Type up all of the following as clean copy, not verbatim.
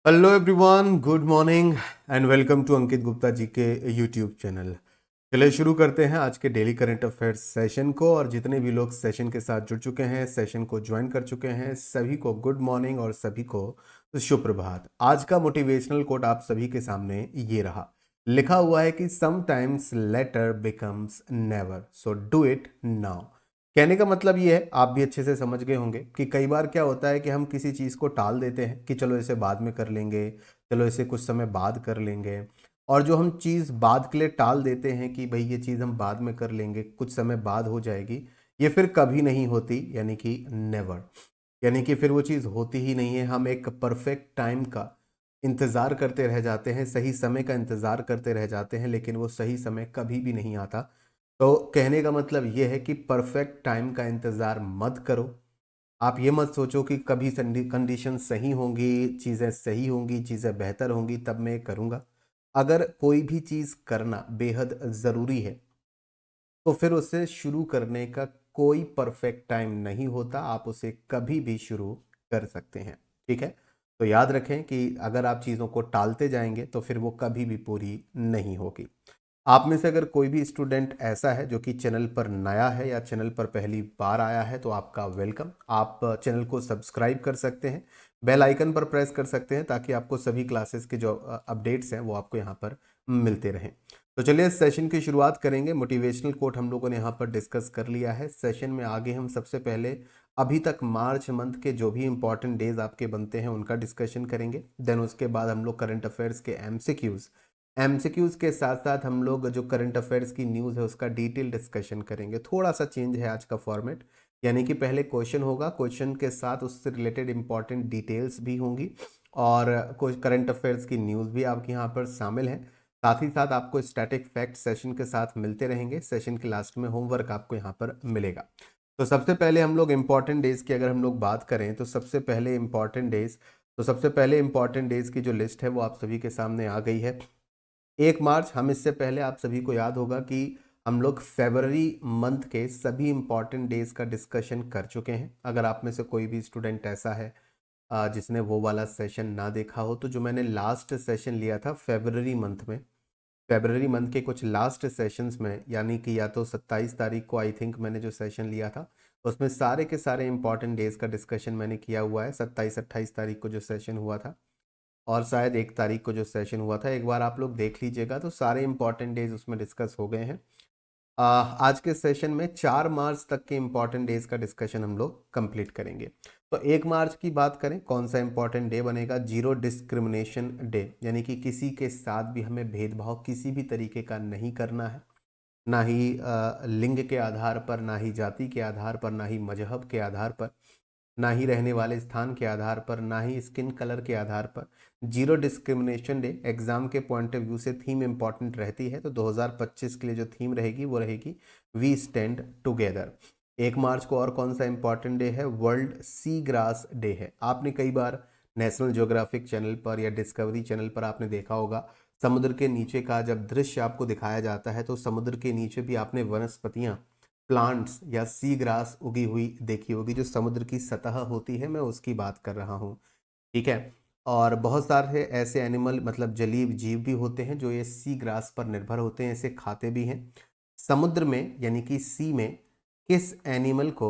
Hello everyone, good morning and welcome to Ankit Gupta ji के YouTube channel. चलिए शुरू करते हैं आज के डेली करंट अफेयर्स सेशन को। और जितने भी लोग सेशन के साथ जुड़ चुके हैं, सेशन को ज्वाइन कर चुके हैं, सभी को गुड मॉर्निंग और सभी को सुप्रभात। आज का मोटिवेशनल कोट आप सभी के सामने ये रहा। लिखा हुआ है कि sometimes letter becomes never, so do it now. कहने का मतलब ये है, आप भी अच्छे से समझ गए होंगे कि कई बार क्या होता है कि हम किसी चीज़ को टाल देते हैं कि चलो इसे बाद में कर लेंगे, चलो इसे कुछ समय बाद कर लेंगे। और जो हम चीज़ बाद के लिए टाल देते हैं कि भाई ये चीज़ हम बाद में कर लेंगे, कुछ समय बाद हो जाएगी, ये फिर कभी नहीं होती, यानी कि नेवर। यानी कि फिर वो चीज़ होती ही नहीं है। हम एक परफेक्ट टाइम का इंतज़ार करते रह जाते हैं, सही समय का इंतज़ार करते रह जाते हैं, लेकिन वो सही समय कभी भी नहीं आता। तो कहने का मतलब ये है कि परफेक्ट टाइम का इंतज़ार मत करो। आप ये मत सोचो कि कभी कंडीशन सही होंगी, चीज़ें सही होंगी, चीज़ें बेहतर होंगी तब मैं ये करूँगा। अगर कोई भी चीज़ करना बेहद ज़रूरी है तो फिर उसे शुरू करने का कोई परफेक्ट टाइम नहीं होता, आप उसे कभी भी शुरू कर सकते हैं। ठीक है, तो याद रखें कि अगर आप चीज़ों को टालते जाएंगे तो फिर वो कभी भी पूरी नहीं होगी। आप में से अगर कोई भी स्टूडेंट ऐसा है जो कि चैनल पर नया है या चैनल पर पहली बार आया है तो आपका वेलकम। आप चैनल को सब्सक्राइब कर सकते हैं, बेल आइकन पर प्रेस कर सकते हैं ताकि आपको सभी क्लासेस के जो अपडेट्स हैं वो आपको यहाँ पर मिलते रहें। तो चलिए सेशन की शुरुआत करेंगे। मोटिवेशनल कोट हम लोगों ने यहाँ पर डिस्कस कर लिया है। सेशन में आगे हम सबसे पहले अभी तक मार्च मंथ के जो भी इंपॉर्टेंट डेज आपके बनते हैं उनका डिस्कशन करेंगे। देन उसके बाद हम लोग करंट अफेयर्स के एमसीक्यूज के साथ साथ हम लोग जो करंट अफेयर्स की न्यूज़ है उसका डिटेल डिस्कशन करेंगे। थोड़ा सा चेंज है आज का फॉर्मेट, यानी कि पहले क्वेश्चन होगा, क्वेश्चन के साथ उससे रिलेटेड इंपॉर्टेंट डिटेल्स भी होंगी और कुछ करंट अफेयर्स की न्यूज़ भी आपके यहाँ पर शामिल है। साथ ही साथ आपको स्टैटिक फैक्ट सेशन के साथ मिलते रहेंगे। सेशन के लास्ट में होमवर्क आपको यहाँ पर मिलेगा। तो सबसे पहले हम लोग इम्पॉर्टेंट डेज की अगर हम लोग बात करें तो सबसे पहले इम्पॉर्टेंट डेज की जो लिस्ट है वो आप सभी के सामने आ गई है। 1 मार्च, हम इससे पहले आप सभी को याद होगा कि हम लोग फेबररी मंथ के सभी इंपॉर्टेंट डेज का डिस्कशन कर चुके हैं। अगर आप में से कोई भी स्टूडेंट ऐसा है जिसने वो वाला सेशन ना देखा हो, तो जो मैंने लास्ट सेशन लिया था फेबररी मंथ के कुछ लास्ट सेशंस में, यानी कि या तो 27 तारीख को आई थिंक मैंने जो सेशन लिया था उसमें सारे के सारे इंपॉर्टेंट डेज का डिस्कशन मैंने किया हुआ है। 27-28 तारीख को जो सेशन हुआ था और शायद 1 तारीख को जो सेशन हुआ था, एक बार आप लोग देख लीजिएगा तो सारे इंपॉर्टेंट डेज उसमें डिस्कस हो गए हैं। आज के सेशन में 4 मार्च तक के इंपॉर्टेंट डेज का डिस्कशन हम लोग कंप्लीट करेंगे। तो 1 मार्च की बात करें, कौन सा इंपॉर्टेंट डे बनेगा? जीरो डिस्क्रिमिनेशन डे, यानी कि किसी के साथ भी हमें भेदभाव किसी भी तरीके का नहीं करना है। ना ही लिंग के आधार पर, ना ही जाति के आधार पर, ना ही मजहब के आधार पर, ना ही रहने वाले स्थान के आधार पर, ना ही स्किन कलर के आधार पर। जीरो डिस्क्रिमिनेशन डे एग्जाम के पॉइंट ऑफ व्यू से थीम इंपॉर्टेंट रहती है, तो 2025 के लिए जो थीम रहेगी वो रहेगी वी स्टैंड टुगेदर। 1 मार्च को और कौन सा इंपॉर्टेंट डे है? वर्ल्ड सी ग्रास डे है। आपने कई बार नेशनल ज्योग्राफिक चैनल पर या डिस्कवरी चैनल पर आपने देखा होगा, समुद्र के नीचे का जब दृश्य आपको दिखाया जाता है तो समुद्र के नीचे भी आपने वनस्पतियां, प्लांट्स या सी ग्रास उगी हुई देखी होगी। जो समुद्र की सतह होती है मैं उसकी बात कर रहा हूँ। ठीक है, और बहुत सारे ऐसे एनिमल, मतलब जलीय जीव भी होते हैं जो ये सी ग्रास पर निर्भर होते हैं, इसे खाते भी हैं। समुद्र में यानी कि सी में किस एनिमल को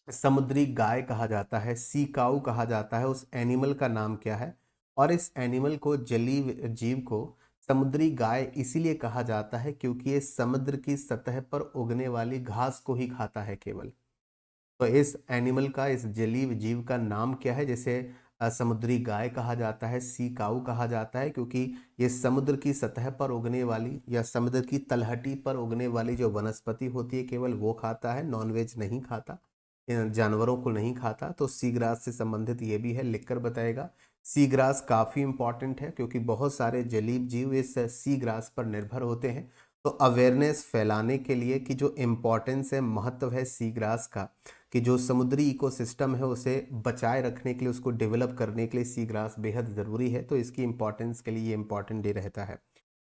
समुद्री गाय कहा जाता है, सी काऊ कहा जाता है? उस एनिमल का नाम क्या है? और इस एनिमल को, जलीय जीव को समुद्री गाय इसीलिए कहा जाता है क्योंकि ये समुद्र की सतह पर उगने वाली घास को ही खाता है केवल। तो इस एनिमल का, इस जलीय जीव का नाम क्या है जिसे समुद्री गाय कहा जाता है, सी काऊ कहा जाता है? क्योंकि ये समुद्र की सतह पर उगने वाली या समुद्र की तलहटी पर उगने वाली जो वनस्पति होती है केवल वो खाता है, नॉनवेज नहीं खाता, इन जानवरों को नहीं खाता। तो सी ग्रास से संबंधित ये भी है, लिखकर बताएगा। सी ग्रास काफ़ी इंपॉर्टेंट है क्योंकि बहुत सारे जलीय जीव इस सी ग्रास पर निर्भर होते हैं। तो अवेयरनेस फैलाने के लिए कि जो इम्पोर्टेंस है, महत्व है सी ग्रास का, कि जो समुद्री इकोसिस्टम है उसे बचाए रखने के लिए, उसको डेवलप करने के लिए सी ग्रास बेहद ज़रूरी है, तो इसकी इम्पोर्टेंस के लिए ये इम्पोर्टेंट डे रहता है।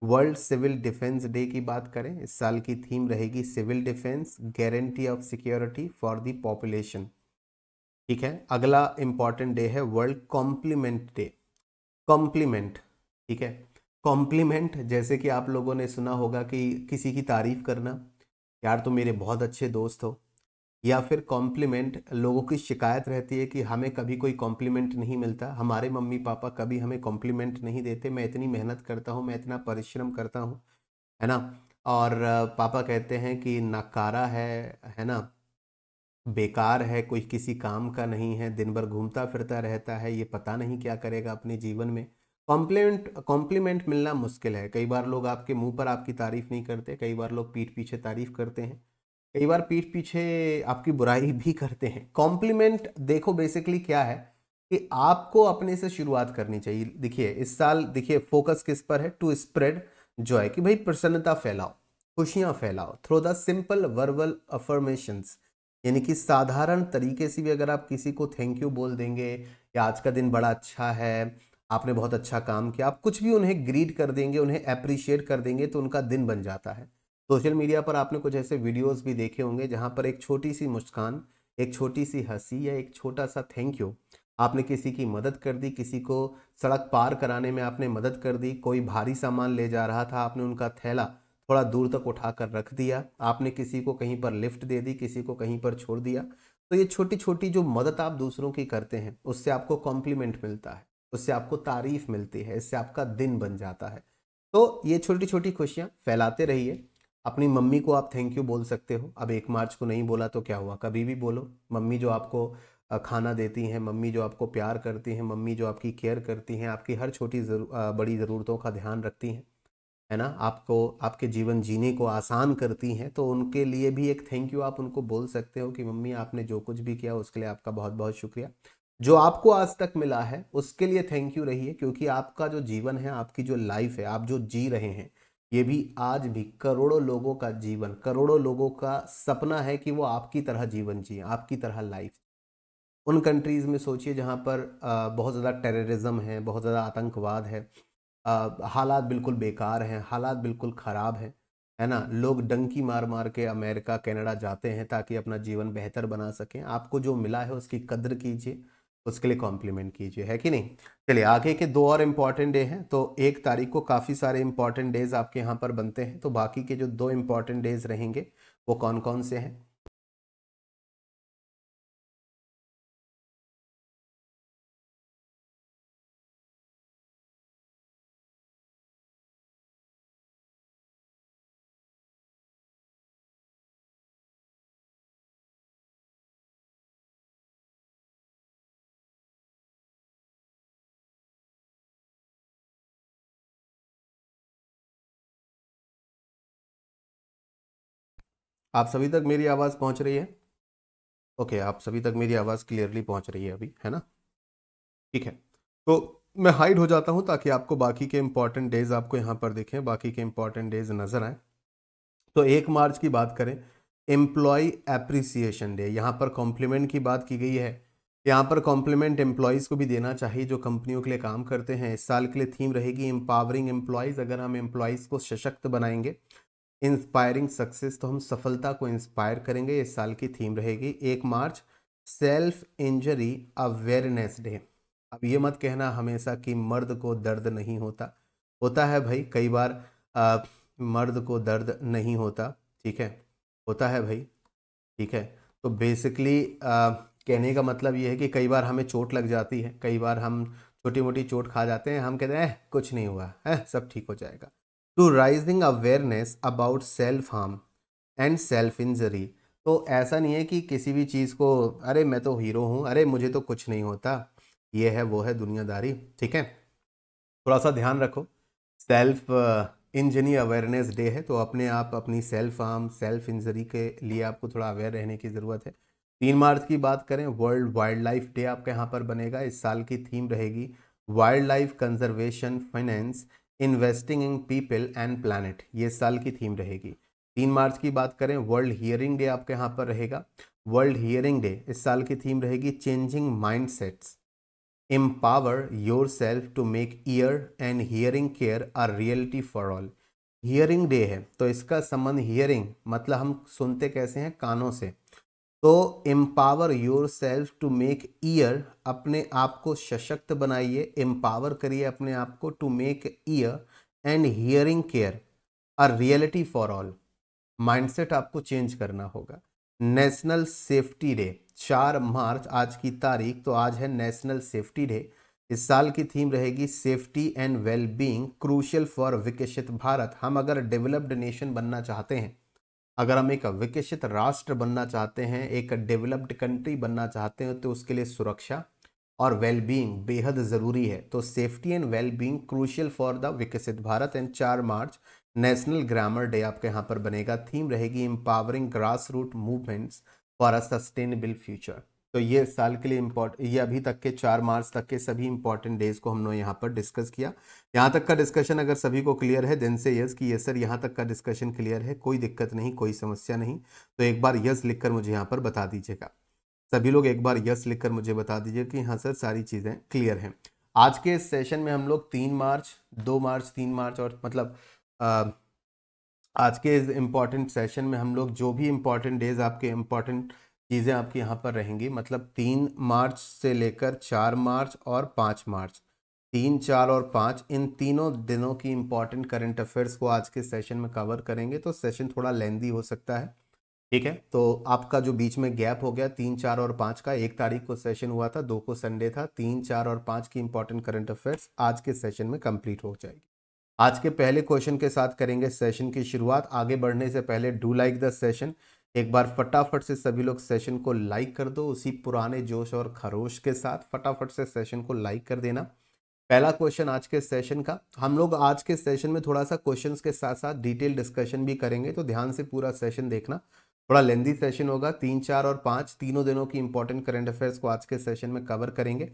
वर्ल्ड सिविल डिफेंस डे की बात करें, इस साल की थीम रहेगी civil defence, guarantee of security for the population. ठीक है, अगला इंपॉर्टेंट डे है वर्ल्ड कॉम्प्लीमेंट डे। कॉम्प्लीमेंट, ठीक है। कॉम्प्लीमेंट जैसे कि आप लोगों ने सुना होगा कि किसी की तारीफ करना, यार तुम मेरे बहुत अच्छे दोस्त हो। या फिर कॉम्प्लीमेंट, लोगों की शिकायत रहती है कि हमें कभी कोई कॉम्प्लीमेंट नहीं मिलता, हमारे मम्मी पापा कभी हमें कॉम्प्लीमेंट नहीं देते, मैं इतनी मेहनत करता हूँ, मैं इतना परिश्रम करता हूँ, है ना। और पापा कहते हैं कि नकारा है ना, बेकार है, कोई किसी काम का नहीं है, दिन भर घूमता फिरता रहता है, ये पता नहीं क्या करेगा अपने जीवन में। कॉम्प्लीमेंट मिलना मुश्किल है। कई बार लोग आपके मुंह पर आपकी तारीफ नहीं करते, कई बार लोग पीठ पीछे तारीफ करते हैं, कई बार पीठ पीछे आपकी बुराई भी करते हैं। कॉम्प्लीमेंट देखो बेसिकली क्या है कि आपको अपने से शुरुआत करनी चाहिए। देखिए इस साल, देखिए फोकस किस पर है, टू स्प्रेड जॉय, कि भाई प्रसन्नता फैलाओ, खुशियां फैलाओ through the simple verbal affirmations. यानी कि साधारण तरीके से भी अगर आप किसी को थैंक यू बोल देंगे, या आज का दिन बड़ा अच्छा है, आपने बहुत अच्छा काम किया, आप कुछ भी उन्हें ग्रीट कर देंगे, उन्हें अप्रिशिएट कर देंगे, तो उनका दिन बन जाता है। सोशल मीडिया पर आपने कुछ ऐसे वीडियोस भी देखे होंगे जहां पर एक छोटी सी मुस्कान, एक छोटी सी हंसी या एक छोटा सा थैंक यू, आपने किसी की मदद कर दी, किसी को सड़क पार कराने में आपने मदद कर दी, कोई भारी सामान ले जा रहा था, आपने उनका थैला थोड़ा दूर तक उठाकर रख दिया, आपने किसी को कहीं पर लिफ्ट दे दी, किसी को कहीं पर छोड़ दिया। तो ये छोटी छोटी जो मदद आप दूसरों की करते हैं, उससे आपको कॉम्प्लीमेंट मिलता है, उससे आपको तारीफ मिलती है, इससे आपका दिन बन जाता है। तो ये छोटी छोटी खुशियाँ फैलाते रहिए। अपनी मम्मी को आप थैंक यू बोल सकते हो। अब 1 मार्च को नहीं बोला तो क्या हुआ, कभी भी बोलो। मम्मी जो आपको खाना देती हैं, मम्मी जो आपको प्यार करती हैं, मम्मी जो आपकी केयर करती हैं, आपकी हर छोटी बड़ी ज़रूरतों का ध्यान रखती हैं, है ना, आपको आपके जीवन जीने को आसान करती हैं, तो उनके लिए भी एक थैंक यू आप उनको बोल सकते हो कि मम्मी आपने जो कुछ भी किया उसके लिए आपका बहुत बहुत शुक्रिया। जो आपको आज तक मिला है उसके लिए थैंक यू रहिए, क्योंकि आपका जो जीवन है, आपकी जो लाइफ है, आप जो जी रहे हैं, ये भी आज भी करोड़ों लोगों का जीवन, करोड़ों लोगों का सपना है कि वो आपकी तरह जीवन जिए, आपकी तरह लाइफ। उन कंट्रीज़ में सोचिए जहाँ पर बहुत ज़्यादा टेररिज्म है, बहुत ज़्यादा आतंकवाद है, हालात बिल्कुल बेकार हैं, हालात बिल्कुल ख़राब हैं, है ना। लोग डंकी मार मार के अमेरिका कनाडा जाते हैं ताकि अपना जीवन बेहतर बना सकें। आपको जो मिला है उसकी कद्र कीजिए, उसके लिए कॉम्प्लीमेंट कीजिए, है कि नहीं। चलिए आगे के 2 और इम्पॉर्टेंट डे हैं। तो 1 तारीख को काफ़ी सारे इम्पॉर्टेंट डेज आपके यहाँ पर बनते हैं, तो बाकी के जो 2 इम्पॉर्टेंट डेज रहेंगे वो कौन कौन से हैं। आप सभी तक मेरी आवाज़ पहुँच रही है? ओके, आप सभी तक मेरी आवाज़ क्लियरली पहुँच रही है अभी, है ना। ठीक है, तो मैं हाइड हो जाता हूँ ताकि आपको बाकी के इंपॉर्टेंट डेज आपको यहाँ पर दिखें, बाकी के इंपॉर्टेंट डेज नज़र आए। तो 1 मार्च की बात करें, एम्प्लॉय एप्रिसिएशन डे, यहाँ पर कॉम्प्लीमेंट की बात की गई है। यहाँ पर कॉम्प्लीमेंट एम्प्लॉयज़ को भी देना चाहिए जो कंपनियों के लिए काम करते हैं। इस साल के लिए थीम रहेगी एम्पावरिंग एम्प्लॉयज़। अगर हम एम्प्लॉयज़ को सशक्त बनाएंगे, इंस्पायरिंग सक्सेस, तो हम सफलता को इंस्पायर करेंगे। इस साल की थीम रहेगी 1 मार्च सेल्फ इंजरी अवेयरनेस डे। अब ये मत कहना हमेशा कि मर्द को दर्द नहीं होता, होता है भाई, कई बार मर्द को दर्द नहीं होता, ठीक है, होता है भाई, ठीक है। तो बेसिकली कहने का मतलब ये है कि कई बार हमें चोट लग जाती है, कई बार हम छोटी मोटी चोट खा जाते हैं, हम कहते हैं कुछ नहीं हुआ है, सब ठीक हो जाएगा। To raising awareness about self harm and self injury. तो ऐसा नहीं है कि किसी भी चीज़ को, अरे मैं तो हीरो हूँ, अरे मुझे तो कुछ नहीं होता, ये है वो है दुनियादारी, ठीक है। थोड़ा सा ध्यान रखो। सेल्फ इंजरी अवेयरनेस डे है, तो अपने आप अपनी सेल्फ हार्म, सेल्फ इंजरी के लिए आपको थोड़ा अवेयर रहने की ज़रूरत है। 3 मार्च की बात करें, वर्ल्ड वाइल्ड लाइफ डे आपके यहाँ पर बनेगा। इस साल की थीम रहेगी wild life conservation, finance, investing in people and planet, ये इस साल की थीम रहेगी। 3 मार्च की बात करें, वर्ल्ड हियरिंग डे आपके यहाँ पर रहेगा। वर्ल्ड हियरिंग डे इस साल की थीम रहेगी changing mindsets, empower yourself to make ear and hearing care a reality for all। Hearing day है तो इसका संबंध, हियरिंग मतलब हम सुनते कैसे हैं, कानों से। तो empower yourself to make ear, अपने आप को सशक्त बनाइए, एम्पावर करिए अपने आप को, to make ear and hearing care a reality for all. Mindset आपको चेंज करना होगा। नेशनल सेफ्टी डे 4 मार्च आज की तारीख, तो आज है नेशनल सेफ्टी डे। इस साल की थीम रहेगी safety and wellbeing crucial for विकसित भारत। हम अगर डेवलप्ड नेशन बनना चाहते हैं, अगर हम एक विकसित राष्ट्र बनना चाहते हैं, एक डेवलप्ड कंट्री बनना चाहते हैं, तो उसके लिए सुरक्षा और वेलबींग बेहद ज़रूरी है। तो safety and wellbeing crucial for the विकसित Bharat. And 4 March national grammar day आपके यहाँ पर बनेगा। थीम रहेगी empowering grass root movements for a sustainable future. तो ये साल के लिए ये अभी तक के 4 मार्च तक के सभी इंपॉर्टेंट डेज को हमने यहाँ पर डिस्कस किया। यहाँ तक का डिस्कशन अगर सभी को क्लियर है देन से यस कि यस सर यहाँ तक का डिस्कशन क्लियर है, कोई दिक्कत नहीं, कोई समस्या नहीं। तो एक बार यस लिखकर मुझे यहाँ पर बता दीजिएगा। सभी लोग एक बार यस लिखकर मुझे बता दीजिए कि हाँ सर सारी चीज़ें क्लियर हैं। आज के इस सेशन में हम लोग 3 मार्च, 2 मार्च, 3 मार्च और मतलब आज के इस इम्पॉर्टेंट सेशन में हम लोग जो भी इम्पॉर्टेंट डेज आपके इम्पॉर्टेंट चीज़ें आपकी यहाँ पर रहेंगी, मतलब 3 मार्च से लेकर 4 मार्च और 5 मार्च, 3, 4 और 5, इन तीनों दिनों की इम्पॉर्टेंट करंट अफेयर्स को आज के सेशन में कवर करेंगे। तो सेशन थोड़ा लेंदी हो सकता है, ठीक है। तो आपका जो बीच में गैप हो गया 3, 4 और 5 का, 1 तारीख को सेशन हुआ था, 2 को संडे था, 3, 4 और 5 की इंपॉर्टेंट करंट अफेयर्स आज के सेशन में कंप्लीट हो जाएगी। आज के पहले क्वेश्चन के साथ करेंगे सेशन की शुरुआत। आगे बढ़ने से पहले डू लाइक द सेशन, एक बार फटाफट से सभी लोग सेशन को लाइक कर दो। उसी पुराने जोश और खरोश के साथ फटाफट से सेशन को लाइक कर देना। पहला क्वेश्चन आज के सेशन का, हम लोग आज के सेशन में थोड़ा सा क्वेश्चंस के साथ साथ डिटेल डिस्कशन भी करेंगे, तो ध्यान से पूरा सेशन देखना। थोड़ा लेंदी सेशन होगा, 3, 4 और 5 तीनों दिनों की इंपॉर्टेंट करंट अफेयर्स को आज के सेशन में कवर करेंगे।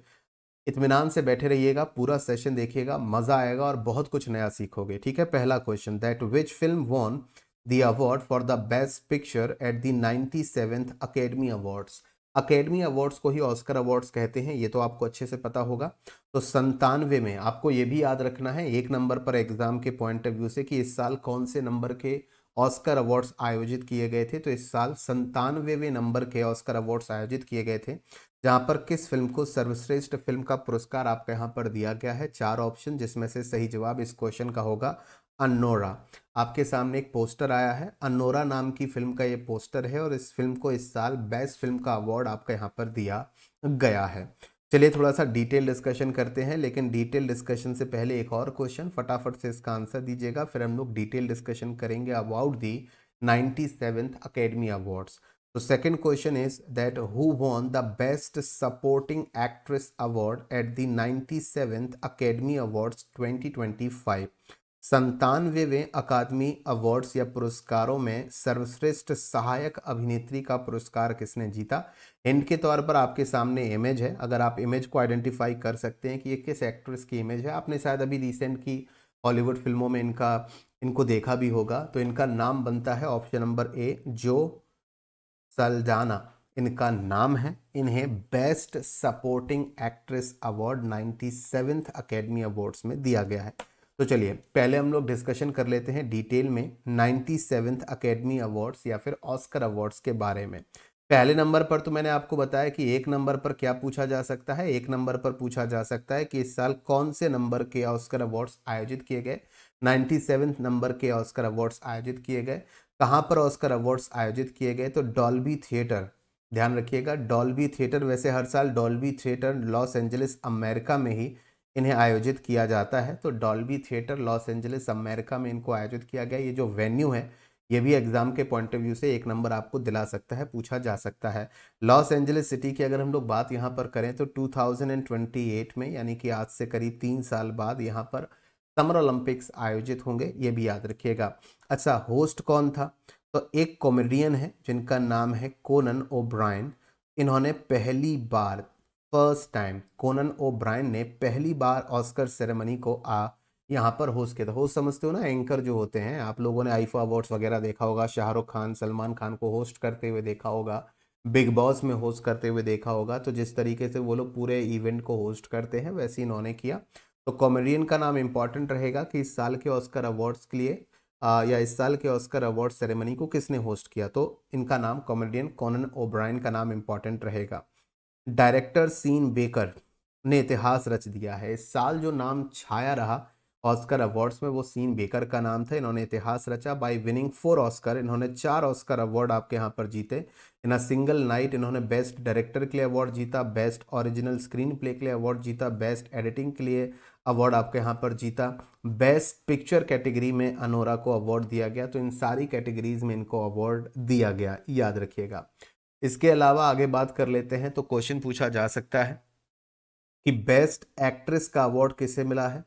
इत्मीनान से बैठे रहिएगा, पूरा सेशन देखिएगा, मजा आएगा और बहुत कुछ नया सीखोगे, ठीक है। पहला question, that which film won the award for the best picture eight the 97th academy awards. Academy awards को ही ऑस्कर अवार्ड्स कहते हैं, ये तो आपको अच्छे से पता होगा। तो 97 में, आपको ये भी याद रखना है 1 नंबर पर एग्जाम के पॉइंट ऑफ व्यू से, कि इस साल कौन से नंबर के ऑस्कर अवार्ड्स आयोजित किए गए थे। तो इस साल 97वें नंबर के ऑस्कर अवार्ड्स आयोजित किए गए थे, जहां पर किस फिल्म को सर्वश्रेष्ठ फिल्म का पुरस्कार आपका यहाँ पर दिया गया है। 4 ऑप्शन, जिसमें से सही जवाब इस क्वेश्चन का होगा अनोरा। आपके सामने एक पोस्टर आया है, अनोरा नाम की फिल्म का ये पोस्टर है, और इस फिल्म को इस साल बेस्ट फिल्म का अवार्ड आपका यहाँ पर दिया गया है। चलिए थोड़ा सा डिटेल डिस्कशन करते हैं, लेकिन डिटेल डिस्कशन से पहले एक और क्वेश्चन, फटाफट से इसका आंसर दीजिएगा, फिर हम लोग डिटेल डिस्कशन करेंगे about the 97th academy awards. तो second question is that who won the best supporting actress award at the 97th academy awards 2025। 97वें अकादमी अवार्ड्स या पुरस्कारों में सर्वश्रेष्ठ सहायक अभिनेत्री का पुरस्कार किसने जीता। हिंट के तौर पर आपके सामने इमेज है, अगर आप इमेज को आइडेंटिफाई कर सकते हैं कि ये किस एक्ट्रेस की इमेज है, आपने शायद अभी रिसेंट की हॉलीवुड फिल्मों में इनको देखा भी होगा। तो इनका नाम बनता है ऑप्शन नंबर ए, जो सल्डाना इनका नाम है। इन्हें best supporting actress award 97th academy awards में दिया गया है। तो चलिए पहले हम लोग डिस्कशन कर लेते हैं डिटेल में 97th अकेडमी अवार्ड्स या फिर ऑस्कर अवार्ड्स के बारे में। पहले नंबर पर तो मैंने आपको बताया कि 1 नंबर पर क्या पूछा जा सकता है, 1 नंबर पर पूछा जा सकता है कि इस साल कौन से नंबर के ऑस्कर अवार्ड्स आयोजित किए गए। 97 नंबर के ऑस्कर अवार्ड्स आयोजित किए गए। कहाँ पर ऑस्कर अवार्ड्स आयोजित किए गए, तो डॉल्बी थिएटर, ध्यान रखिएगा डॉल्बी थिएटर। वैसे हर साल Dolby theatre Los Angeles America में ही इन्हें आयोजित किया जाता है। तो Dolby theatre Los Angeles America में इनको आयोजित किया गया। ये जो वेन्यू है ये भी एग्जाम के पॉइंट ऑफ व्यू से 1 नंबर आपको दिला सकता है, पूछा जा सकता है। लॉस एंजलिस सिटी की अगर हम लोग बात यहाँ पर करें तो 2028 में, यानी कि आज से करीब 3 साल बाद यहाँ पर समर ओलंपिक्स आयोजित होंगे, ये भी याद रखिएगा। अच्छा, होस्ट कौन था, तो एक कॉमेडियन है जिनका नाम है कोनन ओब्रायन। इन्होंने पहली बार, फर्स्ट टाइम, कोनन ओब्रायन ने पहली बार ऑस्कर सेरेमनी को यहाँ पर होस्ट किया था। होस्ट समझते हो ना, एंकर जो होते हैं, आप लोगों ने आईफा अवार्ड्स वगैरह देखा होगा, शाहरुख खान, सलमान खान को होस्ट करते हुए देखा होगा, बिग बॉस में होस्ट करते हुए देखा होगा। तो जिस तरीके से वो लोग पूरे इवेंट को होस्ट करते हैं वैसे इन्होंने किया। तो कॉमेडियन का नाम इंपॉर्टेंट रहेगा कि इस साल के ऑस्कर अवार्ड्स के लिए या इस साल के ऑस्कर अवार्ड सेरेमनी को किसने होस्ट किया? तो इनका नाम कॉमेडियन कॉनन ओब्रायन का नाम इंपॉर्टेंट रहेगा। डायरेक्टर सीन बेकर ने इतिहास रच दिया है। इस साल जो नाम छाया रहा ऑस्कर अवार्ड्स में वो सीन बेकर का नाम था। इन्होंने इतिहास रचा बाय विनिंग 4 ऑस्कर। इन्होंने 4 ऑस्कर अवार्ड आपके यहाँ पर जीते इन अ सिंगल नाइट। इन्होंने बेस्ट डायरेक्टर के लिए अवार्ड जीता, बेस्ट ओरिजिनल स्क्रीन प्ले के लिए अवार्ड जीता, बेस्ट एडिटिंग के लिए अवार्ड आपके यहाँ पर जीता, बेस्ट पिक्चर कैटेगरी में अनोरा को अवार्ड दिया गया। तो इन सारी कैटेगरीज में इनको अवार्ड दिया गया, याद रखिएगा। इसके अलावा आगे बात कर लेते हैं। तो क्वेश्चन पूछा जा सकता है कि बेस्ट एक्ट्रेस का अवार्ड किसे मिला है?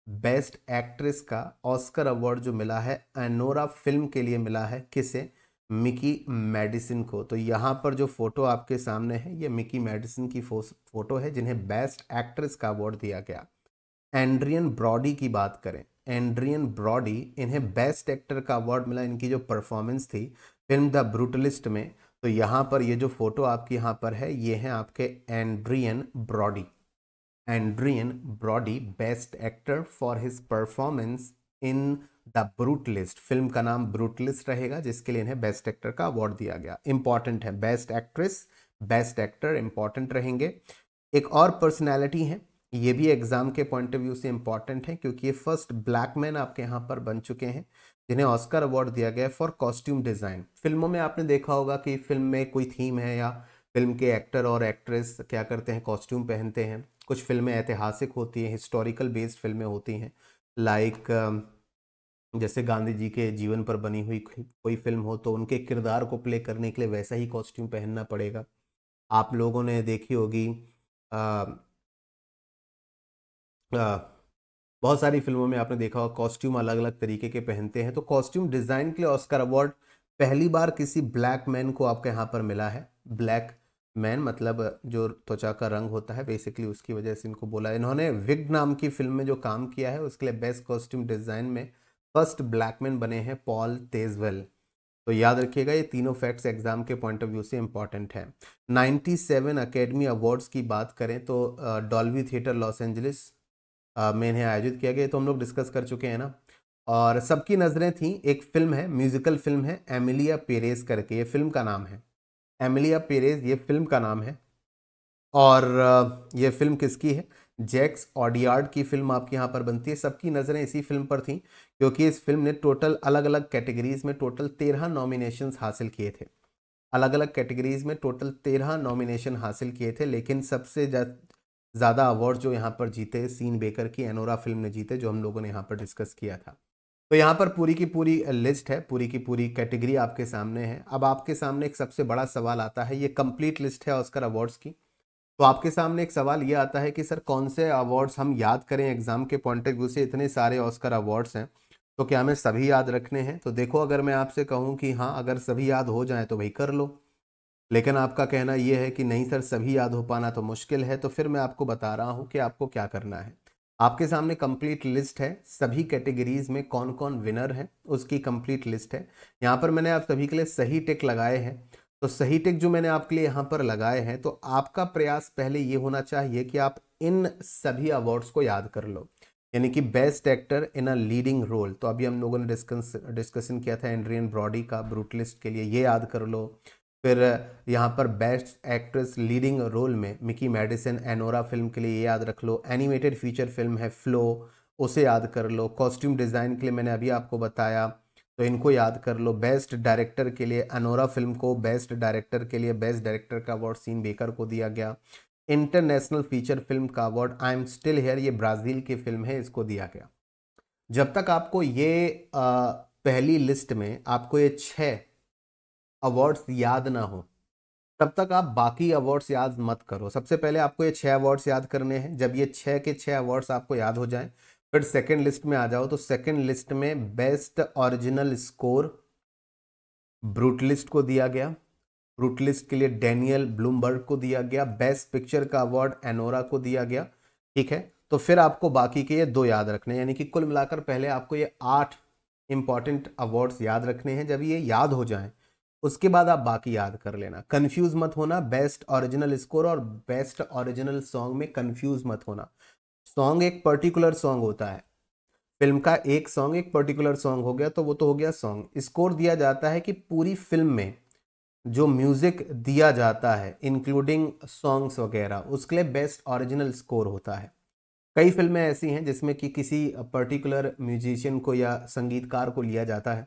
बेस्ट एक्ट्रेस का ऑस्कर अवार्ड जो मिला है अनोरा फिल्म के लिए मिला है। किसे? मिकी मेडिसन को। तो यहाँ पर जो फोटो आपके सामने है ये मिकी मेडिसन की फोटो है जिन्हें बेस्ट एक्ट्रेस का अवार्ड दिया गया। एंड्रियन ब्रॉडी की बात करें, एंड्रियन ब्रॉडी, इन्हें बेस्ट एक्टर का अवार्ड मिला इनकी जो परफॉर्मेंस थी फिल्म द ब्रूटलिस्ट में। तो यहाँ पर ये जो फोटो आपकी यहाँ पर है ये है आपके Adrien Brody. Adrien Brody best actor for his performance in the Brutalist. Film का नाम ब्रूटलिस्ट रहेगा जिसके लिए इन्हें बेस्ट एक्टर का अवार्ड दिया गया। इंपॉर्टेंट है, best actress best actor important रहेंगे। एक और पर्सनैलिटी है, ये भी एग्जाम के पॉइंट ऑफ व्यू से इंपॉर्टेंट है क्योंकि ये फर्स्ट ब्लैक मैन आपके यहाँ पर बन चुके हैं जिन्हें ऑस्कर अवार्ड दिया गया फॉर कॉस्ट्यूम डिजाइन। फिल्मों में आपने देखा होगा कि फिल्म में कोई थीम है या फिल्म के एक्टर और एक्ट्रेस क्या करते हैं, कॉस्ट्यूम पहनते हैं। कुछ फिल्में ऐतिहासिक होती हैं, हिस्टोरिकल बेस्ड फिल्में होती हैं, लाइक जैसे गांधी जी के जीवन पर बनी हुई कोई फिल्म हो तो उनके किरदार को प्ले करने के लिए वैसा ही कॉस्ट्यूम पहनना पड़ेगा। आप लोगों ने देखी होगी बहुत सारी फिल्मों में आपने देखा होगा कॉस्ट्यूम अलग अलग तरीके के पहनते हैं। तो कॉस्ट्यूम डिजाइन के लिए ऑस्कर अवार्ड पहली बार किसी ब्लैक मैन को आपके यहाँ पर मिला है। ब्लैक मैन मतलब जो त्वचा का रंग होता है बेसिकली, उसकी वजह से इनको बोला। इन्होंने विग नाम की फिल्म में जो काम किया है उसके लिए बेस्ट कॉस्ट्यूम डिजाइन में फर्स्ट ब्लैक मैन बने हैं पॉल तेजवेल। तो याद रखिएगा ये तीनों फैक्ट्स एग्जाम के पॉइंट ऑफ व्यू से इंपॉर्टेंट है। 97 अकेडमी अवार्ड्स की बात करें तो डॉल्बी थिएटर लॉस एंजलिस में इन्हें आयोजित किया गया, तो हम लोग डिस्कस कर चुके हैं ना। और सबकी नज़रें थी, एक फिल्म है, म्यूजिकल फिल्म है एमिलिया पेरेज करके, ये फिल्म का नाम है एमिलिया पेरेज, ये फिल्म का नाम है। और ये फिल्म किसकी है? जैक्स ऑडियार्ड की फिल्म आपके यहाँ पर बनती है। सबकी नज़रें इसी फिल्म पर थी क्योंकि इस फिल्म ने टोटल अलग अलग कैटेगरीज में टोटल 13 नॉमिनेशंस हासिल किए थे। अलग अलग कैटेगरीज में टोटल 13 नॉमिनेशन हासिल किए थे, लेकिन सबसे ज़्यादा अवार्ड जो यहाँ पर जीते सीन बेकर की एनोरा फिल्म ने जीते, जो हम लोगों ने यहाँ पर डिस्कस किया था। तो यहाँ पर पूरी की पूरी लिस्ट है, पूरी की पूरी कैटेगरी आपके सामने है। अब आपके सामने एक सबसे बड़ा सवाल आता है, ये कंप्लीट लिस्ट है ऑस्कर अवार्ड्स की। तो आपके सामने एक सवाल ये आता है कि सर कौन से अवार्ड्स हम याद करें एग्जाम के पॉइंट ऑफ व्यू से? इतने सारे ऑस्कर अवार्ड्स हैं तो क्या हमें सभी याद रखने हैं? तो देखो, अगर मैं आपसे कहूँ कि हाँ अगर सभी याद हो जाए तो भाई कर लो, लेकिन आपका कहना यह है कि नहीं सर सभी याद हो पाना तो मुश्किल है, तो फिर मैं आपको बता रहा हूं कि आपको क्या करना है। आपके सामने कंप्लीट लिस्ट है, सभी कैटेगरीज में कौन कौन विनर है उसकी कंप्लीट लिस्ट है। यहाँ पर मैंने आप सभी के लिए सही टिक लगाए हैं। तो सही टिक जो मैंने आपके लिए यहाँ पर लगाए हैं, तो आपका प्रयास पहले ये होना चाहिए कि आप इन सभी अवार्ड्स को याद कर लो, यानी कि best actor in a leading role. तो अभी हम लोगों ने डिस्कशन किया था एंड्रियन ब्रॉडी का ब्रूटलिस्ट के लिए, ये याद कर लो। फिर यहाँ पर बेस्ट एक्ट्रेस लीडिंग रोल में मिकी मेडिसन एनोरा फिल्म के लिए, ये याद रख लो। एनिमेटेड फीचर फिल्म है फ्लो, उसे याद कर लो। कॉस्ट्यूम डिज़ाइन के लिए मैंने अभी आपको बताया, तो इनको याद कर लो। बेस्ट डायरेक्टर के लिए अनोरा फिल्म को बेस्ट डायरेक्टर के लिए बेस्ट डायरेक्टर का अवार्ड सीन बेकर को दिया गया। इंटरनेशनल फीचर फिल्म का award I am still here, ये ब्राज़ील की फिल्म है, इसको दिया गया। जब तक आपको ये पहली लिस्ट में आपको ये 6 अवार्ड्स याद ना हो तब तक आप बाकी अवार्ड्स याद मत करो। सबसे पहले आपको ये 6 अवार्ड्स याद करने हैं। जब ये 6 के 6 अवार्ड्स आपको याद हो जाएं फिर सेकंड लिस्ट में आ जाओ। तो सेकंड लिस्ट में बेस्ट ओरिजिनल स्कोर ब्रूटलिस्ट को दिया गया, ब्रूटलिस्ट के लिए डैनियल ब्लूमबर्ग को दिया गया। बेस्ट पिक्चर का अवार्ड एनोरा को दिया गया, ठीक है। तो फिर आपको बाकी के ये 2 याद रखने हैं, यानी कि कुल मिलाकर पहले आपको ये 8 इंपॉर्टेंट अवार्ड्स याद रखने हैं। जब ये याद हो जाएं उसके बाद आप बाकी याद कर लेना, कंफ्यूज मत होना। बेस्ट ओरिजिनल स्कोर और बेस्ट ओरिजिनल सॉन्ग में कंफ्यूज मत होना। सॉन्ग एक पर्टिकुलर सॉन्ग होता है, फिल्म का एक सॉन्ग, एक पर्टिकुलर सॉन्ग हो गया तो वो तो हो गया सॉन्ग। स्कोर दिया जाता है कि पूरी फिल्म में जो म्यूजिक दिया जाता है इंक्लूडिंग सॉन्ग्स वगैरह, उसके लिए बेस्ट ओरिजिनल स्कोर होता है। कई फिल्में ऐसी हैं जिसमें कि किसी पर्टिकुलर म्यूजिशियन को या संगीतकार को लिया जाता है।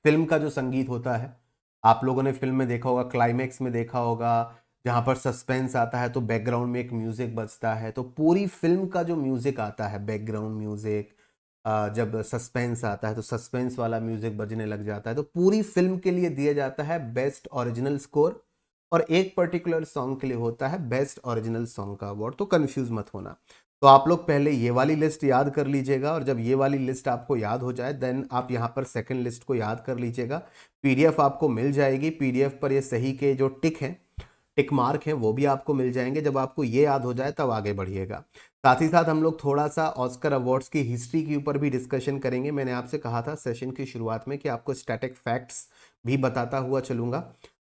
फिल्म का जो संगीत होता है, आप लोगों ने फिल्म में देखा होगा, क्लाइमेक्स में देखा होगा, जहां पर सस्पेंस आता है तो बैकग्राउंड में एक म्यूजिक बजता है। तो पूरी फिल्म का जो म्यूजिक आता है, बैकग्राउंड म्यूजिक, जब सस्पेंस आता है तो सस्पेंस वाला म्यूजिक बजने लग जाता है। तो पूरी फिल्म के लिए दिया जाता है बेस्ट ओरिजिनल स्कोर, और एक पर्टिकुलर सॉन्ग के लिए होता है बेस्ट ओरिजिनल सॉन्ग का अवार्ड। तो कंफ्यूज मत होना। तो आप लोग पहले ये वाली लिस्ट याद कर लीजिएगा, और जब ये वाली लिस्ट आपको याद हो जाए देन आप यहाँ पर सेकंड लिस्ट को याद कर लीजिएगा। पीडीएफ आपको मिल जाएगी, पीडीएफ पर ये सही के जो टिक मार्क हैं वो भी आपको मिल जाएंगे। जब आपको ये याद हो जाए तब आगे बढ़िएगा। साथ ही साथ हम लोग थोड़ा सा ऑस्कर अवार्ड्स की हिस्ट्री के ऊपर भी डिस्कशन करेंगे। मैंने आपसे कहा था सेशन की शुरुआत में कि आपको स्टैटिक फैक्ट्स भी बताता हुआ चलूंगा।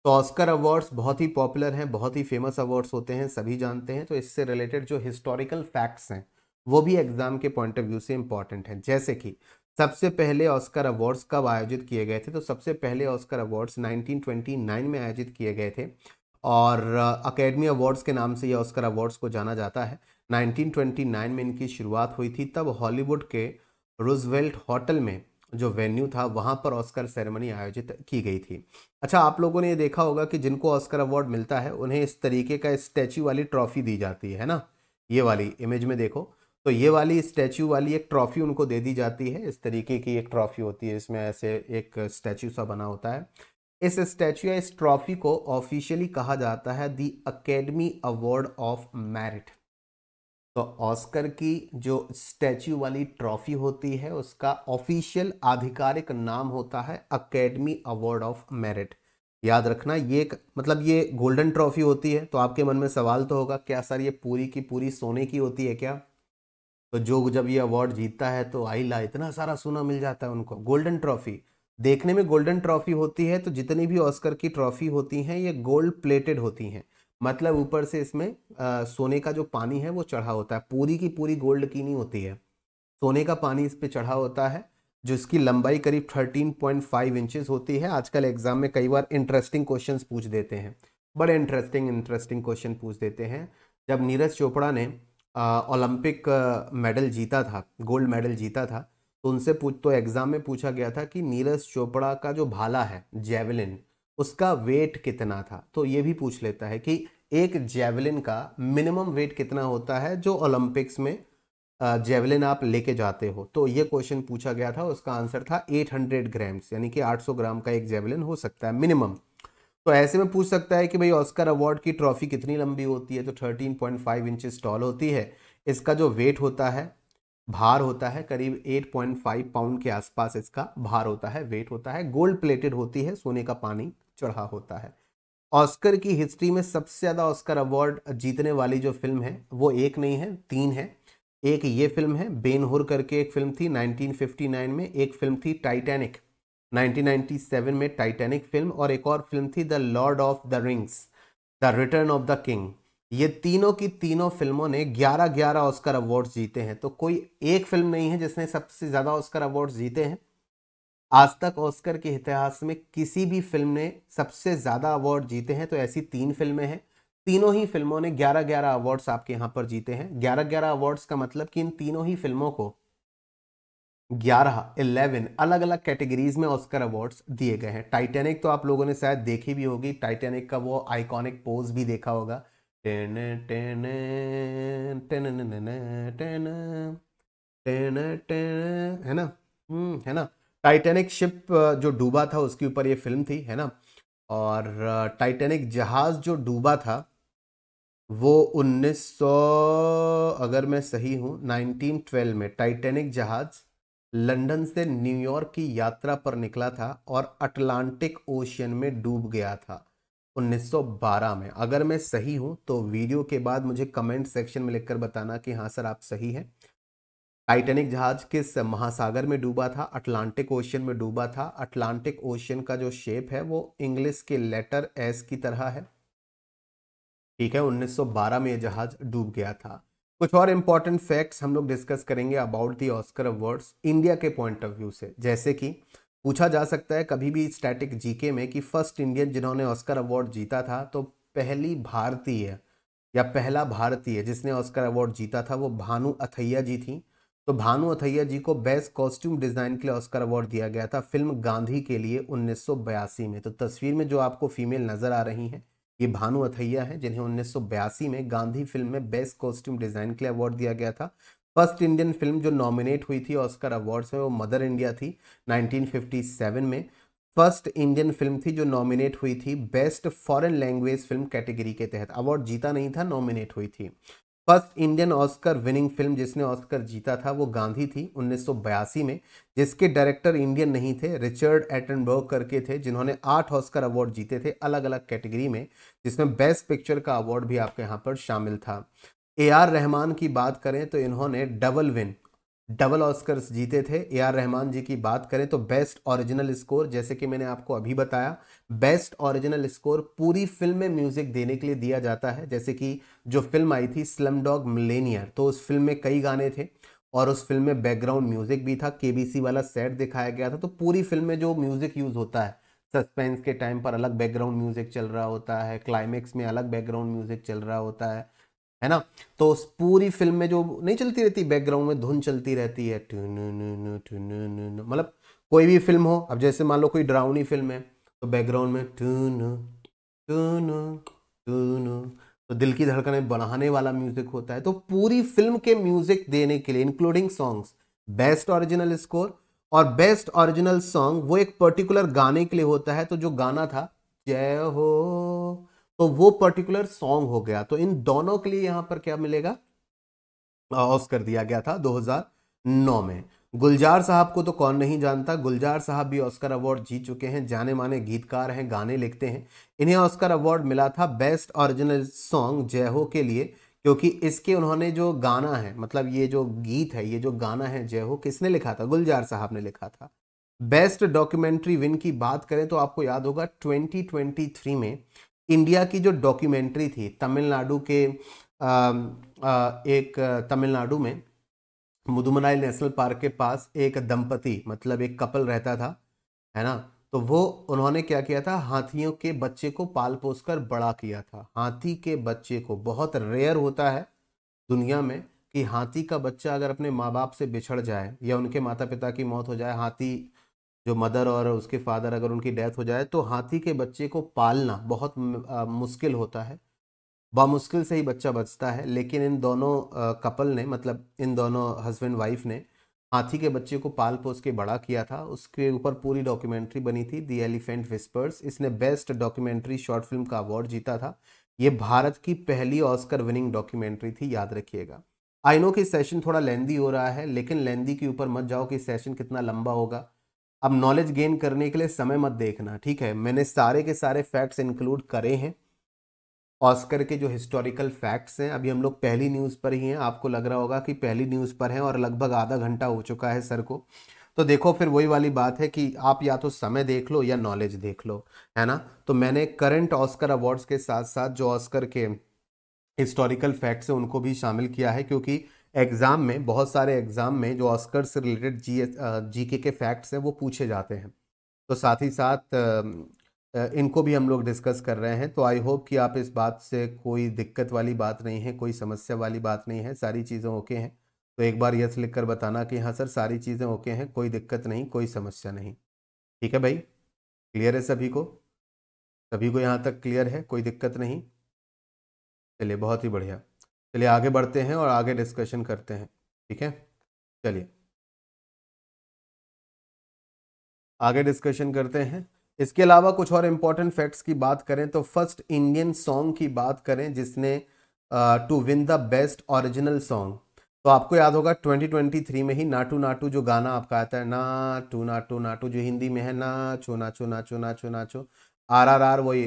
तो ऑस्कर अवार्ड्स बहुत ही पॉपुलर हैं, बहुत ही फेमस अवार्ड्स होते हैं, सभी जानते हैं। तो इससे रिलेटेड जो हिस्टोरिकल फैक्ट्स हैं वो भी एग्जाम के पॉइंट ऑफ व्यू से इंपॉर्टेंट हैं। जैसे कि सबसे पहले ऑस्कर अवार्ड्स कब आयोजित किए गए थे, तो सबसे पहले ऑस्कर अवार्ड्स 1929 में आयोजित किए गए थे, और अकेडमी अवार्ड्स के नाम से ये ऑस्कर अवार्ड्स को जाना जाता है। 1929 में इनकी शुरुआत हुई थी, तब हॉलीवुड के रूजवेल्ट होटल में जो वेन्यू था वहां पर ऑस्कर सेरेमनी आयोजित की गई थी। अच्छा, आप लोगों ने ये देखा होगा कि जिनको ऑस्कर अवार्ड मिलता है उन्हें इस तरीके का स्टैच्यू वाली ट्रॉफी दी जाती है ना। ये वाली इमेज में देखो, तो ये वाली स्टैच्यू वाली एक ट्रॉफी उनको दे दी जाती है। इस तरीके की एक ट्रॉफी होती है, इसमें ऐसे एक स्टैच्यू सा बना होता है। इस स्टैच्यू या इस ट्रॉफी को ऑफिशियली कहा जाता है the academy award of merit. तो ऑस्कर की जो स्टैच्यू वाली ट्रॉफी होती है उसका ऑफिशियल आधिकारिक नाम होता है अकेडमी अवार्ड ऑफ मेरिट। याद रखना, ये एक मतलब ये गोल्डन ट्रॉफी होती है। तो आपके मन में सवाल तो होगा, क्या सर ये पूरी की पूरी सोने की होती है क्या? तो जो जब ये अवार्ड जीतता है तो आईला इतना सारा सोना मिल जाता है उनको। गोल्डन ट्रॉफी देखने में गोल्डन ट्रॉफी होती है, तो जितनी भी ऑस्कर की ट्रॉफी होती हैं ये गोल्ड प्लेटेड होती हैं। मतलब ऊपर से इसमें सोने का जो पानी है वो चढ़ा होता है, पूरी की पूरी गोल्ड की नहीं होती है, सोने का पानी इस पे चढ़ा होता है, जिसकी लंबाई करीब 13.5 इंचेस होती है। आजकल एग्जाम में कई बार इंटरेस्टिंग क्वेश्चंस पूछ देते हैं, बड़े इंटरेस्टिंग क्वेश्चन पूछ देते हैं। जब नीरज चोपड़ा ने ओलंपिक मेडल जीता था, गोल्ड मेडल जीता था, तो उनसे तो एग्जाम में पूछा गया था कि नीरज चोपड़ा का जो भाला है जेवलिन, उसका वेट कितना था। तो ये भी पूछ लेता है कि एक जेवलिन का मिनिमम वेट कितना होता है जो ओलंपिक्स में जेवलिन आप लेके जाते हो। तो ये क्वेश्चन पूछा गया था, उसका आंसर था 800 ग्राम्स, यानी कि 800 ग्राम का एक जेवलिन हो सकता है मिनिमम। तो ऐसे में पूछ सकता है कि भाई ऑस्कर अवार्ड की ट्रॉफी कितनी लंबी होती है, तो 13.5 इंचेस टॉल होती है। इसका जो वेट होता है, भार होता है, करीब 8.5 पाउंड के आसपास इसका भार होता है, वेट होता है। गोल्ड प्लेटेड होती है, सोने का पानी चढ़ा होता है। ऑस्कर की हिस्ट्री में सबसे ज्यादा ऑस्कर अवार्ड जीतने वाली जो फिल्म है वो एक नहीं है, तीन है। एक ये फिल्म है बेन हुर करके एक फिल्म थी 1959 में, एक फिल्म थी टाइटैनिक 1997 में टाइटैनिक फिल्म, और एक और फिल्म थी the Lord of the rings the return of the king. ये तीनों की तीनों फिल्मों ने 11-11 ऑस्कर अवार्ड्स जीते हैं। तो कोई एक फिल्म नहीं है जिसने सबसे ज्यादा ऑस्कर अवार्ड्स जीते हैं। आज तक ऑस्कर के इतिहास में किसी भी फिल्म ने सबसे ज्यादा अवार्ड जीते हैं तो ऐसी तीन फिल्में हैं। तीनों ही फिल्मों ने 11-11 अवार्ड्स आपके यहां पर जीते हैं। 11-11 अवार्ड्स का मतलब कि इन तीनों ही फिल्मों को 11 अलग अलग कैटेगरीज में ऑस्कर अवार्ड्स दिए गए हैं। टाइटैनिक तो आप लोगों ने शायद देखी भी होगी, टाइटैनिक का वो आइकॉनिक पोज भी देखा होगा, ten ten ten ten ten ten, है ना? है ना? टाइटैनिक शिप जो डूबा था उसके ऊपर ये फिल्म थी, है ना? और टाइटैनिक जहाज जो डूबा था वो 1900, अगर मैं सही हूं 1912 में टाइटैनिक जहाज लंदन से न्यूयॉर्क की यात्रा पर निकला था और अटलांटिक ओशियन में डूब गया था 1912 में। अगर मैं सही हूं तो वीडियो के बाद मुझे कमेंट सेक्शन में लिखकर बताना कि हाँ सर आप सही हैं। टाइटैनिक जहाज किस महासागर में डूबा था? अटलांटिक ओशियन में डूबा था। अटलांटिक ओशियन का जो शेप है वो इंग्लिश के लेटर एस की तरह है, ठीक है। 1912 में यह जहाज डूब गया था। कुछ और इंपॉर्टेंट फैक्ट्स हम लोग डिस्कस करेंगे about the Oscar awards India के पॉइंट ऑफ व्यू से। जैसे कि पूछा जा सकता है कभी भी स्टैटिक जीके में कि फर्स्ट इंडियन जिन्होंने ऑस्कर अवार्ड जीता था, तो पहली भारतीय या पहला भारतीय जिसने ऑस्कर अवार्ड जीता था वो भानु अथैया जी थी। तो भानु अथैया जी को बेस्ट कॉस्ट्यूम डिजाइन के लिए ऑस्कर अवार्ड दिया गया था फिल्म गांधी के लिए 1982 में। तो तस्वीर में जो आपको फीमेल नजर आ रही हैं ये भानु अथैया हैं, जिन्हें 1982 में गांधी फिल्म में बेस्ट कॉस्ट्यूम डिजाइन के लिए अवार्ड दिया गया था। फर्स्ट इंडियन फिल्म जो नॉमिनेट हुई थी ऑस्कर अवार्ड्स में वो मदर इंडिया थी 1957 में। फर्स्ट इंडियन फिल्म थी जो नॉमिनेट हुई थी best foreign language film category के तहत, अवार्ड जीता नहीं था, नॉमिनेट हुई थी। First Indian Oscar winning film जिसने ऑस्कर जीता था वो गांधी थी 1982 में, जिसके डायरेक्टर इंडियन नहीं थे, रिचर्ड एटनबर्ग करके थे, जिन्होंने 8 ऑस्कर अवार्ड जीते थे अलग अलग कैटेगरी में, जिसमें बेस्ट पिक्चर का अवार्ड भी आपके यहाँ पर शामिल था। ए आर रहमान की बात करें तो इन्होंने डबल ऑस्कर्स जीते थे। ए आर रहमान जी की बात करें तो बेस्ट ओरिजिनल स्कोर, जैसे कि मैंने आपको अभी बताया, बेस्ट ओरिजिनल स्कोर पूरी फिल्म में म्यूजिक देने के लिए दिया जाता है। जैसे कि जो फिल्म आई थी स्लम डॉग मिलेनियर, तो उस फिल्म में कई गाने थे और उस फिल्म में बैकग्राउंड म्यूजिक भी था, केबीसी वाला सेट दिखाया गया था। तो पूरी फिल्म में जो म्यूजिक यूज होता है, सस्पेंस के टाइम पर अलग बैकग्राउंड म्यूजिक चल रहा होता है, क्लाइमेक्स में अलग बैकग्राउंड म्यूजिक चल रहा होता है ना। तो उस पूरी फिल्म में जो नहीं चलती रहती बैकग्राउंड में धुन चलती रहती है, मतलब कोई भी फिल्म हो, अब जैसे मान लो कोई डरावनी फिल्म है तो बैकग्राउंड में टून टून टून, तो दिल की धड़कनें बढ़ाने वाला म्यूजिक होता है। तो पूरी फिल्म के म्यूजिक देने के लिए including songs, best original score और बेस्ट ओरिजिनल सॉन्ग वो एक पर्टिकुलर गाने के लिए होता है। तो जो गाना था जय हो, तो वो पर्टिकुलर सॉन्ग हो गया। तो इन दोनों के लिए यहां पर क्या मिलेगा, ऑस्कर दिया गया था 2009 में। गुलजार साहब को तो कौन नहीं जानता, गुलजार साहब भी ऑस्कर अवार्ड जीत चुके हैं, जाने माने गीतकार हैं, गाने लिखते हैं। इन्हें ऑस्कर अवार्ड मिला था बेस्ट ओरिजिनल सॉन्ग जय हो के लिए, क्योंकि इसके उन्होंने जो गाना है, मतलब ये जो गीत है, ये जो गाना है जय हो, किसने लिखा था, गुलजार साहब ने लिखा था। बेस्ट डॉक्यूमेंट्री विन की बात करें तो आपको याद होगा 2023 में इंडिया की जो डॉक्यूमेंट्री थी तमिलनाडु के एक तमिलनाडु में मुदुमलाई नेशनल पार्क के पास एक दंपति, मतलब एक कपल रहता था, है ना। तो वो उन्होंने क्या किया था, हाथियों के बच्चे को पाल पोस कर बड़ा किया था। हाथी के बच्चे को, बहुत रेयर होता है दुनिया में कि हाथी का बच्चा अगर अपने माँ बाप से बिछड़ जाए या उनके माता पिता की मौत हो जाए, हाथी जो मदर और उसके फादर अगर उनकी डेथ हो जाए, तो हाथी के बच्चे को पालना बहुत मुश्किल होता है, बामुश्किल से ही बच्चा बचता है। लेकिन इन दोनों कपल ने, मतलब इन दोनों हस्बैंड वाइफ ने हाथी के बच्चे को पाल पोस के बड़ा किया था। उसके ऊपर पूरी डॉक्यूमेंट्री बनी थी, दी एलिफेंट विस्पर्स। इसने बेस्ट डॉक्यूमेंट्री शॉर्ट फिल्म का अवार्ड जीता था। ये भारत की पहली ऑस्कर विनिंग डॉक्यूमेंट्री थी, याद रखिएगा। आई नो कि सेशन थोड़ा लेंदी हो रहा है, लेकिन लेंदी के ऊपर मत जाओ कि सेशन कितना लंबा होगा। अब नॉलेज गेन करने के लिए समय मत देखना, ठीक है। मैंने सारे के सारे फैक्ट्स इंक्लूड करे हैं, ऑस्कर के जो हिस्टोरिकल फैक्ट्स हैं। अभी हम लोग पहली न्यूज़ पर ही हैं, आपको लग रहा होगा कि पहली न्यूज़ पर हैं और लगभग आधा घंटा हो चुका है सर को। तो देखो फिर वही वाली बात है कि आप या तो समय देख लो या नॉलेज देख लो, है ना। तो मैंने करंट ऑस्कर अवार्ड्स के साथ साथ जो ऑस्कर के हिस्टोरिकल फैक्ट्स हैं उनको भी शामिल किया है, क्योंकि एग्ज़ाम में, बहुत सारे एग्ज़ाम में जो ऑस्कर से रिलेटेड जीके के फैक्ट्स हैं वो पूछे जाते हैं। तो साथ ही साथ इनको भी हम लोग डिस्कस कर रहे हैं। तो आई होप कि आप इस बात से कोई दिक्कत वाली बात नहीं है, कोई समस्या वाली बात नहीं है, सारी चीज़ें ओके हैं। तो एक बार यस लिख कर बताना कि हाँ सर सारी चीज़ें ओके हैं, कोई दिक्कत नहीं, कोई समस्या नहीं। ठीक है भाई, क्लियर है सभी को? सभी को यहाँ तक क्लियर है, कोई दिक्कत नहीं? चलिए बहुत ही बढ़िया। चलिए आगे बढ़ते हैं और आगे डिस्कशन करते हैं, ठीक है। चलिए आगे डिस्कशन करते हैं। इसके अलावा कुछ और इम्पोर्टेंट फैक्ट्स की बात करें तो फर्स्ट इंडियन सॉन्ग की बात करें जिसने to win the best original song, तो आपको याद होगा 2023 में ही नाटू नाटू जो गाना आपका आता है, नाटू नाटू नाटू, जो हिंदी में है नाचो नाचो नाचो नाचो नाचो, RRR, वही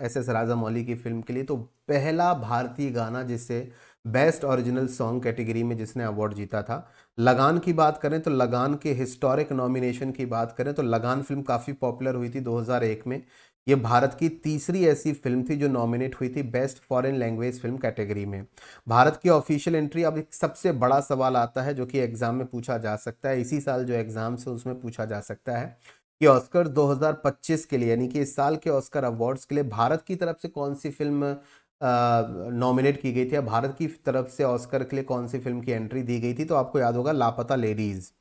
SS राजामौली की फिल्म के लिए। तो पहला भारतीय गाना जिससे बेस्ट ओरिजिनल सॉन्ग कैटेगरी में जिसने अवार्ड जीता था। लगान की बात करें तो लगान के हिस्टोरिक नॉमिनेशन की बात करें तो लगान फिल्म काफ़ी पॉपुलर हुई थी 2001 में। ये भारत की तीसरी ऐसी फिल्म थी जो नॉमिनेट हुई थी best foreign language film category में। भारत की ऑफिशियल एंट्री, अब एक सबसे बड़ा सवाल आता है जो कि एग्जाम में पूछा जा सकता है, इसी साल जो एग्जाम से उसमें पूछा जा सकता है कि ऑस्कर 2025 के लिए, यानी कि इस साल के ऑस्कर अवार्ड्स के लिए भारत की तरफ से कौन सी फिल्म नॉमिनेट की गई थी, या भारत की तरफ से ऑस्कर के लिए कौन सी फिल्म की एंट्री दी गई थी। तो आपको याद होगा लापता लेडीज,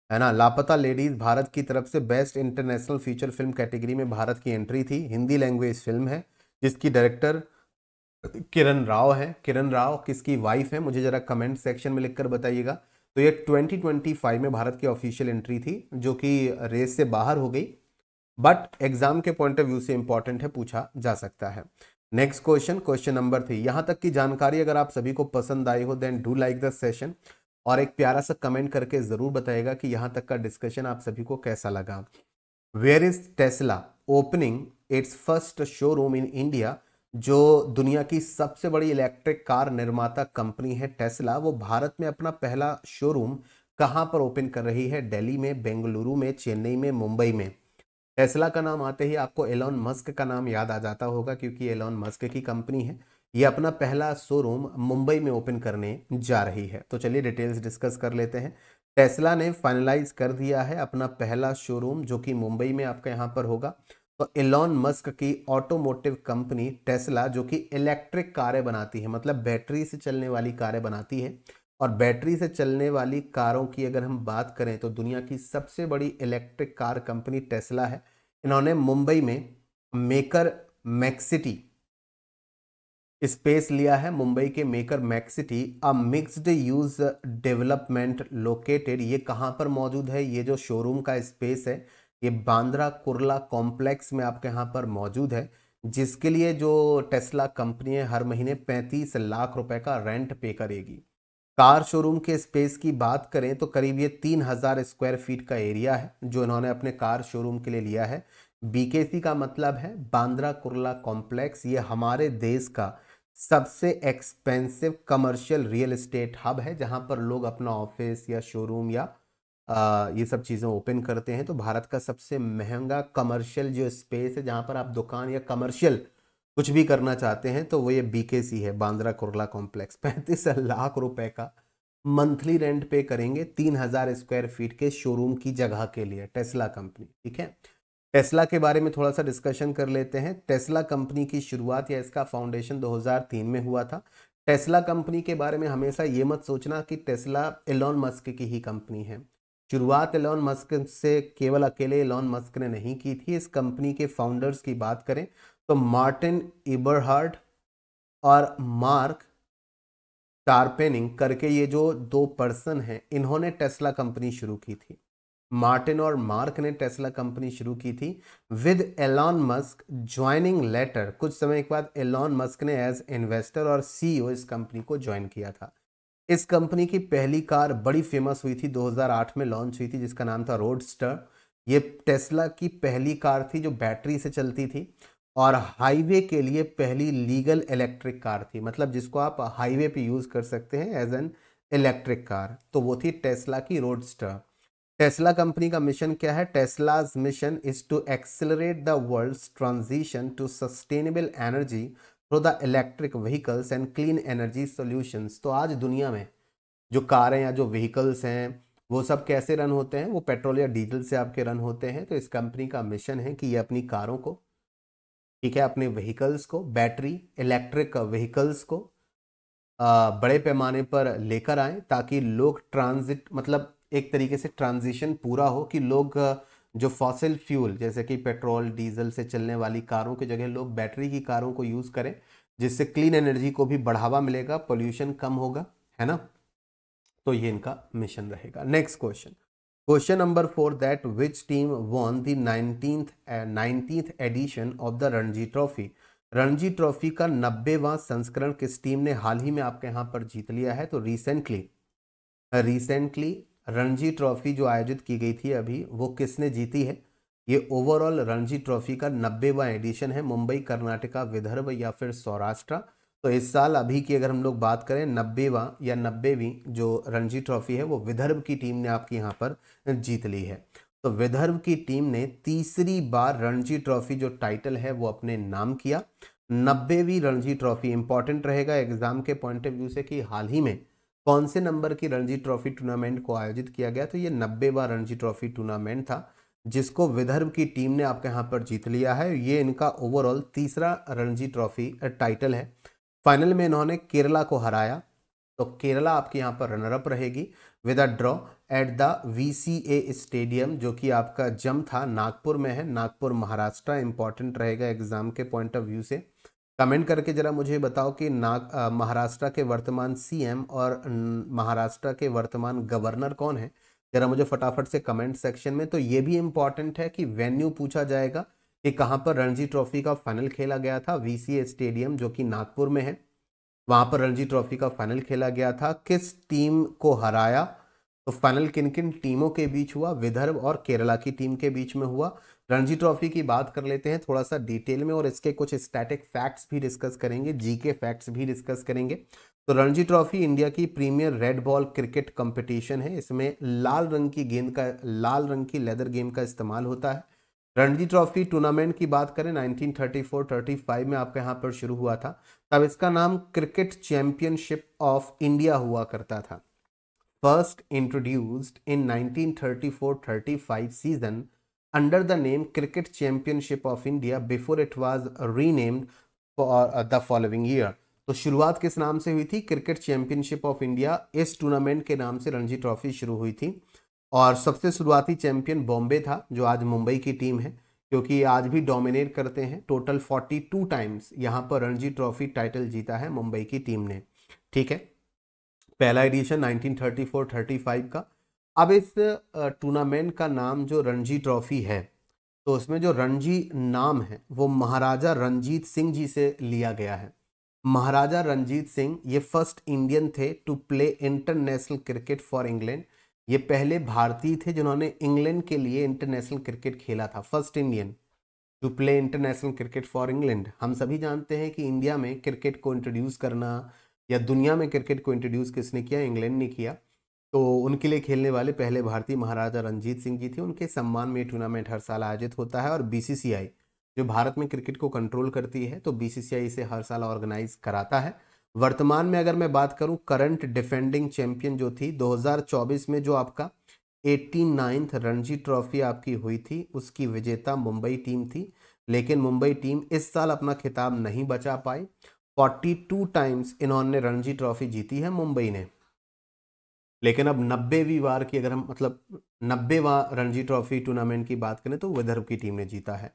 है ना। लापता लेडीज भारत की तरफ से best international feature film category में भारत की एंट्री थी। हिंदी लैंग्वेज फिल्म है जिसकी डायरेक्टर किरण राव है। किरण राव किसकी वाइफ है, मुझे जरा कमेंट सेक्शन में लिखकर बताइएगा। तो ये 2025 में भारत की ऑफिशियल एंट्री थी जो कि रेस से बाहर हो गई, बट एग्जाम के पॉइंट ऑफ व्यू से इंपॉर्टेंट है, पूछा जा सकता है। Next question, question number 3। यहां तक की जानकारी अगर आप सभी को पसंद आई हो then do like the session, और एक प्यारा सा कमेंट करके जरूर बताइएगा कि यहां तक का डिस्कशन आप सभी को कैसा लगा। Where is Tesla opening its first showroom in India. जो दुनिया की सबसे बड़ी इलेक्ट्रिक कार निर्माता कंपनी है टेस्ला, वो भारत में अपना पहला शोरूम कहां पर ओपन कर रही है? दिल्ली में, बेंगलुरु में, चेन्नई में, मुंबई में। टेस्ला का नाम आते ही आपको एलॉन मस्क का नाम याद आ जाता होगा, क्योंकि एलॉन मस्क की कंपनी है। ये अपना पहला शोरूम मुंबई में ओपन करने जा रही है। तो चलिए डिटेल्स डिस्कस कर लेते हैं। टेस्ला ने फाइनलाइज कर दिया है अपना पहला शोरूम जो कि मुंबई में आपका यहाँ पर होगा। तो एलॉन मस्क की ऑटोमोटिव कंपनी टेस्ला, जो कि इलेक्ट्रिक कारें बनाती है, मतलब बैटरी से चलने वाली कारें बनाती है, और बैटरी से चलने वाली कारों की अगर हम बात करें तो दुनिया की सबसे बड़ी इलेक्ट्रिक कार कंपनी टेस्ला है। इन्होंने मुंबई में मेकर मैक्सिटी स्पेस लिया है। मुंबई के मेकर मैक्सिटी अ मिक्स्ड यूज डेवलपमेंट लोकेटेड, ये कहाँ पर मौजूद है? ये जो शोरूम का स्पेस है ये बांद्रा कुर्ला कॉम्प्लेक्स में आपके यहाँ पर मौजूद है, जिसके लिए जो टेस्ला कंपनी है हर महीने 35 लाख रुपए का रेंट पे करेगी। कार शोरूम के स्पेस की बात करें तो करीब ये 3000 स्क्वायर फीट का एरिया है जो इन्होंने अपने कार शोरूम के लिए लिया है। बीकेसी का मतलब है बांद्रा कुर्ला कॉम्प्लेक्स। ये हमारे देश का सबसे expensive commercial real estate hub है, जहां पर लोग अपना ऑफिस या शोरूम या ये सब चीज़ें ओपन करते हैं। तो भारत का सबसे महंगा कमर्शियल जो स्पेस है जहां पर आप दुकान या कमर्शियल कुछ भी करना चाहते हैं तो वो ये बीकेसी है, बांद्रा कुर्ला कॉम्प्लेक्स। 35 लाख रुपए का मंथली रेंट पे करेंगे 3000 स्क्वायर फीट के शोरूम की जगह के लिए टेस्ला कंपनी। ठीक है, टेस्ला के बारे में थोड़ा सा डिस्कशन कर लेते हैं। टेस्ला कंपनी की शुरुआत या इसका फाउंडेशन 2003 में हुआ था। टेस्ला कंपनी के बारे में हमेशा ये मत सोचना कि टेस्ला एलॉन मस्क की ही कंपनी है। शुरुआत एलॉन मस्क से केवल अकेले एलॉन मस्क ने नहीं की थी। इस कंपनी के फाउंडर्स की बात करें तो मार्टिन इबरहार्ड और मार्क टारपेनिंग करके ये जो दो पर्सन हैं, इन्होंने टेस्ला कंपनी शुरू की थी। मार्टिन और मार्क ने टेस्ला कंपनी शुरू की थी with Elon Musk joining later. कुछ समय के बाद एलॉन मस्क ने एज इन्वेस्टर और सीईओ इस कंपनी को ज्वाइन किया था। इस कंपनी की पहली कार बड़ी फेमस हुई थी, 2008 में लॉन्च हुई थी, जिसका नाम था रोडस्टर। ये टेस्ला की पहली कार थी जो बैटरी से चलती थी और हाईवे के लिए पहली लीगल इलेक्ट्रिक कार थी, मतलब जिसको आप हाईवे पे यूज कर सकते हैं एज एन इलेक्ट्रिक कार। तो वो थी टेस्ला की रोडस्टर। टेस्ला कंपनी का मिशन क्या है? Tesla's mission is to accelerate the world's transition to sustainable energy through the electric vehicles and clean energy solutions. तो आज दुनिया में जो कारें या जो व्हीकल्स हैं वो सब कैसे रन होते हैं? वो पेट्रोल या डीजल से आपके रन होते हैं। तो इस कंपनी का मिशन है कि ये अपनी कारों को, ठीक है, अपने व्हीकल्स को, बैटरी इलेक्ट्रिक व्हीकल्स को बड़े पैमाने पर लेकर आए, ताकि लोग ट्रांजिट, मतलब एक तरीके से ट्रांजिशन पूरा हो कि लोग जो फॉसिल फ्यूल जैसे कि पेट्रोल डीजल से चलने वाली कारों की जगह लोग बैटरी की कारों को यूज़ करें, जिससे क्लीन एनर्जी को भी बढ़ावा मिलेगा, पोल्यूशन कम होगा, है ना। तो ये इनका मिशन रहेगा। Next question, question number 4, that which team won the 19th edition of the Ranji trophy. Ranji trophy का 90वां संस्करण किस टीम ने हाल ही में आपके यहाँ पर जीत लिया है? तो रिसेंटली रणजी ट्रॉफी जो आयोजित की गई थी अभी, वो किसने जीती है? ये ओवरऑल रणजी ट्रॉफी का 90वां एडिशन है। मुंबई, कर्नाटका, विदर्भ या फिर सौराष्ट्र। तो इस साल अभी की अगर हम लोग बात करें 90वां या 90वीं जो रणजी ट्रॉफी है वो विदर्भ की टीम ने आपके यहाँ पर जीत ली है। तो विदर्भ की टीम ने तीसरी बार रणजी ट्रॉफी जो टाइटल है वो अपने नाम किया। 90वीं रणजी ट्रॉफी। इंपॉर्टेंट रहेगा एग्जाम के पॉइंट ऑफ व्यू से कि हाल ही में कौन से नंबर की रणजी ट्रॉफी टूर्नामेंट को आयोजित किया गया। तो ये 90वां रणजी ट्रॉफी टूर्नामेंट था जिसको विदर्भ की टीम ने आपके यहाँ पर जीत लिया है। ये इनका ओवरऑल तीसरा रणजी ट्रॉफी टाइटल है। फाइनल में इन्होंने केरला को हराया, तो केरला आपके यहाँ पर रनर अप रहेगी with a draw at the VCA stadium, जो कि आपका जम था नागपुर में है, नागपुर महाराष्ट्र। इंपॉर्टेंट रहेगा एग्जाम के पॉइंट ऑफ व्यू से। कमेंट करके जरा मुझे बताओ कि महाराष्ट्र के वर्तमान CM और महाराष्ट्र के वर्तमान गवर्नर कौन है, जरा मुझे फटाफट से कमेंट सेक्शन में। तो ये भी इंपॉर्टेंट है कि वेन्यू पूछा जाएगा कि कहाँ पर रणजी ट्रॉफी का फाइनल खेला गया था। VCA स्टेडियम जो कि नागपुर में है, वहां पर रणजी ट्रॉफी का फाइनल खेला गया था। किस टीम को हराया, तो फाइनल किन किन टीमों के बीच हुआ, विदर्भ और केरला की टीम के बीच में हुआ। रणजी ट्रॉफी की बात कर लेते हैं थोड़ा सा डिटेल में, और इसके कुछ स्टैटिक फैक्ट्स भी डिस्कस करेंगे, जीके फैक्ट्स भी डिस्कस करेंगे। तो रणजी ट्रॉफी इंडिया की premier red ball cricket competition है। इसमें लाल रंग की लेदर गेम का इस्तेमाल होता है। रणजी ट्रॉफी टूर्नामेंट की बात करें 1934-35 में आपके यहाँ पर शुरू हुआ था। तब इसका नाम क्रिकेट चैंपियनशिप ऑफ इंडिया हुआ करता था। First introduced in 1934-35 season under the name cricket championship of India before it was renamed for the following year. तो शुरुआत किस नाम से हुई थी, क्रिकेट चैंपियनशिप ऑफ इंडिया, इस टूर्नामेंट के नाम से रणजी ट्रॉफी शुरू हुई थी। और सबसे शुरुआती चैंपियन बॉम्बे था, जो आज मुंबई की टीम है, क्योंकि आज भी डोमिनेट करते हैं। टोटल 42 टाइम्स यहाँ पर रणजी ट्रॉफी टाइटल जीता है मुंबई की टीम ने। ठीक है, पहला एडिशन 1934-35 का। अब इस टूर्नामेंट का नाम जो रणजी ट्रॉफी है, तो उसमें जो रणजी नाम है वो महाराजा रंजीत सिंह जी से लिया गया है। महाराजा रंजीत सिंह ये फर्स्ट इंडियन थे to play international cricket for England. ये पहले भारतीय थे जिन्होंने इंग्लैंड के लिए इंटरनेशनल क्रिकेट खेला था, first Indian to play international cricket for England. हम सभी जानते हैं कि इंडिया में क्रिकेट को इंट्रोड्यूस करना या दुनिया में क्रिकेट को इंट्रोड्यूस किसने किया, इंग्लैंड ने किया। तो उनके लिए खेलने वाले पहले भारतीय महाराजा रंजीत सिंह जी थे। उनके सम्मान में ये टूर्नामेंट हर साल आयोजित होता है, और BCCI जो भारत में क्रिकेट को कंट्रोल करती है, तो BCCI इसे हर साल ऑर्गेनाइज कराता है। वर्तमान में अगर मैं बात करूं, करंट डिफेंडिंग चैंपियन जो थी 2024 में जो आपका 89th रणजी ट्रॉफी आपकी हुई थी, उसकी विजेता मुंबई टीम थी। लेकिन मुंबई टीम इस साल अपना खिताब नहीं बचा पाई। 42 टाइम्स इन्होंने रणजी ट्रॉफी जीती है मुंबई ने। लेकिन अब 90वीं बार की अगर हम 90वां रणजी ट्रॉफी टूर्नामेंट की बात करें तो विदर्भ की टीम ने जीता है।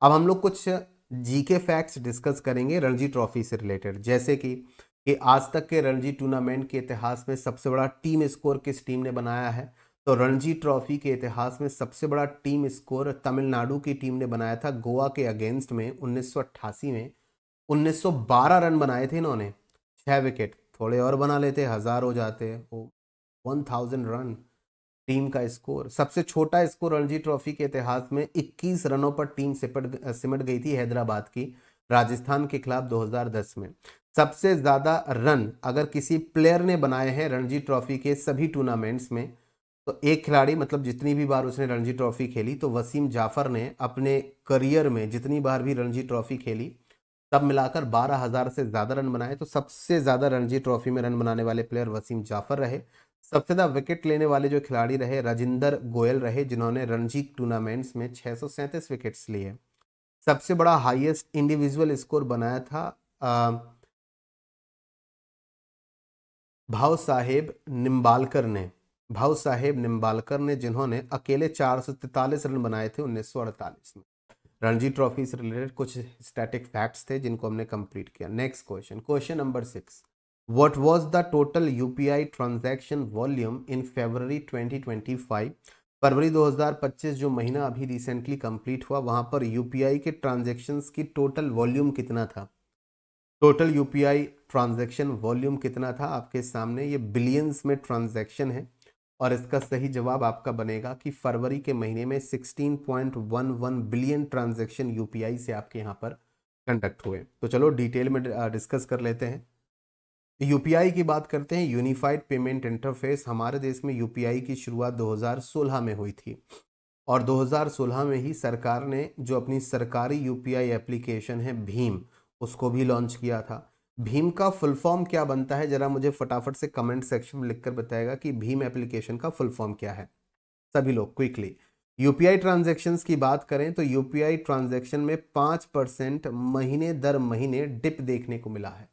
अब हम लोग कुछ जीके फैक्ट्स डिस्कस करेंगे रणजी ट्रॉफी से रिलेटेड, जैसे कि आज तक के रणजी टूर्नामेंट के इतिहास में सबसे बड़ा टीम स्कोर किस टीम ने बनाया है। तो रणजी ट्रॉफी के इतिहास में सबसे बड़ा टीम स्कोर तमिलनाडु की टीम ने बनाया था गोवा के अगेंस्ट में 1988 में। 1912 रन बनाए थे इन्होंने, 6 विकेट, थोड़े और बना लेते 1000 हो जाते, 1000 रन टीम का स्कोर। सबसे छोटा स्कोर रणजी ट्रॉफी के इतिहास में 21 रनों पर टीम सिमट गई थी हैदराबाद की राजस्थान के खिलाफ 2010 में। सबसे ज्यादा रन अगर किसी प्लेयर ने बनाए हैं रणजी ट्रॉफी के सभी टूर्नामेंट्स में, तो एक खिलाड़ी, मतलब जितनी भी बार उसने रणजी ट्रॉफी खेली, तो वसीम जाफर ने अपने करियर में जितनी बार भी रणजी ट्रॉफी खेली तब मिलाकर 12,000 से ज्यादा रन बनाए। तो सबसे ज्यादा रणजी ट्रॉफी में रन बनाने वाले प्लेयर वसीम जाफर रहे। सबसे ज्यादा विकेट लेने वाले जो खिलाड़ी रहे राजिंदर गोयल रहे, जिन्होंने रणजी टूर्नामेंट्स में 637 विकेट्स लिए। सबसे बड़ा हाईएस्ट इंडिविजुअल स्कोर बनाया था भाव साहेब निम्बालकर ने, जिन्होंने अकेले 443 रन बनाए थे 1948 में। रणजी ट्रॉफी से रिलेटेड कुछ स्टैटिक फैक्ट्स थे जिनको हमने कंप्लीट किया। Next question number 6, what was the total UPI transaction volume in February 2025। फरवरी 2025 जो महीना अभी रिसेंटली कंप्लीट हुआ, वहां पर यूपीआई के ट्रांजैक्शंस की टोटल वॉल्यूम कितना था। टोटल यूपीआई ट्रांजैक्शन वॉल्यूम कितना था आपके सामने, ये बिलियंस में ट्रांजैक्शन है, और इसका सही जवाब आपका बनेगा कि फरवरी के महीने में 16.11 बिलियन ट्रांजैक्शन यूपीआई से आपके यहाँ पर कंडक्ट हुए। तो चलो डिटेल में डिस्कस कर लेते हैं। यूपीआई की बात करते हैं, यूनिफाइड पेमेंट इंटरफेस। हमारे देश में यूपीआई की शुरुआत 2016 में हुई थी। और 2016 में ही सरकार ने जो अपनी सरकारी यूपीआई एप्लीकेशन है भीम, उसको भी लॉन्च किया था। भीम का फुल फॉर्म क्या बनता है, जरा मुझे फटाफट से कमेंट सेक्शन में लिखकर बताएगा कि भीम एप्लीकेशन का फुल फॉर्म क्या है, सभी लोग क्विकली। यूपीआई ट्रांजैक्शंस की बात करें तो यूपीआई ट्रांजैक्शन में 5% महीने दर महीने डिप देखने को मिला है।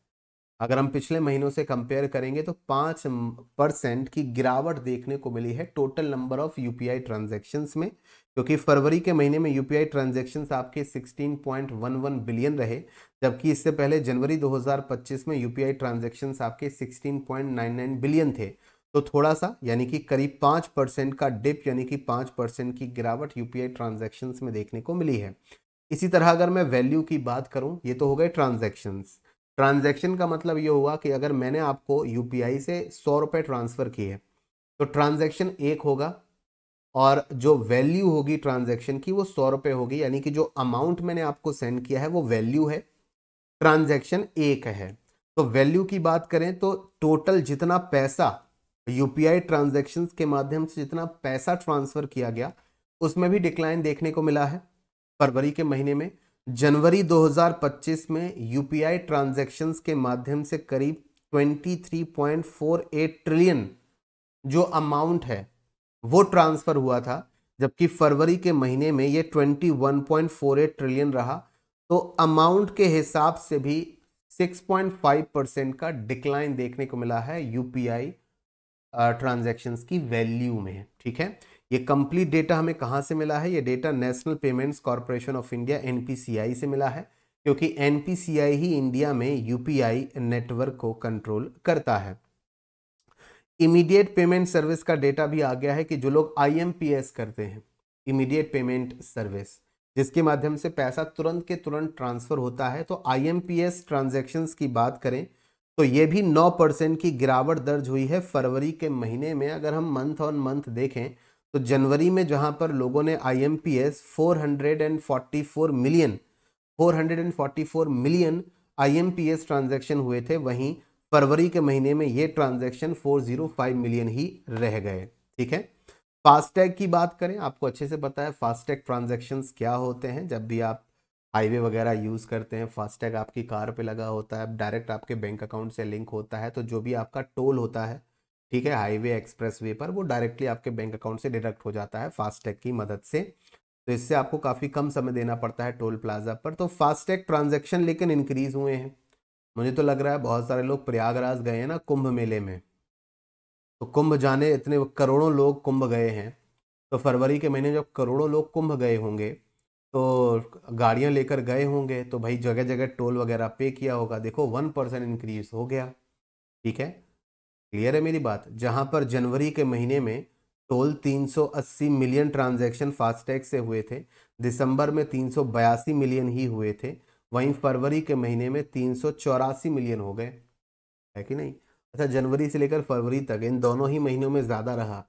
अगर हम पिछले महीनों से कंपेयर करेंगे तो 5% की गिरावट देखने को मिली है total number of UPI transactions में, क्योंकि फरवरी के महीने में यूपीआई ट्रांजैक्शंस आपके 16.11 बिलियन रहे, जबकि इससे पहले जनवरी 2025 में यूपीआई ट्रांजैक्शंस आपके 16.99 बिलियन थे। तो थोड़ा सा यानी कि करीब 5% का डिप यानी कि 5% की गिरावट यूपीआई ट्रांजैक्शंस में देखने को मिली है। इसी तरह अगर मैं वैल्यू की बात करूं, ये तो हो गए ट्रांजैक्शंस। ट्रांजैक्शन का मतलब ये हुआ कि अगर मैंने आपको यूपीआई से 100 रुपये ट्रांसफर किए तो ट्रांजैक्शन एक होगा, और जो वैल्यू होगी ट्रांजैक्शन की वो 100 रुपये होगी, यानी कि जो अमाउंट मैंने आपको सेंड किया है वो वैल्यू है, ट्रांजैक्शन एक है। तो वैल्यू की बात करें तो टोटल जितना पैसा यूपीआई ट्रांजैक्शंस के माध्यम से जितना पैसा ट्रांसफर किया गया उसमें भी डिक्लाइन देखने को मिला है फरवरी के महीने में। जनवरी 2025 में यूपीआई ट्रांजैक्शंस के माध्यम से करीब 23.48 ट्रिलियन जो अमाउंट है वो ट्रांसफर हुआ था, जबकि फरवरी के महीने में ये 21.48 ट्रिलियन रहा। तो अमाउंट के हिसाब से भी 6.5% का डिक्लाइन देखने को मिला है यूपीआई ट्रांजैक्शंस की वैल्यू में। ठीक है, ये कंप्लीट डेटा हमें कहां से मिला है? ये data national payments corporation of India NPCI से मिला है, क्योंकि एनपीसीआई ही इंडिया में यूपीआई नेटवर्क को कंट्रोल करता है। इमीडिएट पेमेंट सर्विस का डेटा भी आ गया है कि जो लोग आईएमपीएस करते हैं, इमीडिएट पेमेंट सर्विस, जिसके माध्यम से पैसा तुरंत के तुरंत ट्रांसफर होता है, तो आईएमपीएस ट्रांजैक्शंस की बात करें तो ये भी 9% की गिरावट दर्ज हुई है फरवरी के महीने में। अगर हम मंथ ऑन मंथ देखें तो जनवरी में जहां पर लोगों ने आईएमपीएस 444 मिलियन आईएमपीएस ट्रांजैक्शन हुए थे, वहीं फरवरी के महीने में ये ट्रांजैक्शन 405 मिलियन ही रह गए। ठीक है, फास्टैग की बात करें, आपको अच्छे से पता है फास्टैग ट्रांजैक्शंस क्या होते हैं। जब भी आप हाईवे वगैरह यूज़ करते हैं, फास्टैग आपकी कार पे लगा होता है, डायरेक्ट आपके बैंक अकाउंट से लिंक होता है, तो जो भी आपका टोल होता है, ठीक है, हाईवे एक्सप्रेस वे पर, वो डायरेक्टली आपके बैंक अकाउंट से डिडक्ट हो जाता है फास्टैग की मदद से। तो इससे आपको काफ़ी कम समय देना पड़ता है टोल प्लाजा पर। तो फास्टैग ट्रांजैक्शन लेकिन इंक्रीज हुए हैं। मुझे तो लग रहा है बहुत सारे लोग प्रयागराज गए हैं ना कुंभ मेले में, तो कुंभ जाने इतने करोड़ों लोग कुंभ गए हैं, तो फरवरी के महीने जब करोड़ों लोग कुंभ गए होंगे तो गाड़ियां लेकर गए होंगे, तो भाई जगह जगह टोल वगैरह पे किया होगा। देखो 1% इंक्रीज हो गया। ठीक है, क्लियर है मेरी बात? जहां पर जनवरी के महीने में टोल 380 मिलियन ट्रांजैक्शन फास्टैग से हुए थे, दिसंबर में 382 मिलियन ही हुए थे, वहीं फरवरी के महीने में 384 मिलियन हो गए, है कि नहीं? अच्छा, जनवरी से लेकर फरवरी तक इन दोनों ही महीनों में ज़्यादा रहा,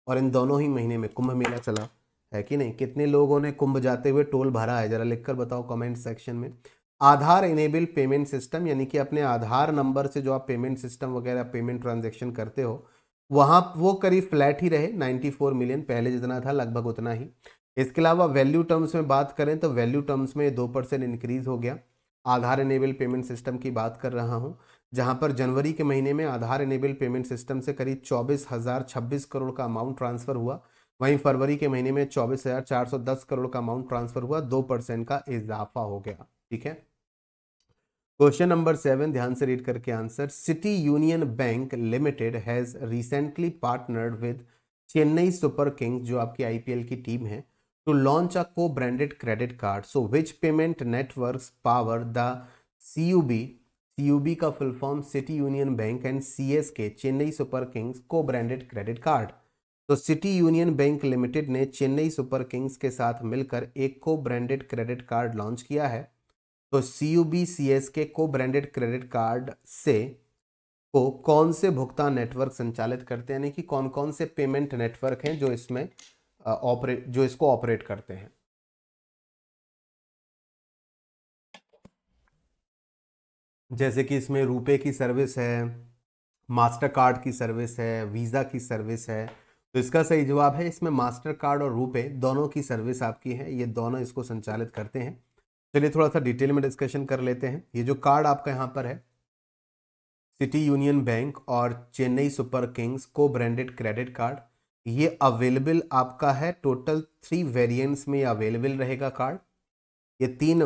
और इन दोनों ही महीने में कुंभ मेला चला, है कि नहीं? कितने लोगों ने कुंभ जाते हुए टोल भरा है, जरा लिखकर बताओ कमेंट सेक्शन में। आधार इनेबल पेमेंट सिस्टम, यानी कि अपने आधार नंबर से जो आप पेमेंट सिस्टम वगैरह पेमेंट ट्रांजेक्शन करते हो, वहाँ वो करीब फ्लैट ही रहे, 94 मिलियन, पहले जितना था लगभग उतना ही। इसके अलावा वैल्यू टर्म्स में बात करें तो वैल्यू टर्म्स में 2% इंक्रीज हो गया। आधार इनेबल पेमेंट सिस्टम की बात कर रहा हूँ, जहां पर जनवरी के महीने में आधार इनेबल पेमेंट सिस्टम से करीब 24,026 करोड़ का अमाउंट ट्रांसफर हुआ, वहीं फरवरी के महीने में 24,410 करोड़ का अमाउंट ट्रांसफर हुआ, 2% का इजाफा हो गया। ठीक है, क्वेश्चन नंबर 7 ध्यान से रीड करके answer. City Union Bank limited has recently partnered with Chennai Super Kings, जो आपकी आईपीएल की टीम है, to launch a co branded credit card. So which payment networks power the CUB, CUB का full form City Union Bank, and CSK Chennai Super Kings co branded credit card. तो City Union Bank Limited ने Chennai Super Kings के साथ मिलकर एक को branded credit card launch किया है। तो सीयूबी सीएसके को ब्रांडेड क्रेडिट कार्ड से को कौन से भुगतान नेटवर्क संचालित करते हैं, यानी कि कौन कौन से पेमेंट नेटवर्क हैं जो इसमें जो इसको ऑपरेट करते हैं? जैसे कि इसमें रुपए की सर्विस है, मास्टर कार्ड की सर्विस है, वीज़ा की सर्विस है, तो इसका सही जवाब है इसमें मास्टर कार्ड और रुपे दोनों की सर्विस आपकी है, ये दोनों इसको संचालित करते हैं। चलिए थोड़ा सा डिटेल में डिस्कशन कर लेते हैं। ये जो कार्ड आपका यहाँ पर है सिटी यूनियन बैंक और Chennai Super Kings co branded credit card, ये अवेलेबल आपका है टोटल 3 वेरिएंट्स में अवेलेबल रहेगा कार्ड। ये 3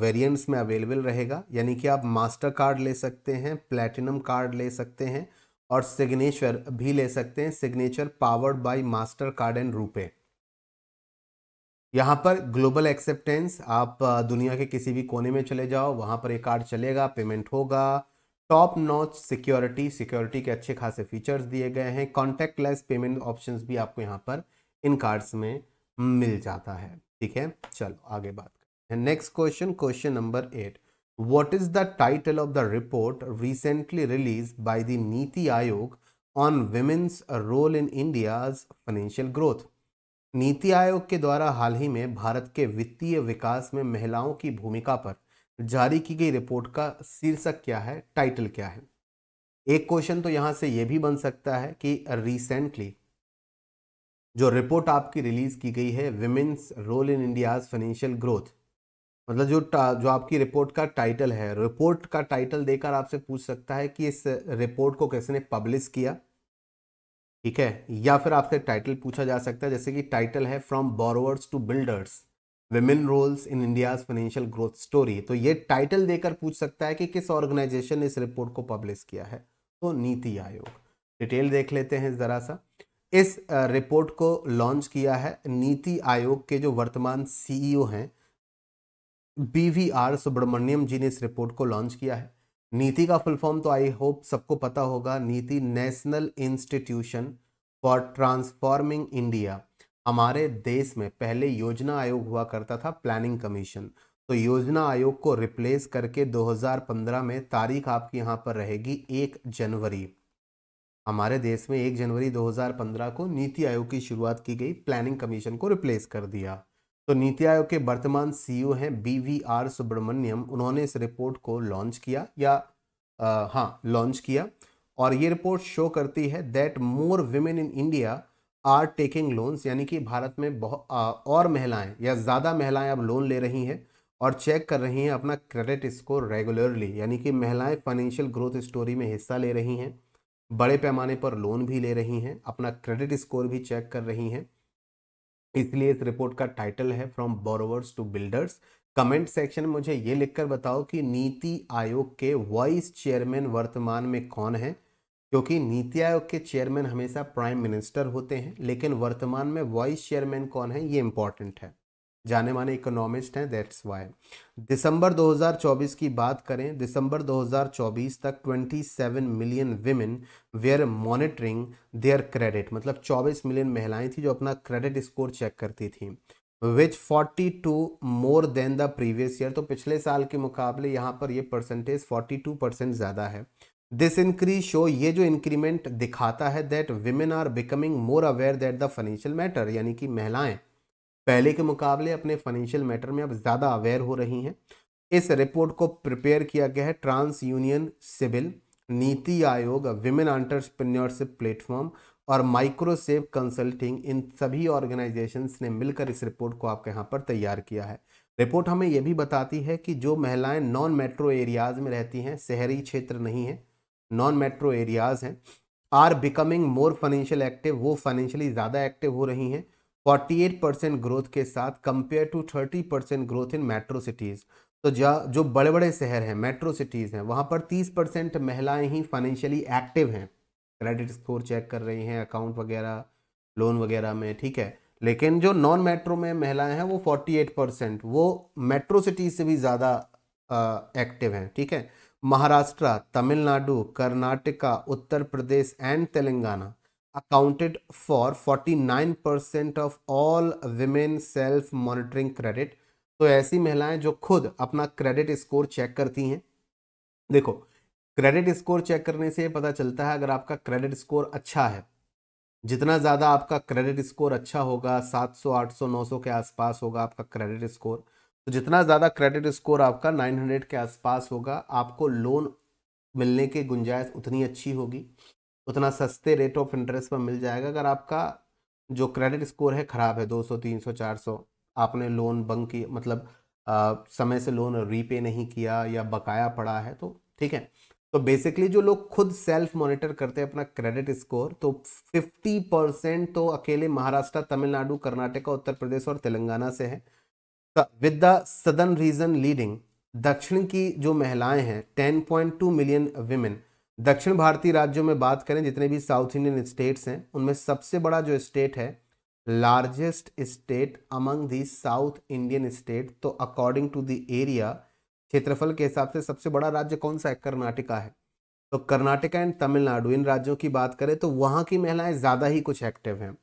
वेरिएंट्स में अवेलेबल रहेगा, यानी कि आप मास्टर कार्ड ले सकते हैं, प्लैटिनम कार्ड ले सकते हैं और सिग्नेचर भी ले सकते हैं, signature powered by master card and RuPay. यहाँ पर ग्लोबल एक्सेप्टेंस, आप दुनिया के किसी भी कोने में चले जाओ वहाँ पर एक कार्ड चलेगा, पेमेंट होगा। टॉप नॉच सिक्योरिटी, सिक्योरिटी के अच्छे खासे फीचर्स दिए गए हैं। कॉन्टैक्टलेस पेमेंट ऑप्शंस भी आपको यहाँ पर इन कार्ड्स में मिल जाता है। ठीक है, चलो आगे बात करते हैं। Next question, question number 8, what is the title of the report recently release by the NITI Aayog on women's role in India's financial growth? NITI Aayog के द्वारा हाल ही में भारत के वित्तीय विकास में महिलाओं की भूमिका पर जारी की गई रिपोर्ट का शीर्षक क्या है, टाइटल क्या है? एक क्वेश्चन तो यहां से यह भी बन सकता है कि रिसेंटली जो रिपोर्ट आपकी रिलीज की गई है women's role in India's financial growth, मतलब जो आपकी रिपोर्ट का टाइटल है, रिपोर्ट का टाइटल देकर आपसे पूछ सकता है कि इस रिपोर्ट को किसने पब्लिश किया। ठीक है, या फिर आपसे टाइटल पूछा जा सकता है, जैसे कि टाइटल है from borrowers to builders, women roles in India's financial growth story. तो ये टाइटल देकर पूछ सकता है कि किस ऑर्गेनाइजेशन ने इस रिपोर्ट को पब्लिश किया है, तो नीति आयोग। डिटेल देख लेते हैं जरा सा। इस रिपोर्ट को लॉन्च किया है नीति आयोग के जो वर्तमान सीईओ हैं BVR सुब्रमण्यम जी ने इस रिपोर्ट को लॉन्च किया है। नीति का फुल फॉर्म तो आई होप सबको पता होगा, नीति national institution for transforming India. हमारे देश में पहले योजना आयोग हुआ करता था, प्लानिंग कमीशन, तो योजना आयोग को रिप्लेस करके 2015 में तारीख आपकी यहाँ पर रहेगी 1 जनवरी। हमारे देश में 1 जनवरी 2015 को नीति आयोग की शुरुआत की गई, प्लानिंग कमीशन को रिप्लेस कर दिया। तो नीति आयोग के वर्तमान सीईओ हैं BVR सुब्रमण्यम, उन्होंने इस रिपोर्ट को लॉन्च किया लॉन्च किया। और ये रिपोर्ट शो करती है that more women in India are taking loans, यानी कि भारत में और महिलाएं या ज़्यादा महिलाएं अब लोन ले रही हैं और चेक कर रही हैं अपना क्रेडिट स्कोर रेगुलरली, यानी कि महिलाएं फाइनेंशियल ग्रोथ स्टोरी में हिस्सा ले रही हैं, बड़े पैमाने पर लोन भी ले रही हैं, अपना क्रेडिट स्कोर भी चेक कर रही हैं। इसलिए इस रिपोर्ट का टाइटल है from borrowers to builders. Comment section में मुझे ये लिखकर बताओ कि नीति आयोग के वाइस चेयरमैन वर्तमान में कौन है, क्योंकि नीति आयोग के चेयरमैन हमेशा प्राइम मिनिस्टर होते हैं, लेकिन वर्तमान में वाइस चेयरमैन कौन है ये इंपॉर्टेंट है, जाने माने इकोनॉमिस्ट हैं, दैट्स वाई। दिसंबर 2024 की बात करें, दिसंबर 2024 तक 27 million women were monitoring their credit, मतलब 24 मिलियन महिलाएं थी जो अपना क्रेडिट स्कोर चेक करती थी, विच 42 more than the previous year. तो पिछले साल के मुकाबले यहाँ पर ये परसेंटेज 42% ज़्यादा है। दिस इंक्रीज शो, ये जो इंक्रीमेंट दिखाता है that women are becoming more aware that the financial matter, यानी कि महिलाएं पहले के मुकाबले अपने फाइनेंशियल मैटर में अब ज़्यादा अवेयर हो रही हैं। इस रिपोर्ट को प्रिपेयर किया गया है trans union civil, NITI Aayog, women entrepreneurship platform और माइक्रोसेव कंसल्टिंग, इन सभी ऑर्गेनाइजेशंस ने मिलकर इस रिपोर्ट को आपके यहाँ पर तैयार किया है। रिपोर्ट हमें यह भी बताती है कि जो महिलाएं नॉन मेट्रो एरियाज में रहती हैं, शहरी क्षेत्र नहीं है, नॉन मेट्रो एरियाज हैं, are becoming more financial active, वो फाइनेंशियली ज़्यादा एक्टिव हो रही हैं 48% ग्रोथ के साथ, compare to 30% growth in metro cities. तो जो बड़े बड़े शहर हैं, मेट्रो सिटीज़ हैं, वहाँ पर 30% महिलाएं ही फाइनेंशियली एक्टिव हैं, क्रेडिट स्कोर चेक कर रही हैं, अकाउंट वगैरह, लोन वगैरह में, ठीक है। लेकिन जो नॉन मेट्रो में महिलाएं हैं वो 48%, वो मेट्रो सिटीज़ से भी ज़्यादा एक्टिव हैं, ठीक है। Maharashtra, Tamil Nadu, Karnataka, Uttar Pradesh and Telangana accounted for 49% of all women self monitoring credit। तो ऐसी महिलाएं जो खुद अपना क्रेडिट स्कोर चेक करती हैं। देखो, क्रेडिट स्कोर चेक करने से पता चलता है अगर आपका क्रेडिट स्कोर अच्छा है, जितना ज़्यादा आपका क्रेडिट स्कोर अच्छा होगा, 700 800 900 के आसपास होगा आपका क्रेडिट स्कोर, तो जितना ज़्यादा क्रेडिट स्कोर आपका 900 के आसपास होगा, आपको लोन मिलने की गुंजाइश उतनी अच्छी होगी। उतना सस्ते रेट ऑफ इंटरेस्ट पर मिल जाएगा। अगर आपका जो क्रेडिट स्कोर है खराब है, 200 300 400, आपने लोन बंक की मतलब समय से लोन रीपे नहीं किया या बकाया पड़ा है, तो ठीक है। तो बेसिकली जो लोग खुद सेल्फ मॉनिटर करते हैं अपना क्रेडिट स्कोर, तो 50% तो अकेले महाराष्ट्र, तमिलनाडु, कर्नाटक, उत्तर प्रदेश और तेलंगाना से है। With the southern reason leading, दक्षिण की जो महिलाएं हैं 10.2 मिलियन विमेन। दक्षिण भारतीय राज्यों में बात करें, जितने भी साउथ इंडियन स्टेट्स हैं उनमें सबसे बड़ा जो स्टेट है, largest state among the south Indian state, तो अकॉर्डिंग टू द एरिया, क्षेत्रफल के हिसाब से सबसे बड़ा राज्य कौन सा है? कर्नाटका है। तो कर्नाटका एंड तमिलनाडु, इन राज्यों की बात करें तो वहां की महिलाएं ज्यादा ही कुछ एक्टिव हैं।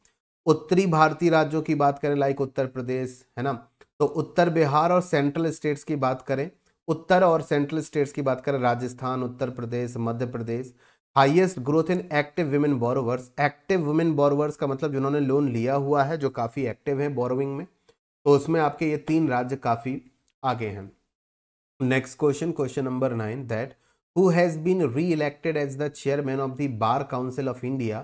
उत्तरी भारतीय राज्यों की बात करें, लाइक उत्तर प्रदेश है ना, तो उत्तर बिहार और सेंट्रल स्टेट्स की बात करें, उत्तर और सेंट्रल स्टेट्स की बात करें, Rajasthan, Uttar Pradesh, Madhya Pradesh, highest growth in active women borrowers. Active women borrowers का मतलब जिन्होंने लोन लिया हुआ है, जो काफी एक्टिव है बोरोविंग में, तो उसमें आपके ये 3 राज्य काफी आगे हैं। Next question, question number 9, that who has been re-elected as the chairman of the Bar Council of India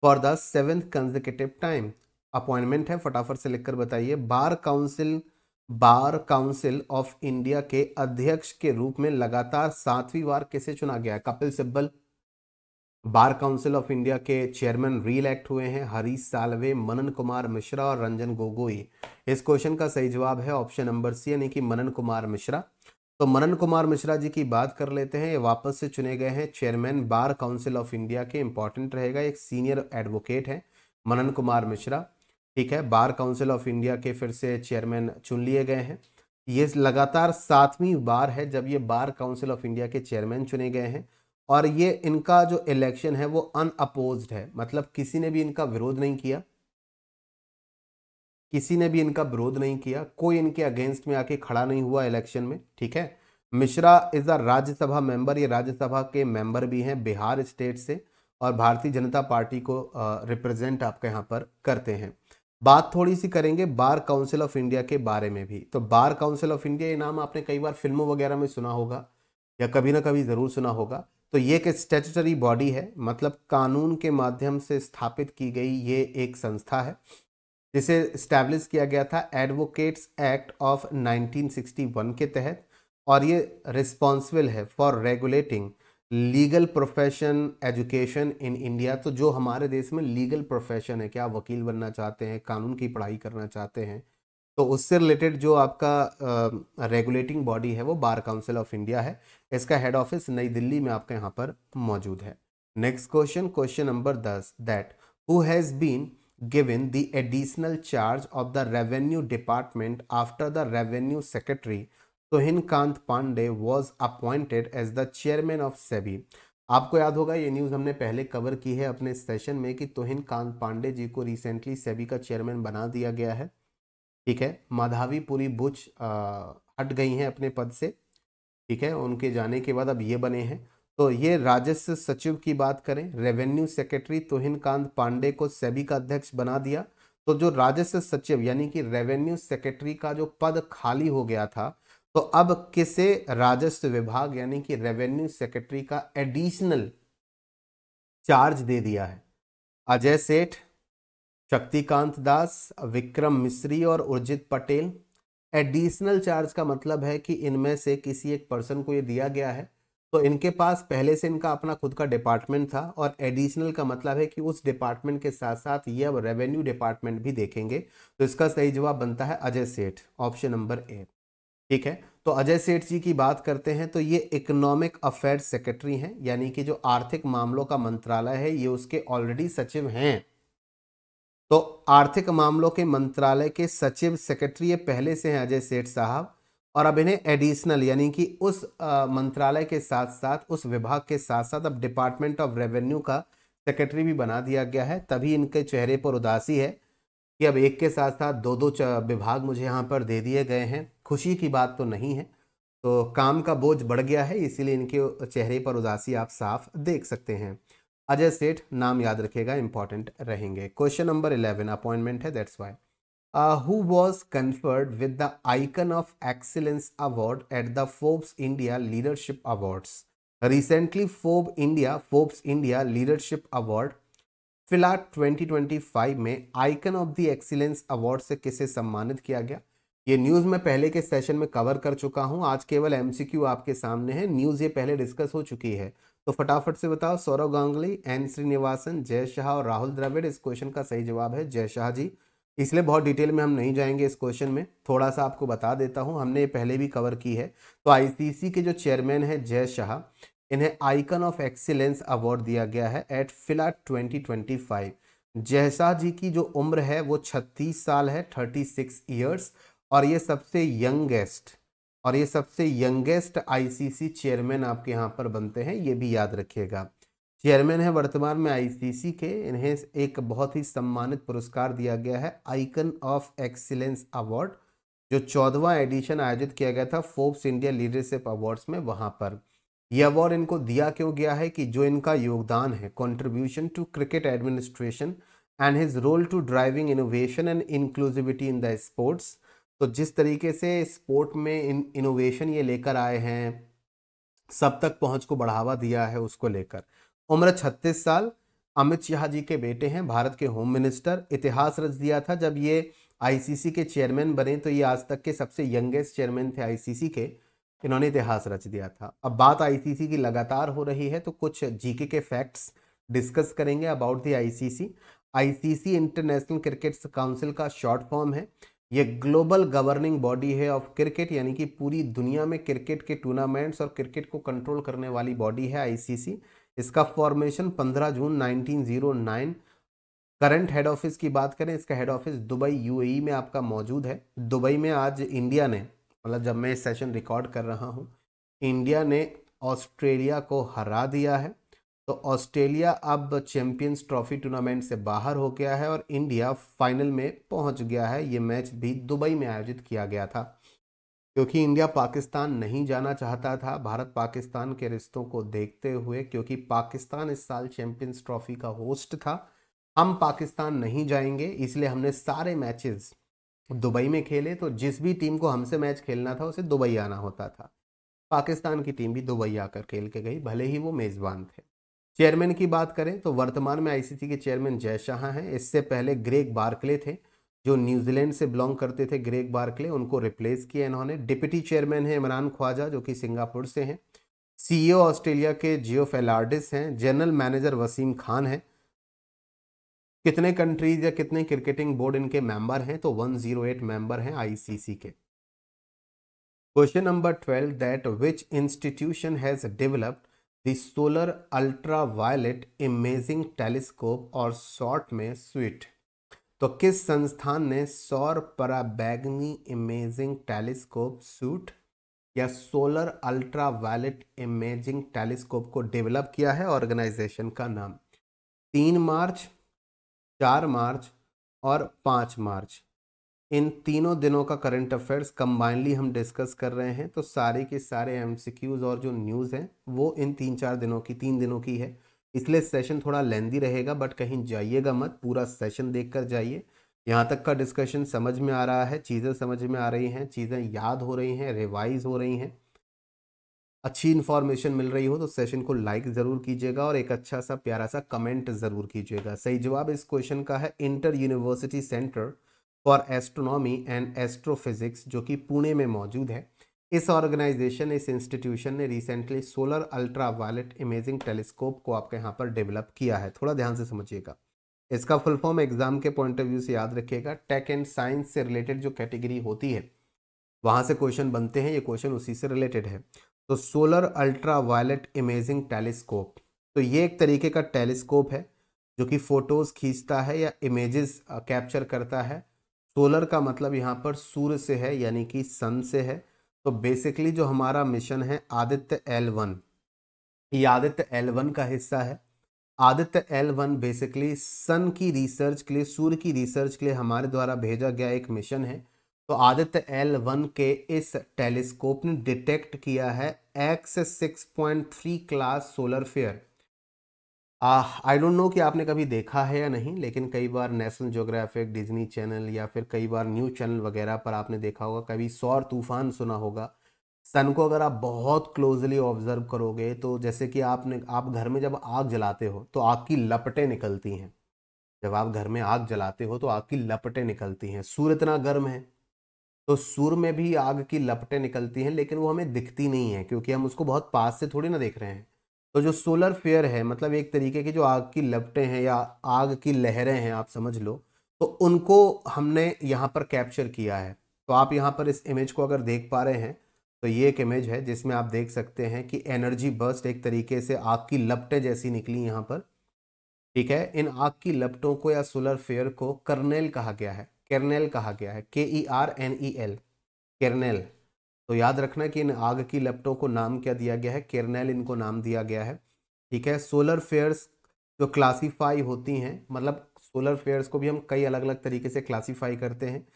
for the 7th consecutive time। Appointment है, फटाफट से लिखकर बताइए। बार काउंसिल ऑफ इंडिया के अध्यक्ष के रूप में लगातार 7वीं बार किसे चुना गया है? Kapil Sibal bar council of India के चेयरमैन री इलेक्ट हुए हैं। हरीश साल्वे, मनन कुमार मिश्रा और रंजन गोगोई। इस क्वेश्चन का सही जवाब है ऑप्शन नंबर सी, यानी कि मनन कुमार मिश्रा। तो मनन कुमार मिश्रा जी की बात कर लेते हैं। ये वापस से चुने गए हैं chairman bar council of India के। इंपॉर्टेंट रहेगा, एक सीनियर एडवोकेट है मनन कुमार मिश्रा, ठीक है। बार काउंसिल ऑफ इंडिया के फिर से चेयरमैन चुन लिए गए हैं। ये लगातार 7वीं बार है जब ये बार काउंसिल ऑफ इंडिया के चेयरमैन चुने गए हैं, और ये इनका जो इलेक्शन है वो अनअपोज्ड है, मतलब किसी ने भी इनका विरोध नहीं किया, किसी ने भी इनका विरोध नहीं किया, कोई इनके अगेंस्ट में आके खड़ा नहीं हुआ इलेक्शन में, ठीक है। Mishra is a Rajya Sabha member, ये राज्यसभा के मेंबर भी हैं बिहार स्टेट से, और भारतीय जनता पार्टी को रिप्रेजेंट आपके यहाँ पर करते हैं। बात थोड़ी सी करेंगे बार काउंसिल ऑफ इंडिया के बारे में भी। तो बार काउंसिल ऑफ इंडिया, ये नाम आपने कई बार फिल्मों वगैरह में सुना होगा या कभी ना कभी जरूर सुना होगा। तो ये एक स्टैट्यूटरी बॉडी है, मतलब कानून के माध्यम से स्थापित की गई ये एक संस्था है, जिसे स्टैब्लिश किया गया था एडवोकेट्स एक्ट ऑफ 1961 के तहत, और ये रिस्पॉन्सिबल है for regulating legal profession education in India. तो जो हमारे देश में लीगल प्रोफेशन है, क्या आप वकील बनना चाहते हैं, कानून की पढ़ाई करना चाहते हैं, तो उससे रिलेटेड जो आपका रेगुलेटिंग बॉडी है वो बार काउंसिल ऑफ इंडिया है। इसका हेड ऑफिस नई दिल्ली में आपका यहाँ पर मौजूद है। Next question, question number 10, that who has been given the additional charge of the revenue department after the revenue secretary Tuhin Kanta Pandey was appointed as the chairman of SEBI। आपको याद होगा ये न्यूज़ हमने पहले कवर की है अपने सेशन में कि तुहिन कांत पांडे जी को रिसेंटली सेबी का चेयरमैन बना दिया गया है, ठीक है। माधवी पुरी बुच हट गई हैं अपने पद से, ठीक है, उनके जाने के बाद अब ये बने हैं। तो ये राजस्व सचिव की बात करें, रेवेन्यू सेक्रेटरी तुहिन कांत पांडे को सेबी का अध्यक्ष बना दिया। तो जो राजस्व सचिव यानी कि रेवेन्यू सेक्रेटरी का जो पद खाली हो गया था, तो अब किसे राजस्व विभाग यानी कि रेवेन्यू सेक्रेटरी का एडिशनल चार्ज दे दिया है? अजय सेठ, शक्तिकांत दास, विक्रम मिश्री और उर्जित पटेल। एडिशनल चार्ज का मतलब है कि इनमें से किसी एक पर्सन को ये दिया गया है, तो इनके पास पहले से इनका अपना खुद का डिपार्टमेंट था, और एडिशनल का मतलब है कि उस डिपार्टमेंट के साथ साथ ये अब रेवेन्यू डिपार्टमेंट भी देखेंगे। तो इसका सही जवाब बनता है अजय सेठ, ऑप्शन नंबर ए, ठीक है। तो अजय सेठ जी की बात करते हैं तो ये इकोनॉमिक अफेयर्स सेक्रेटरी हैं, यानी कि जो आर्थिक मामलों का मंत्रालय है ये उसके ऑलरेडी सचिव हैं। तो आर्थिक मामलों के मंत्रालय के सचिव सेक्रेटरी पहले से हैं अजय सेठ साहब, और अब इन्हें एडिशनल यानी कि उस मंत्रालय के साथ साथ उस विभाग के साथ साथ अब डिपार्टमेंट ऑफ रेवेन्यू का सेक्रेटरी भी बना दिया गया है। तभी इनके चेहरे पर उदासी है कि अब एक के साथ साथ दो दो विभाग मुझे यहाँ पर दे दिए गए हैं। खुशी की बात तो नहीं है, तो काम का बोझ बढ़ गया है, इसीलिए इनके चेहरे पर उदासी आप साफ देख सकते हैं। अजय सेठ नाम याद रखेगा, इंपॉर्टेंट रहेंगे। क्वेश्चन नंबर 11 अपॉइंटमेंट है, that's why who was conferred with the Icon of Excellence Award at the Forbes India Leadership Awards। Recently Forbes India leadership award फिला 2025 में icon of the excellence award से किसे सम्मानित किया गया। ये न्यूज़ मैं पहले के सेशन में कवर कर चुका हूं, आज केवल एमसीक्यू आपके सामने है। न्यूज़ ये पहले डिस्कस हो चुकी है, तो फटाफट से बताओ। सौरव गांगुली, एन श्रीनिवासन, जय शाह और राहुल द्रविड़। इस क्वेश्चन का सही जवाब है जय शाह जी। इसलिए बहुत डिटेल में हम नहीं जाएंगे इस क्वेश्चन में, थोड़ा सा आपको बता देता हूं, हमने ये पहले भी कवर की है। तो आईसीसी के जो चेयरमैन है जय शाह, इन्हें आइकन ऑफ एक्सीलेंस अवार्ड दिया गया है एट फिला 2025। जय शाह जी की जो उम्र है वो 36 साल है, 36 ईयर्स, और ये सबसे यंगेस्ट आईसीसी चेयरमैन आपके यहाँ पर बनते हैं, ये भी याद रखिएगा। चेयरमैन है वर्तमान में आईसीसी के, इन्हें एक बहुत ही सम्मानित पुरस्कार दिया गया है आइकन ऑफ एक्सीलेंस अवार्ड, जो 14वां एडिशन आयोजित किया गया था फोर्ब्स इंडिया लीडरशिप अवार्ड्स में। वहां पर यह अवार्ड इनको दिया क्यों गया है कि जो इनका योगदान है, contribution to cricket administration and his role to driving innovation and inclusivity in the sports. तो जिस तरीके से स्पोर्ट में इनोवेशन ये लेकर आए हैं, सब तक पहुंच को बढ़ावा दिया है, उसको लेकर। उम्र 36 साल, अमित शाह जी के बेटे हैं, भारत के होम मिनिस्टर। इतिहास रच दिया था जब ये आईसीसी के चेयरमैन बने, तो ये आज तक के सबसे यंगेस्ट चेयरमैन थे आईसीसी के, इन्होंने इतिहास रच दिया था। अब बात आईसीसी की लगातार हो रही है, तो कुछ जीके के फैक्ट्स डिस्कस करेंगे about the ICC. ICC international cricket council का शॉर्ट फॉर्म है। ये ग्लोबल गवर्निंग बॉडी है ऑफ क्रिकेट, यानी कि पूरी दुनिया में क्रिकेट के टूर्नामेंट्स और क्रिकेट को कंट्रोल करने वाली बॉडी है आईसीसी। इसका फॉर्मेशन 15 जून 1909। करंट हेड ऑफिस की बात करें, इसका हेड ऑफिस दुबई यूएई में आपका मौजूद है। दुबई में आज इंडिया ने, मतलब जब मैं इस सेशन रिकॉर्ड कर रहा हूं, इंडिया ने ऑस्ट्रेलिया को हरा दिया है। तो ऑस्ट्रेलिया अब चैंपियंस ट्रॉफी टूर्नामेंट से बाहर हो गया है और इंडिया फाइनल में पहुंच गया है। ये मैच भी दुबई में आयोजित किया गया था, क्योंकि इंडिया पाकिस्तान नहीं जाना चाहता था। भारत पाकिस्तान के रिश्तों को देखते हुए, क्योंकि पाकिस्तान इस साल चैंपियंस ट्रॉफी का होस्ट था, हम पाकिस्तान नहीं जाएंगे, इसलिए हमने सारे मैचेस दुबई में खेले। तो जिस भी टीम को हमसे मैच खेलना था उसे दुबई आना होता था। पाकिस्तान की टीम भी दुबई आकर खेल के गई, भले ही वो मेजबान थे। चेयरमैन की बात करें तो वर्तमान में आईसीसी के चेयरमैन जय शाह हैं। इससे पहले ग्रेग बार्कले थे, जो न्यूजीलैंड से बिलोंग करते थे। ग्रेग बार्कले, उनको रिप्लेस किया इन्होंने। डिप्टी चेयरमैन है इमरान ख्वाजा, जो कि सिंगापुर से हैं। सीईओ ऑस्ट्रेलिया के जियो फेलार्डिस हैं। जनरल मैनेजर वसीम खान है। कितने कंट्रीज या कितने क्रिकेटिंग बोर्ड इनके मेंबर हैं, तो 108 मेंबर हैं आईसीसी के। Question number 12, that which institution has developed the solar ultraviolet imaging telescope और शॉर्ट में स्वीट। तो किस संस्थान ने सौर पराबैंगनी इमेजिंग टेलीस्कोप सूट या सोलर अल्ट्रावायलेट इमेजिंग टेलीस्कोप को डेवलप किया है? ऑर्गेनाइजेशन का नाम। 3 मार्च, 4 मार्च और 5 मार्च, इन तीनों दिनों का करंट अफेयर्स कंबाइनली हम डिस्कस कर रहे हैं। तो सारे के सारे एमसीक्यूज और जो न्यूज़ हैं वो इन 3 दिनों की है, इसलिए सेशन थोड़ा लेंदी रहेगा। बट कहीं जाइएगा मत, पूरा सेशन देख कर जाइए। यहाँ तक का डिस्कशन समझ में आ रहा है, चीज़ें समझ में आ रही हैं, चीज़ें याद हो रही हैं, रिवाइज हो रही हैं, अच्छी इन्फॉर्मेशन मिल रही हो, तो सेशन को लाइक ज़रूर कीजिएगा और एक अच्छा सा प्यारा सा कमेंट ज़रूर कीजिएगा। सही जवाब इस क्वेश्चन का है inter university centre for astronomy and astrophysics, जो कि पुणे में मौजूद है। इस ऑर्गेनाइजेशन, इस इंस्टीट्यूशन ने recently solar ultraviolet imaging telescope को आपके यहाँ पर डेवलप किया है। थोड़ा ध्यान से समझिएगा। इसका फुल फॉर्म एग्जाम के पॉइंट ऑफ व्यू से याद रखिएगा। टेक एंड साइंस से रिलेटेड जो कैटेगरी होती है, वहाँ से क्वेश्चन बनते हैं, ये क्वेश्चन उसी से रिलेटेड है। तो सोलर अल्ट्रावायलेट इमेजिंग टेलीस्कोप, तो ये एक तरीके का टेलीस्कोप है जो कि फोटोज खींचता है या इमेजेस कैप्चर करता है। सोलर का मतलब यहाँ पर सूर्य से है, यानी कि सन से है। तो बेसिकली जो हमारा मिशन है आदित्य L1, ये आदित्य L1 का हिस्सा है। आदित्य L1 बेसिकली सन की रिसर्च के लिए, सूर्य की रिसर्च के लिए हमारे द्वारा भेजा गया एक मिशन है। तो आदित्य L1 के इस टेलीस्कोप ने डिटेक्ट किया है X6.3 class solar fair. I don't know कि आपने कभी देखा है या नहीं, लेकिन कई बार नेशनल ज्योग्राफिक, डिज्नी चैनल या फिर कई बार न्यूज़ चैनल वगैरह पर आपने देखा होगा, कभी सौर तूफान सुना होगा। सन को अगर आप बहुत क्लोजली ऑब्जर्व करोगे तो जैसे कि आप घर में जब आग जलाते हो तो आग की लपटें निकलती हैं। जब आप घर में आग जलाते हो तो आग की लपटें निकलती हैं। सूर्य इतना गर्म है तो सूर्य में भी आग की लपटें निकलती हैं, लेकिन वो हमें दिखती नहीं है क्योंकि हम उसको बहुत पास से थोड़ी ना देख रहे हैं। तो जो सोलर फ्लेयर है मतलब एक तरीके की जो आग की लपटें हैं या आग की लहरें हैं आप समझ लो, तो उनको हमने यहाँ पर कैप्चर किया है। तो आप यहाँ पर इस इमेज को अगर देख पा रहे हैं तो ये एक इमेज है जिसमें आप देख सकते हैं कि एनर्जी बर्स्ट एक तरीके से आग की लपटें जैसी निकली यहाँ पर। ठीक है, इन आग की लपटों को या सोलर फ्लेयर को कर्नेल कहा गया है, केर्नेल कहा गया है, KERNEL, केर्नेल। तो याद रखना कि इन आग की लपटों को नाम क्या दिया गया है, केर्नेल इनको नाम दिया गया है। ठीक है, सोलर फ्लेयर्स जो क्लासीफाई होती हैं, मतलब सोलर फ्लेयर्स को भी हम कई अलग अलग तरीके से क्लासीफाई करते हैं।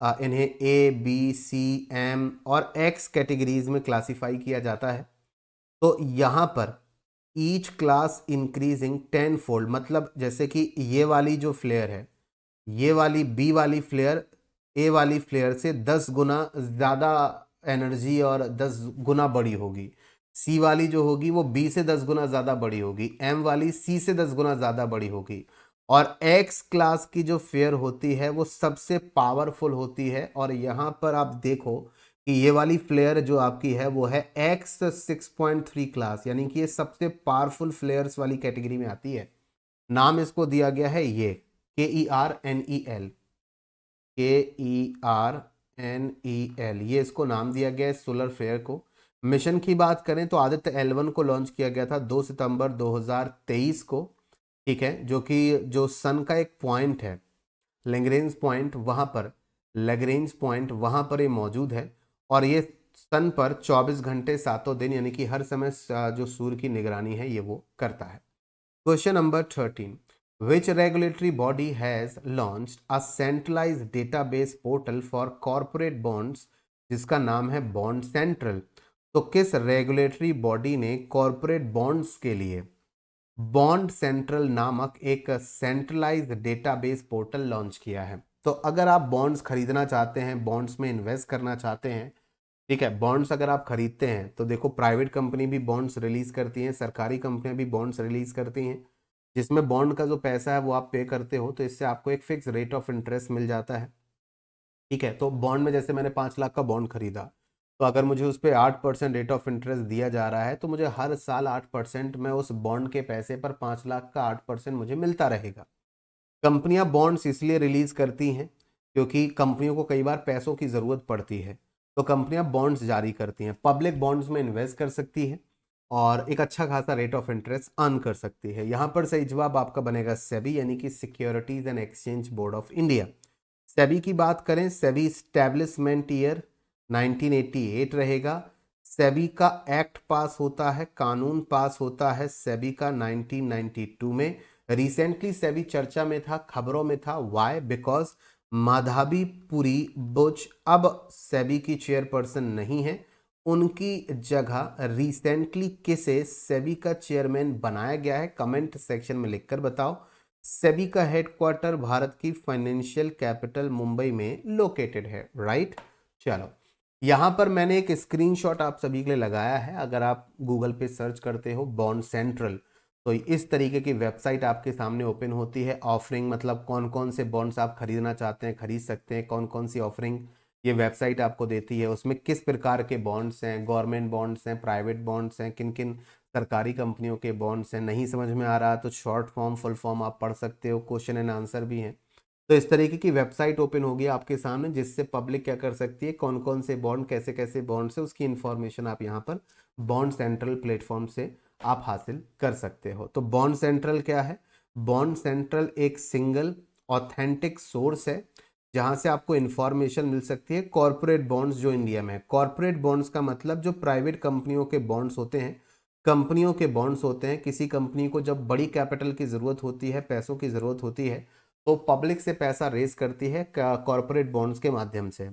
इन्हें A, B, C, M और X कैटेगरीज में क्लासीफाई किया जाता है। तो यहाँ पर ईच क्लास इंक्रीजिंग 10 फोल्ड, मतलब जैसे कि ये वाली जो फ्लेयर है, ये वाली बी वाली फ्लेयर ए वाली फ्लेयर से 10 गुना ज़्यादा एनर्जी और 10 गुना बड़ी होगी। सी वाली जो होगी वो बी से 10 गुना ज़्यादा बड़ी होगी। एम वाली सी से 10 गुना ज़्यादा बड़ी होगी। और एक्स क्लास की जो फ्लेयर होती है वो सबसे पावरफुल होती है। और यहाँ पर आप देखो कि ये वाली फ्लेयर जो आपकी है वो है X6.3 क्लास, यानी कि ये सबसे पावरफुल फ्लेयर्स वाली कैटेगरी में आती है। नाम इसको दिया गया है ये KERNEL, KERNEL, ये इसको नाम दिया गया है सोलर फ्लेयर को। मिशन की बात करें तो आदित्य L1 को लॉन्च किया गया था 2 सितंबर 2023 को। ठीक है, जो कि जो सन का एक पॉइंट है लैग्रेंज पॉइंट, वहां पर ये मौजूद है। और ये सन पर 24 घंटे सातों दिन यानी कि हर समय जो सूर्य की निगरानी है ये वो करता है। Question number 13, which regulatory body has launched a centralized database portal for corporate bonds, जिसका नाम है बॉन्ड सेंट्रल। तो किस रेगुलेटरी बॉडी ने कॉरपोरेट बॉन्ड्स के लिए बॉन्ड सेंट्रल नामक एक सेंट्रलाइज्ड डेटाबेस पोर्टल लॉन्च किया है? तो अगर आप बॉन्ड्स खरीदना चाहते हैं, बॉन्ड्स में इन्वेस्ट करना चाहते हैं, ठीक है, बॉन्ड्स अगर आप खरीदते हैं तो देखो प्राइवेट कंपनी भी बॉन्ड्स रिलीज करती हैं, सरकारी कंपनियां भी बॉन्ड्स रिलीज करती हैं, जिसमें बॉन्ड का जो पैसा है वो आप पे करते हो, तो इससे आपको एक फिक्स रेट ऑफ इंटरेस्ट मिल जाता है। ठीक है, तो बॉन्ड में जैसे मैंने 5 लाख का बॉन्ड खरीदा, तो अगर मुझे उस पर 8% रेट ऑफ इंटरेस्ट दिया जा रहा है तो मुझे हर साल 8% में उस बॉन्ड के पैसे पर 5 लाख का 8% मुझे मिलता रहेगा। कंपनियां बॉन्ड्स इसलिए रिलीज करती हैं क्योंकि कंपनियों को कई बार पैसों की ज़रूरत पड़ती है, तो कंपनियां बॉन्ड्स जारी करती हैं, पब्लिक बॉन्ड्स में इन्वेस्ट कर सकती है और एक अच्छा खासा रेट ऑफ इंटरेस्ट अर्न कर सकती है। यहाँ पर सही जवाब आपका बनेगा सेबी, यानी कि securities and exchange board of India. SEBI की बात करें, सेबी स्टैब्लिशमेंट ईयर 1988 रहेगा। सेबी का एक्ट पास होता है, कानून पास होता है सेबी का 1992 में। रिसेंटली सेबी चर्चा में था, खबरों में था। वाई? बिकॉज माधवी पुरी बुच अब सेबी की चेयरपर्सन नहीं है, उनकी जगह रिसेंटली किसे सेबी का चेयरमैन बनाया गया है? कमेंट सेक्शन में लिखकर बताओ। सेबी का हेडक्वार्टर भारत की फाइनेंशियल कैपिटल मुंबई में लोकेटेड है, राइट। चलो, यहाँ पर मैंने एक स्क्रीनशॉट आप सभी के लिए लगाया है। अगर आप गूगल पे सर्च करते हो बॉन्ड सेंट्रल तो इस तरीके की वेबसाइट आपके सामने ओपन होती है। ऑफरिंग मतलब कौन कौन से बॉन्ड्स आप खरीदना चाहते हैं, खरीद सकते हैं, कौन कौन सी ऑफरिंग ये वेबसाइट आपको देती है, उसमें किस प्रकार के बॉन्ड्स हैं, गवर्नमेंट बॉन्ड्स हैं, प्राइवेट बॉन्ड्स हैं, किन किन सरकारी कंपनियों के बॉन्ड्स हैं। नहीं समझ में आ रहा तो शॉर्ट फॉर्म फुल फॉर्म आप पढ़ सकते हो, क्वेश्चन एंड आंसर भी हैं। तो इस तरीके की वेबसाइट ओपन होगी आपके सामने, जिससे पब्लिक क्या कर सकती है, कौन कौन से बॉन्ड, कैसे कैसे बॉन्ड्स है, उसकी इंफॉर्मेशन आप यहाँ पर बॉन्ड सेंट्रल प्लेटफॉर्म से आप हासिल कर सकते हो। तो बॉन्ड सेंट्रल क्या है? बॉन्ड सेंट्रल एक सिंगल ऑथेंटिक सोर्स है जहां से आपको इंफॉर्मेशन मिल सकती है कॉर्पोरेट बॉन्ड्स जो इंडिया में है। कॉर्पोरेट बॉन्ड्स का मतलब जो प्राइवेट कंपनियों के बॉन्ड्स होते हैं, कंपनियों के बॉन्ड्स होते हैं। किसी कंपनी को जब बड़ी कैपिटल की जरूरत होती है, पैसों की जरूरत होती है, तो पब्लिक से पैसा रेज करती है कॉर्पोरेट बॉन्ड्स के माध्यम से।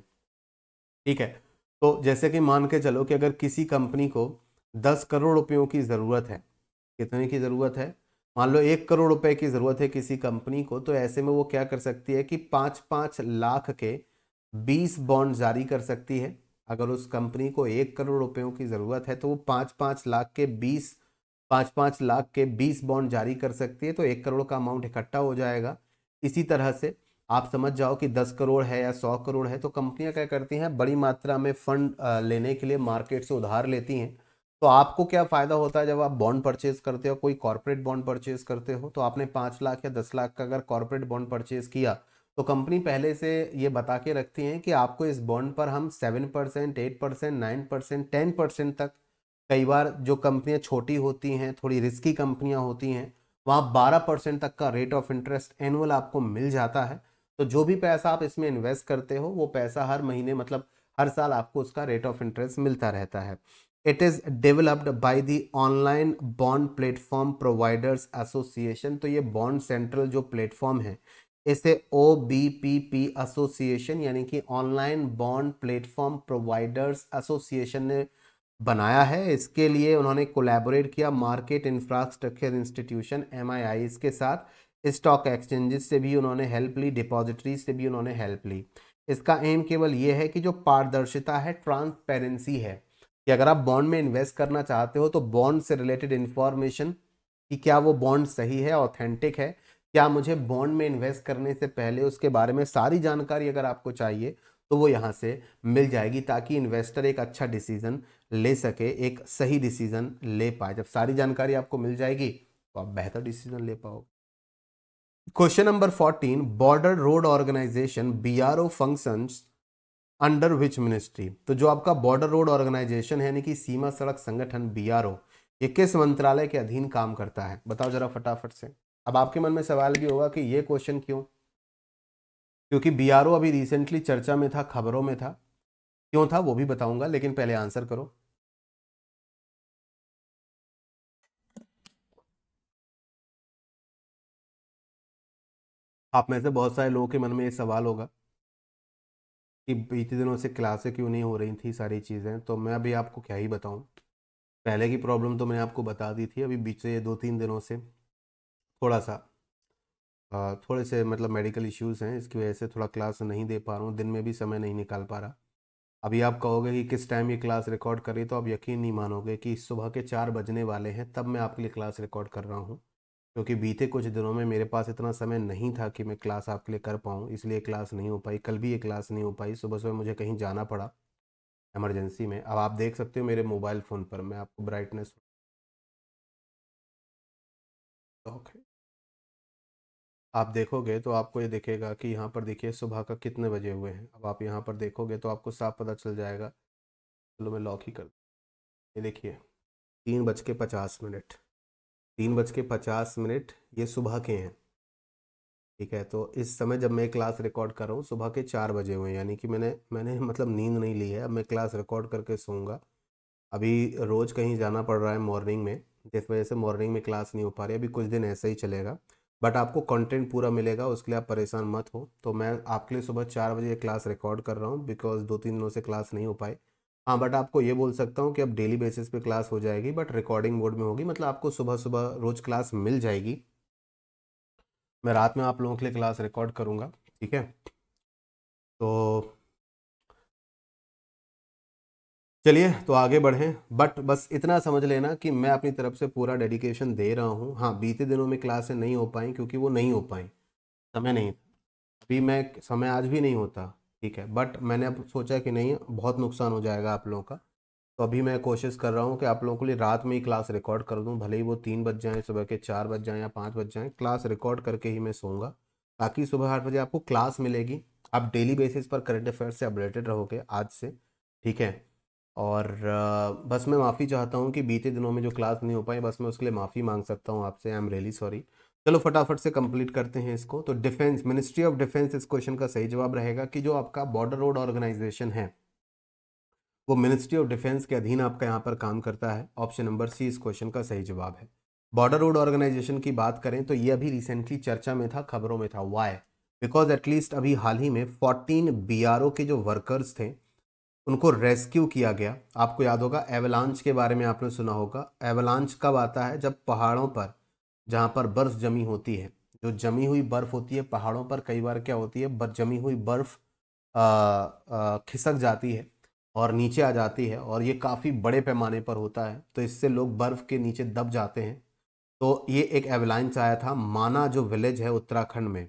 ठीक है, तो जैसे कि मान के चलो कि अगर किसी कंपनी को 10 करोड़ रुपयों की ज़रूरत है, कितने की ज़रूरत है, मान लो 1 करोड़ रुपए की ज़रूरत है किसी कंपनी को, तो ऐसे में वो क्या कर सकती है कि 5-5 लाख के 20 बॉन्ड जारी कर सकती है। अगर उस कंपनी को 1 करोड़ रुपयों की ज़रूरत है तो वो 5-5 लाख के 20 बॉन्ड जारी कर सकती है, तो 1 करोड़ का अमाउंट इकट्ठा हो जाएगा। इसी तरह से आप समझ जाओ कि 10 करोड़ है या 100 करोड़ है, तो कंपनियां क्या करती हैं, बड़ी मात्रा में फंड लेने के लिए मार्केट से उधार लेती हैं। तो आपको क्या फ़ायदा होता है जब आप बॉन्ड परचेज करते हो, कोई कॉर्पोरेट बॉन्ड परचेज करते हो, तो आपने 5 लाख या 10 लाख का अगर कॉर्पोरेट बॉन्ड परचेज किया तो कंपनी पहले से ये बता के रखती है कि आपको इस बॉन्ड पर हम 7%, 8%, 9%, 10% तक, कई बार जो कंपनियां छोटी होती हैं, थोड़ी रिस्की कंपनियां होती हैं, वहाँ 12% तक का रेट ऑफ इंटरेस्ट एनुअल आपको मिल जाता है। तो जो भी पैसा आप इसमें इन्वेस्ट करते हो वो पैसा हर महीने मतलब हर साल आपको उसका रेट ऑफ इंटरेस्ट मिलता रहता है। It is developed by the online bond platform providers association. तो ये बॉन्ड सेंट्रल जो प्लेटफॉर्म है इसे OBPP एसोसिएशन यानी कि online bond platform providers association ने बनाया है। इसके लिए उन्होंने कोलैबोरेट किया मार्केट इंफ्रास्ट्रक्चर इंस्टीट्यूशन MII के साथ, स्टॉक एक्सचेंजेस से भी उन्होंने हेल्प ली, डिपॉजिटरीज से भी उन्होंने हेल्प ली। इसका एम केवल ये है कि जो पारदर्शिता है, ट्रांसपेरेंसी है, कि अगर आप बॉन्ड में इन्वेस्ट करना चाहते हो तो बॉन्ड से रिलेटेड इंफॉर्मेशन कि क्या वो बॉन्ड सही है, ऑथेंटिक है, क्या मुझे बॉन्ड में इन्वेस्ट करने से पहले उसके बारे में सारी जानकारी अगर आपको चाहिए तो वो यहाँ से मिल जाएगी, ताकि इन्वेस्टर एक अच्छा डिसीजन ले सके, एक सही डिसीजन ले पाए। जब सारी जानकारी आपको मिल जाएगी तो आप बेहतर डिसीजन ले पाओगे। Question number 14, border road organisation BRO functions under which ministry. तो जो आपका बॉर्डर रोड ऑर्गेनाइजेशन है यानी कि सीमा सड़क संगठन BRO, ये किस मंत्रालय के अधीन काम करता है, बताओ जरा फटाफट से। अब आपके मन में सवाल भी होगा कि ये क्वेश्चन क्यों, क्योंकि BRO अभी रिसेंटली चर्चा में था, खबरों में था। क्यों था वो भी बताऊंगा, लेकिन पहले आंसर करो। आप में से बहुत सारे लोगों के मन में ये सवाल होगा कि बीते दिनों से क्लासें क्यों नहीं हो रही थी, सारी चीज़ें। तो मैं अभी आपको क्या ही बताऊं, पहले की प्रॉब्लम तो मैंने आपको बता दी थी। अभी बीच से 2-3 दिनों से थोड़ा सा थोड़े से मतलब मेडिकल इश्यूज़ हैं, इसकी वजह से थोड़ा क्लास नहीं दे पा रहा हूँ, दिन में भी समय नहीं निकाल पा रहा। अभी आप कहोगे कि किस टाइम ये क्लास रिकॉर्ड करी, तो आप यकीन नहीं मानोगे कि सुबह के 4 बजने वाले हैं तब मैं आपके लिए क्लास रिकॉर्ड कर रहा हूँ। क्योंकि बीते कुछ दिनों में मेरे पास इतना समय नहीं था कि मैं क्लास आपके लिए कर पाऊँ, इसलिए क्लास नहीं हो पाई। कल भी ये क्लास नहीं हो पाई, सुबह सुबह मुझे कहीं जाना पड़ा इमरजेंसी में। अब आप देख सकते हो मेरे मोबाइल फ़ोन पर, मैं आपको ब्राइटनेस ओके, आप देखोगे तो आपको ये दिखेगा कि यहाँ पर देखिए सुबह का कितने बजे हुए हैं। अब आप यहाँ पर देखोगे तो आपको साफ पता चल जाएगा। चलो मैं लॉक ही कर, ये देखिए 3:50। 3:50 ये सुबह के हैं, ठीक है। तो इस समय जब मैं क्लास रिकॉर्ड कर रहा हूँ सुबह के 4 बजे हुए हैं, यानी कि मैंने मतलब नींद नहीं ली है। अब मैं क्लास रिकॉर्ड करके सोऊंगा। अभी रोज़ कहीं जाना पड़ रहा है मॉर्निंग में, जिस वजह से मॉर्निंग में क्लास नहीं हो पा रही। अभी कुछ दिन ऐसे ही चलेगा, बट आपको कंटेंट पूरा मिलेगा, उसके लिए आप परेशान मत हो। तो मैं आपके लिए सुबह 4 बजे क्लास रिकॉर्ड कर रहा हूँ, बिकॉज 2-3 दिनों से क्लास नहीं हो पाई। हाँ, बट आपको ये बोल सकता हूँ कि अब डेली बेसिस पे क्लास हो जाएगी, बट रिकॉर्डिंग मोड में होगी, मतलब आपको सुबह सुबह रोज़ क्लास मिल जाएगी। मैं रात में आप लोगों के लिए क्लास रिकॉर्ड करूँगा, ठीक है। तो चलिए तो आगे बढ़ें, बट बस इतना समझ लेना कि मैं अपनी तरफ से पूरा डेडिकेशन दे रहा हूँ। हाँ, बीते दिनों में क्लासें नहीं हो पाई क्योंकि वो नहीं हो पाई, समय नहीं था। अभी मैं समय आज भी नहीं होता, ठीक है, बट मैंने अब सोचा कि नहीं, बहुत नुकसान हो जाएगा आप लोगों का। तो अभी मैं कोशिश कर रहा हूँ कि आप लोगों के लिए रात में ही क्लास रिकॉर्ड कर दूँ, भले ही वो 3 बज जाएँ, सुबह के 4 बज जाएँ या 5 बज जाएँ, क्लास रिकॉर्ड करके ही मैं सोऊंगा, ताकि सुबह 8 बजे आपको क्लास मिलेगी। आप डेली बेसिस पर करंट अफेयर्स से अपडेटेड रहोगे आज से, ठीक है। और बस मैं माफ़ी चाहता हूँ कि बीते दिनों में जो क्लास नहीं हो पाई, बस मैं उसके लिए माफ़ी मांग सकता हूँ आपसे, आई एम रियली सॉरी। चलो फटाफट से कंप्लीट करते हैं इसको। तो डिफेंस, मिनिस्ट्री ऑफ डिफेंस इस क्वेश्चन का सही जवाब रहेगा कि जो आपका बॉर्डर रोड ऑर्गेनाइजेशन है वो मिनिस्ट्री ऑफ डिफेंस के अधीन आपका यहाँ पर काम करता है। ऑप्शन नंबर सी इस क्वेश्चन का सही जवाब है। बॉर्डर रोड ऑर्गेनाइजेशन की बात करें तो ये अभी रिसेंटली चर्चा में था, खबरों में था। वाई? बिकॉज एटलीस्ट अभी हाल ही में 14 BRO के जो वर्कर्स थे उनको रेस्क्यू किया गया। आपको याद होगा एवलांच के बारे में आपने सुना होगा। एवलांच कब आता है? जब पहाड़ों पर, जहाँ पर बर्फ जमी होती है, जो जमी हुई बर्फ होती है पहाड़ों पर, कई बार क्या होती है जमी हुई बर्फ खिसक जाती है और नीचे आ जाती है और ये काफ़ी बड़े पैमाने पर होता है, तो इससे लोग बर्फ़ के नीचे दब जाते हैं। तो ये एक एवलांच आया था माना जो विलेज है उत्तराखंड में,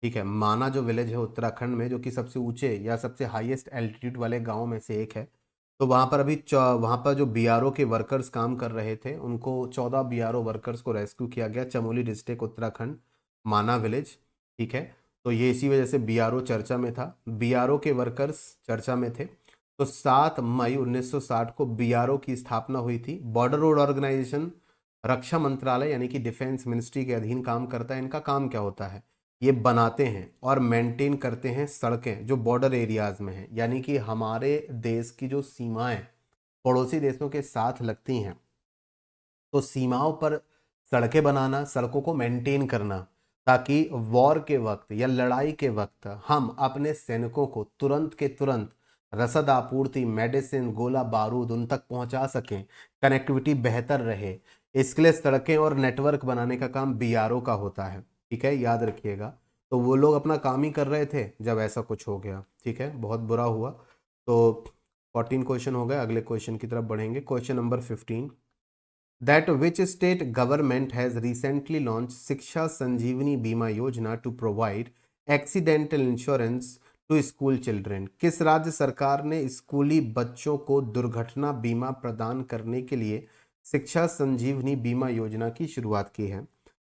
ठीक है, माना जो विलेज है उत्तराखंड में, जो कि सबसे ऊंचे या सबसे हाईएस्ट एल्टीट्यूड वाले गांव में से एक है। तो वहाँ पर अभी वहाँ पर जो बीआरओ के वर्कर्स काम कर रहे थे, उनको 14 बीआरओ वर्कर्स को रेस्क्यू किया गया, चमोली डिस्ट्रिक्ट उत्तराखंड, माना विलेज, ठीक है। तो ये इसी वजह से बीआरओ चर्चा में था, बीआरओ के वर्कर्स चर्चा में थे। तो 7 मई 1960 को बीआरओ की स्थापना हुई थी। बॉर्डर रोड ऑर्गेनाइजेशन रक्षा मंत्रालय यानी कि डिफेंस मिनिस्ट्री के अधीन काम करता है। इनका काम क्या होता है, ये बनाते हैं और मेंटेन करते हैं सड़कें जो बॉर्डर एरियाज में हैं, यानी कि हमारे देश की जो सीमाएं पड़ोसी देशों के साथ लगती हैं, तो सीमाओं पर सड़कें बनाना, सड़कों को मेंटेन करना, ताकि वॉर के वक्त या लड़ाई के वक्त हम अपने सैनिकों को तुरंत के तुरंत रसद आपूर्ति, मेडिसिन, गोला बारूद उन तक पहुंचा सकें, कनेक्टिविटी बेहतर रहे, इसके लिए सड़कें और नेटवर्क बनाने का काम बीआरओ का होता है, ठीक है, याद रखिएगा। तो वो लोग अपना काम ही कर रहे थे जब ऐसा कुछ हो गया, ठीक है, बहुत बुरा हुआ। तो 14 क्वेश्चन हो गए, अगले क्वेश्चन की तरफ बढ़ेंगे। Question number 15, that which state government has recently launched शिक्षा संजीवनी बीमा योजना to provide accidental insurance to school children? किस राज्य सरकार ने स्कूली बच्चों को दुर्घटना बीमा प्रदान करने के लिए शिक्षा संजीवनी बीमा योजना की शुरुआत की है?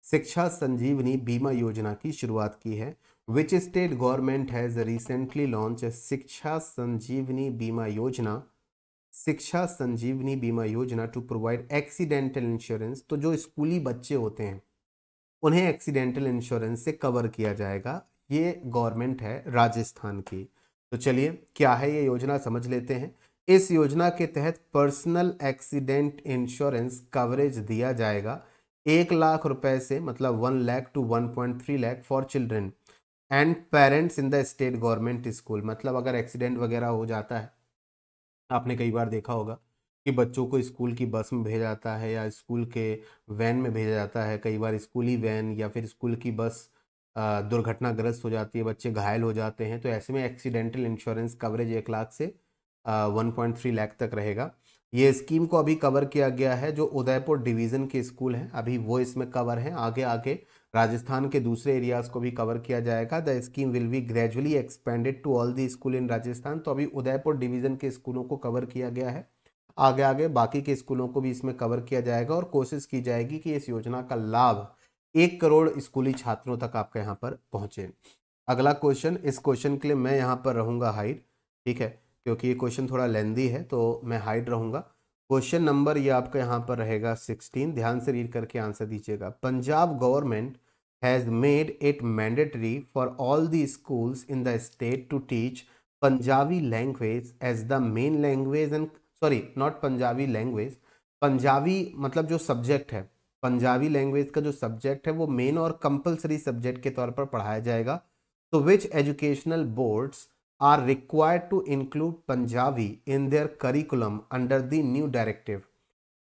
शिक्षा संजीवनी बीमा योजना की शुरुआत की है। Which state government has recently launched शिक्षा संजीवनी बीमा योजना, शिक्षा संजीवनी बीमा योजना टू प्रोवाइड एक्सीडेंटल इंश्योरेंस? तो जो स्कूली बच्चे होते हैं उन्हें एक्सीडेंटल इंश्योरेंस से कवर किया जाएगा। ये गवर्नमेंट है राजस्थान की। तो चलिए क्या है ये योजना समझ लेते हैं। इस योजना के तहत पर्सनल एक्सीडेंट इंश्योरेंस कवरेज दिया जाएगा 1 लाख रुपए से, मतलब 1 lakh to 1.3 lakh for children and parents in the state government school. मतलब अगर एक्सीडेंट वगैरह हो जाता है, आपने कई बार देखा होगा कि बच्चों को स्कूल की बस में भेजा जाता है या स्कूल के वैन में भेजा जाता है, कई बार स्कूली वैन या फिर स्कूल की बस दुर्घटनाग्रस्त हो जाती है, बच्चे घायल हो जाते हैं, तो ऐसे में एक्सीडेंटल इंश्योरेंस कवरेज 1 लाख से 1.3 लाख तक रहेगा। ये स्कीम को अभी कवर किया गया है जो उदयपुर डिवीज़न के स्कूल हैं, अभी वो इसमें कवर हैं। आगे आगे राजस्थान के दूसरे एरियाज़ को भी कवर किया जाएगा। The scheme will be gradually expanded to all the school in Rajasthan. तो अभी उदयपुर डिवीज़न के स्कूलों को कवर किया गया है, आगे आगे बाकी के स्कूलों को भी इसमें कवर किया जाएगा और कोशिश की जाएगी कि इस योजना का लाभ 1 करोड़ स्कूली छात्रों तक आपके यहाँ पर पहुँचे। अगला क्वेश्चन, इस क्वेश्चन के लिए मैं यहाँ पर रहूँगा हाइड, ठीक है, क्योंकि ये क्वेश्चन थोड़ा लेंदी है तो मैं हाइड रहूँगा। क्वेश्चन नंबर ये आपका यहाँ पर रहेगा 16, ध्यान से रीड करके आंसर दीजिएगा। Punjab government has made it mandatory for all the schools in the state to teach Punjabi language as the main language and, sorry not Punjabi language, Punjabi मतलब जो सब्जेक्ट है, पंजाबी लैंग्वेज का जो सब्जेक्ट है वो मेन और कंपलसरी सब्जेक्ट के तौर पर पढ़ाया जाएगा। तो which educational boards are required to include Punjabi in their curriculum under the new directive?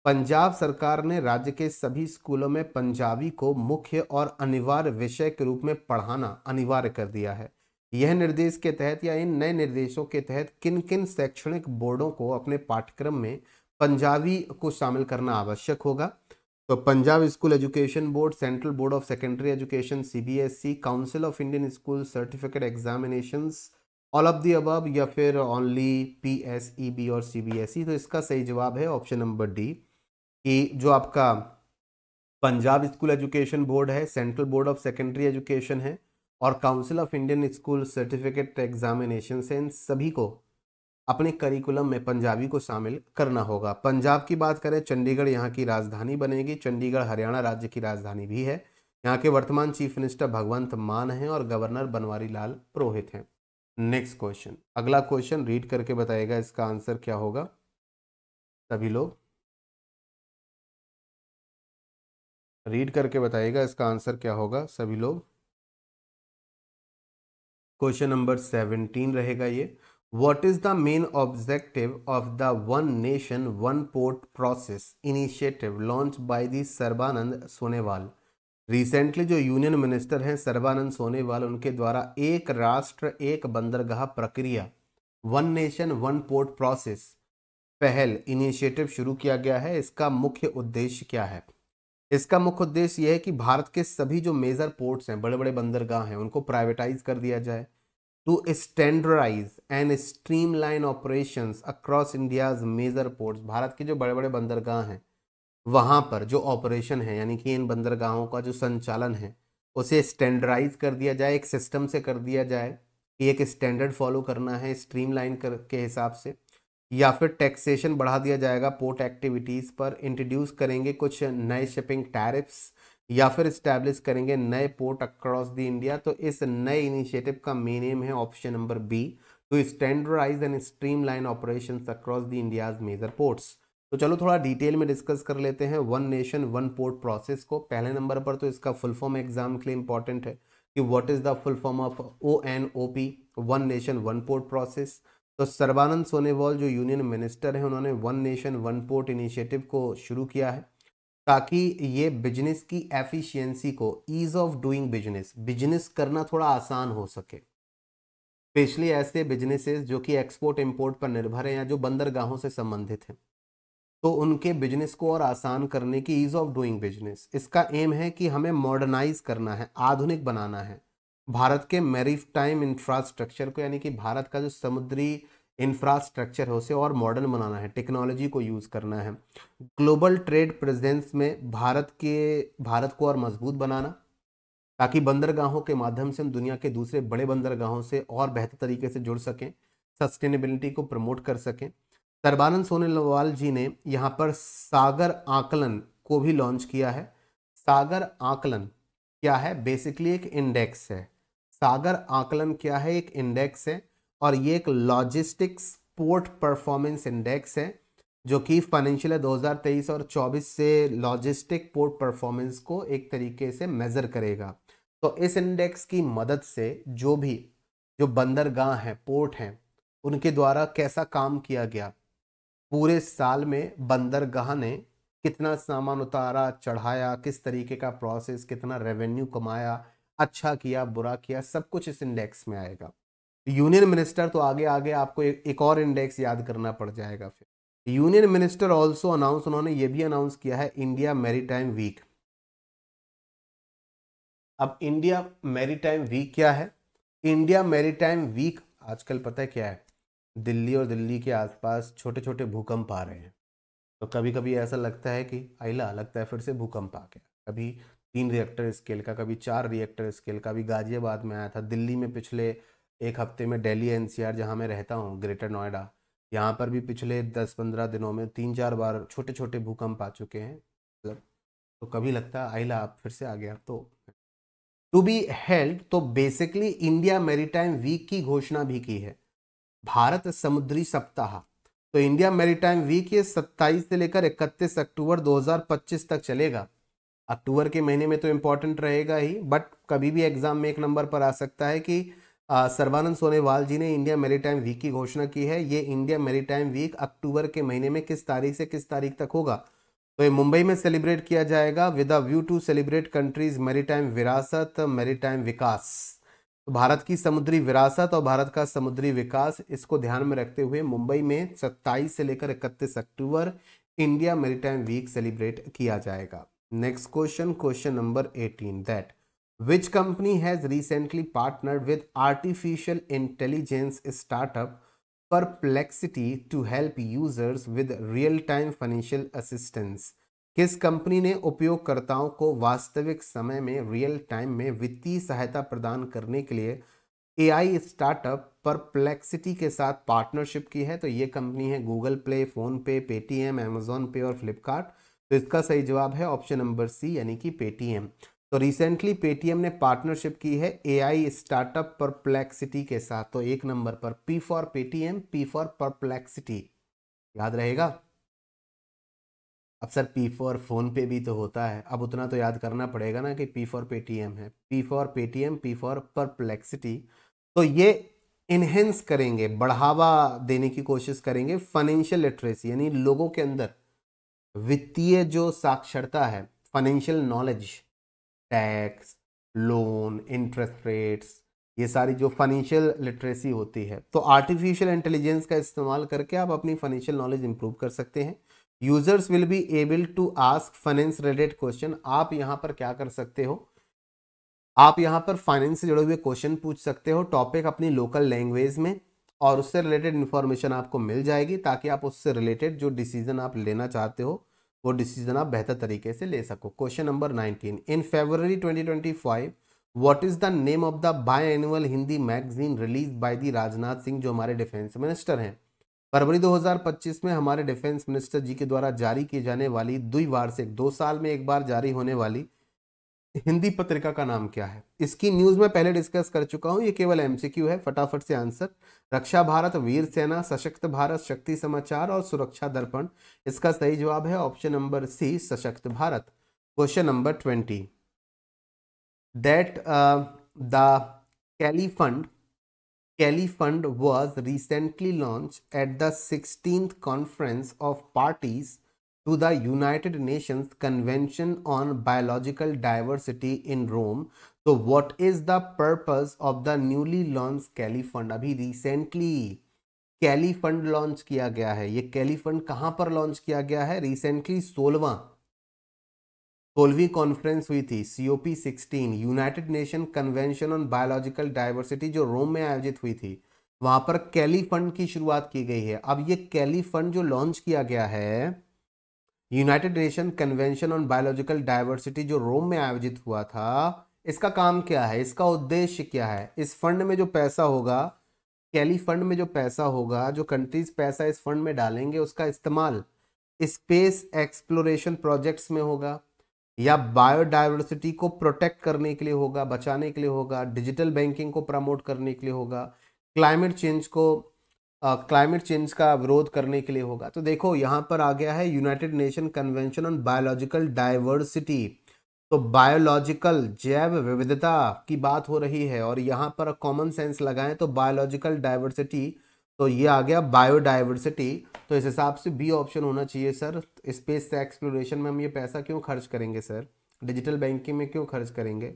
Punjab सरकार ने राज्य के सभी स्कूलों में पंजाबी को मुख्य और अनिवार्य विषय के रूप में पढ़ाना अनिवार्य कर दिया है। यह निर्देश के तहत या इन नए निर्देशों के तहत किन किन शैक्षणिक बोर्डों को अपने पाठ्यक्रम में पंजाबी को शामिल करना आवश्यक होगा? तो Punjab school education board, central board of secondary education CBSE, council of Indian school certificate examinations, all of the above, या फिर ओनली पीएसईबी और सीबीएसई? तो इसका सही जवाब है ऑप्शन नंबर डी, कि जो आपका पंजाब स्कूल एजुकेशन बोर्ड है, central board of secondary education है और council of Indian school certificate examination से, इन सभी को अपने करिकुलम में पंजाबी को शामिल करना होगा। पंजाब की बात करें, चंडीगढ़ यहाँ की राजधानी बनेगी। चंडीगढ़ हरियाणा राज्य की राजधानी भी है। यहाँ के वर्तमान चीफ मिनिस्टर भगवंत मान हैं और गवर्नर बनवारी लाल पुरोहित हैं। नेक्स्ट क्वेश्चन, अगला क्वेश्चन रीड करके बताएगा इसका आंसर क्या होगा सभी लोग, रीड करके बताइएगा इसका आंसर क्या होगा सभी लोग। क्वेश्चन नंबर 17 रहेगा ये। What is the main objective of the one nation one port process initiative launch by the Sarbananda Sonowal? Recently जो यूनियन मिनिस्टर हैं सर्बानंद सोनोवाल, उनके द्वारा एक राष्ट्र एक बंदरगाह प्रक्रिया one nation one port process पहल इनिशिएटिव शुरू किया गया है। इसका मुख्य उद्देश्य क्या है? इसका मुख्य उद्देश्य यह है कि भारत के सभी जो मेजर पोर्ट्स हैं, बड़े बड़े बंदरगाह हैं, उनको प्राइवेटाइज कर दिया जाए to standardise and streamline operations across India's major ports. Bharat के जो बड़े बड़े बंदरगाह हैं वहां पर जो ऑपरेशन है, यानी कि इन बंदरगाहों का जो संचालन है, उसे स्टैंडर्डाइज कर दिया जाए, एक सिस्टम से कर दिया जाए कि एक स्टैंडर्ड फॉलो करना है स्ट्रीमलाइन कर के हिसाब से। या फिर टैक्सेशन बढ़ा दिया जाएगा पोर्ट एक्टिविटीज़ पर, इंट्रोड्यूस करेंगे कुछ नए शिपिंग टैरिफ्स, या फिर इस्टेब्लिश करेंगे नए पोर्ट अक्रॉस द इंडिया। तो इस नए इनिशिएटिव का मेन एम है option number B, to standardise and streamline operations across the India's major ports. तो चलो थोड़ा डिटेल में डिस्कस कर लेते हैं one nation one port process को। पहले नंबर पर तो इसका फुल फॉर्म एग्जाम के लिए इंपॉर्टेंट है कि what is the full form of ONOP, one nation one port process. तो सर्बानंद सोनोवाल जो यूनियन मिनिस्टर हैं, उन्होंने one nation one port initiative को शुरू किया है ताकि ये बिजनेस की एफिशिएंसी को, ease of doing business, business करना थोड़ा आसान हो सके, स्पेशली ऐसे बिजनेसेस जो कि एक्सपोर्ट इंपोर्ट पर निर्भर हैं या जो बंदरगाहों से संबंधित हैं, तो उनके बिजनेस को और आसान करने की, ईज ऑफ डूइंग बिजनेस। इसका एम है कि हमें मॉडर्नाइज करना है, आधुनिक बनाना है भारत के मैरीटाइम इंफ्रास्ट्रक्चर को, यानी कि भारत का जो समुद्री इंफ्रास्ट्रक्चर है उसे और मॉडर्न बनाना है, टेक्नोलॉजी को यूज करना है। ग्लोबल ट्रेड प्रेजेंस में भारत को और मजबूत बनाना, ताकि बंदरगाहों के माध्यम से हम दुनिया के दूसरे बड़े बंदरगाहों से और बेहतर तरीके से जुड़ सकें, सस्टेनेबिलिटी को प्रमोट कर सकें। सर्बानंद सोनोवाल जी ने यहाँ पर सागर आकलन को भी लॉन्च किया है। सागर आकलन क्या है? बेसिकली एक इंडेक्स है। सागर आकलन क्या है? एक इंडेक्स है, और ये एक लॉजिस्टिक्स पोर्ट परफॉर्मेंस इंडेक्स है जो कि फाइनेंशियल 2023 और 24 से लॉजिस्टिक पोर्ट परफॉर्मेंस को एक तरीके से मेजर करेगा। तो इस इंडेक्स की मदद से जो बंदरगाह हैं, पोर्ट हैं, उनके द्वारा कैसा काम किया गया, पूरे साल में बंदरगाह ने कितना सामान उतारा चढ़ाया, किस तरीके का प्रोसेस, कितना रेवेन्यू कमाया, अच्छा किया बुरा किया, सब कुछ इस इंडेक्स में आएगा। यूनियन मिनिस्टर तो आगे आगे आपको एक और इंडेक्स याद करना पड़ जाएगा। फिर यूनियन मिनिस्टर ऑल्सो अनाउंस, उन्होंने ये भी अनाउंस किया है इंडिया मैरीटाइम वीक। अब इंडिया मैरीटाइम वीक क्या है? इंडिया मैरीटाइम वीक आजकल पता है क्या है, दिल्ली और दिल्ली के आसपास छोटे छोटे भूकंप आ रहे हैं। तो कभी कभी ऐसा लगता है कि आइला लगता है फिर से भूकंप आ गया, कभी 3 रिएक्टर स्केल का, कभी 4 रिएक्टर स्केल का। अभी गाजियाबाद में आया था, दिल्ली में पिछले एक हफ्ते में, दिल्ली NCR जहाँ मैं रहता हूँ, ग्रेटर नोएडा, यहाँ पर भी पिछले 10-15 दिनों में 3-4 बार छोटे छोटे भूकंप आ चुके हैं। मतलब तो कभी लगता है आइला आप फिर से आ गया। तो टू बी हेल्ड, तो बेसिकली इंडिया मैरीटाइम वीक की घोषणा भी की है, भारत समुद्री सप्ताह। तो इंडिया मैरीटाइम वीक ये 27 से लेकर 31 अक्टूबर 2025 तक चलेगा। अक्टूबर के महीने में तो इम्पोर्टेंट रहेगा ही, बट कभी भी एग्जाम में एक नंबर पर आ सकता है कि सर्बानंद सोनोवाल जी ने इंडिया मैरीटाइम वीक की घोषणा की है। ये इंडिया मैरीटाइम वीक अक्टूबर के महीने में किस तारीख से किस तारीख तक होगा? तो ये मुंबई में सेलिब्रेट किया जाएगा with a view to celebrate country's maritime विरासत, मैरीटाइम विकास। तो भारत की समुद्री विरासत और भारत का समुद्री विकास, इसको ध्यान में रखते हुए मुंबई में 27 से लेकर 31 अक्टूबर इंडिया मैरीटाइम वीक सेलिब्रेट किया जाएगा। Next question, question number 18, that which company has recently partnered with artificial intelligence startup Perplexity to help users with real-time financial assistance? किस कंपनी ने उपयोगकर्ताओं को वास्तविक समय में रियल टाइम में वित्तीय सहायता प्रदान करने के लिए AI स्टार्टअप परप्लेक्सिटी के साथ पार्टनरशिप की है? तो ये कंपनी है गूगल प्ले, फोन पे, पेटीएम, अमेजॉन पे और फ्लिपकार्ट। तो इसका सही जवाब है ऑप्शन नंबर सी, यानी कि पेटीएम। तो रिसेंटली पेटीएम ने पार्टनरशिप की है AI स्टार्टअप परप्लेक्सिटी के साथ। तो एक नंबर पर P for Paytm, P for perplexity, याद रहेगा। अब सर P फॉर फोन पे भी तो होता है, अब उतना तो याद करना पड़ेगा ना कि P फॉर पेटीएम है। P for Paytm, P for perplexity. तो ये इनहेंस करेंगे, बढ़ावा देने की कोशिश करेंगे फाइनेंशियल लिटरेसी, यानी लोगों के अंदर वित्तीय जो साक्षरता है, financial knowledge, tax, loan, interest rates, ये सारी जो फाइनेंशियल लिटरेसी होती है। तो आर्टिफिशियल इंटेलिजेंस का इस्तेमाल करके आप अपनी फाइनेंशियल नॉलेज इंप्रूव कर सकते हैं। Users will be able to ask finance related question. आप यहाँ पर क्या कर सकते हो, आप यहाँ पर फाइनेंस से जुड़े हुए क्वेश्चन पूछ सकते हो, टॉपिक अपनी लोकल लैंग्वेज में, और उससे रिलेटेड इन्फॉर्मेशन आपको मिल जाएगी ताकि आप उससे रिलेटेड जो डिसीजन आप लेना चाहते हो वो डिसीजन आप बेहतर तरीके से ले सको। Question number 19, in February 2025 what is the name of the by annual Hindi magazine release by the Rajnath Singh, जो हमारे डिफेंस मिनिस्टर हैं। फरवरी 2025 में हमारे डिफेंस मिनिस्टर जी के द्वारा जारी की जाने वाली द्विवार्षिक 2 साल में एक बार जारी होने वाली हिंदी पत्रिका का नाम क्या है। इसकी न्यूज में पहले डिस्कस कर चुका हूं, ये केवल एमसीक्यू है, फटाफट से आंसर। रक्षा भारत, वीर सेना, सशक्त भारत, शक्ति समाचार और सुरक्षा दर्पण। इसका सही जवाब है ऑप्शन नंबर सी, सशक्त Bharat. Question number 20, that the Kelly Fund was recently launched at the 16th Conference of Parties to the United Nations Convention on Biological Diversity in Rome. So what is the purpose of the newly launched Kelly Fund? अभी recently Kelly Fund launch किया गया है। ये Kelly Fund कहाँ पर launch किया गया है? रिसेंटली 16वीं कॉन्फ्रेंस हुई थी, COP16, United nation convention on biological diversity, जो रोम में आयोजित हुई थी। वहां पर कैली फंड की शुरुआत की गई है। अब ये कैली फंड जो लॉन्च किया गया है, United nation convention on biological diversity जो रोम में आयोजित हुआ था, इसका काम क्या है, इसका उद्देश्य क्या है? इस फंड में जो पैसा होगा, कैली फंड में जो पैसा होगा, जो कंट्रीज पैसा इस फंड में डालेंगे, उसका इस्तेमाल स्पेस एक्सप्लोरेशन प्रोजेक्ट्स में होगा, या बायोडाइवर्सिटी को प्रोटेक्ट करने के लिए होगा, बचाने के लिए होगा, डिजिटल बैंकिंग को प्रमोट करने के लिए होगा, क्लाइमेट चेंज का विरोध करने के लिए होगा। तो देखो यहाँ पर आ गया है United nation convention on biological diversity. तो बायोलॉजिकल जैव विविधता की बात हो रही है, और यहाँ पर कॉमन सेंस लगाएं तो बायोलॉजिकल डाइवर्सिटी, तो ये आ गया बायोडाइवर्सिटी। तो इस हिसाब से बी ऑप्शन होना चाहिए सर। स्पेस एक्सप्लोरेशन में हम ये पैसा क्यों खर्च करेंगे सर? डिजिटल बैंकिंग में क्यों खर्च करेंगे?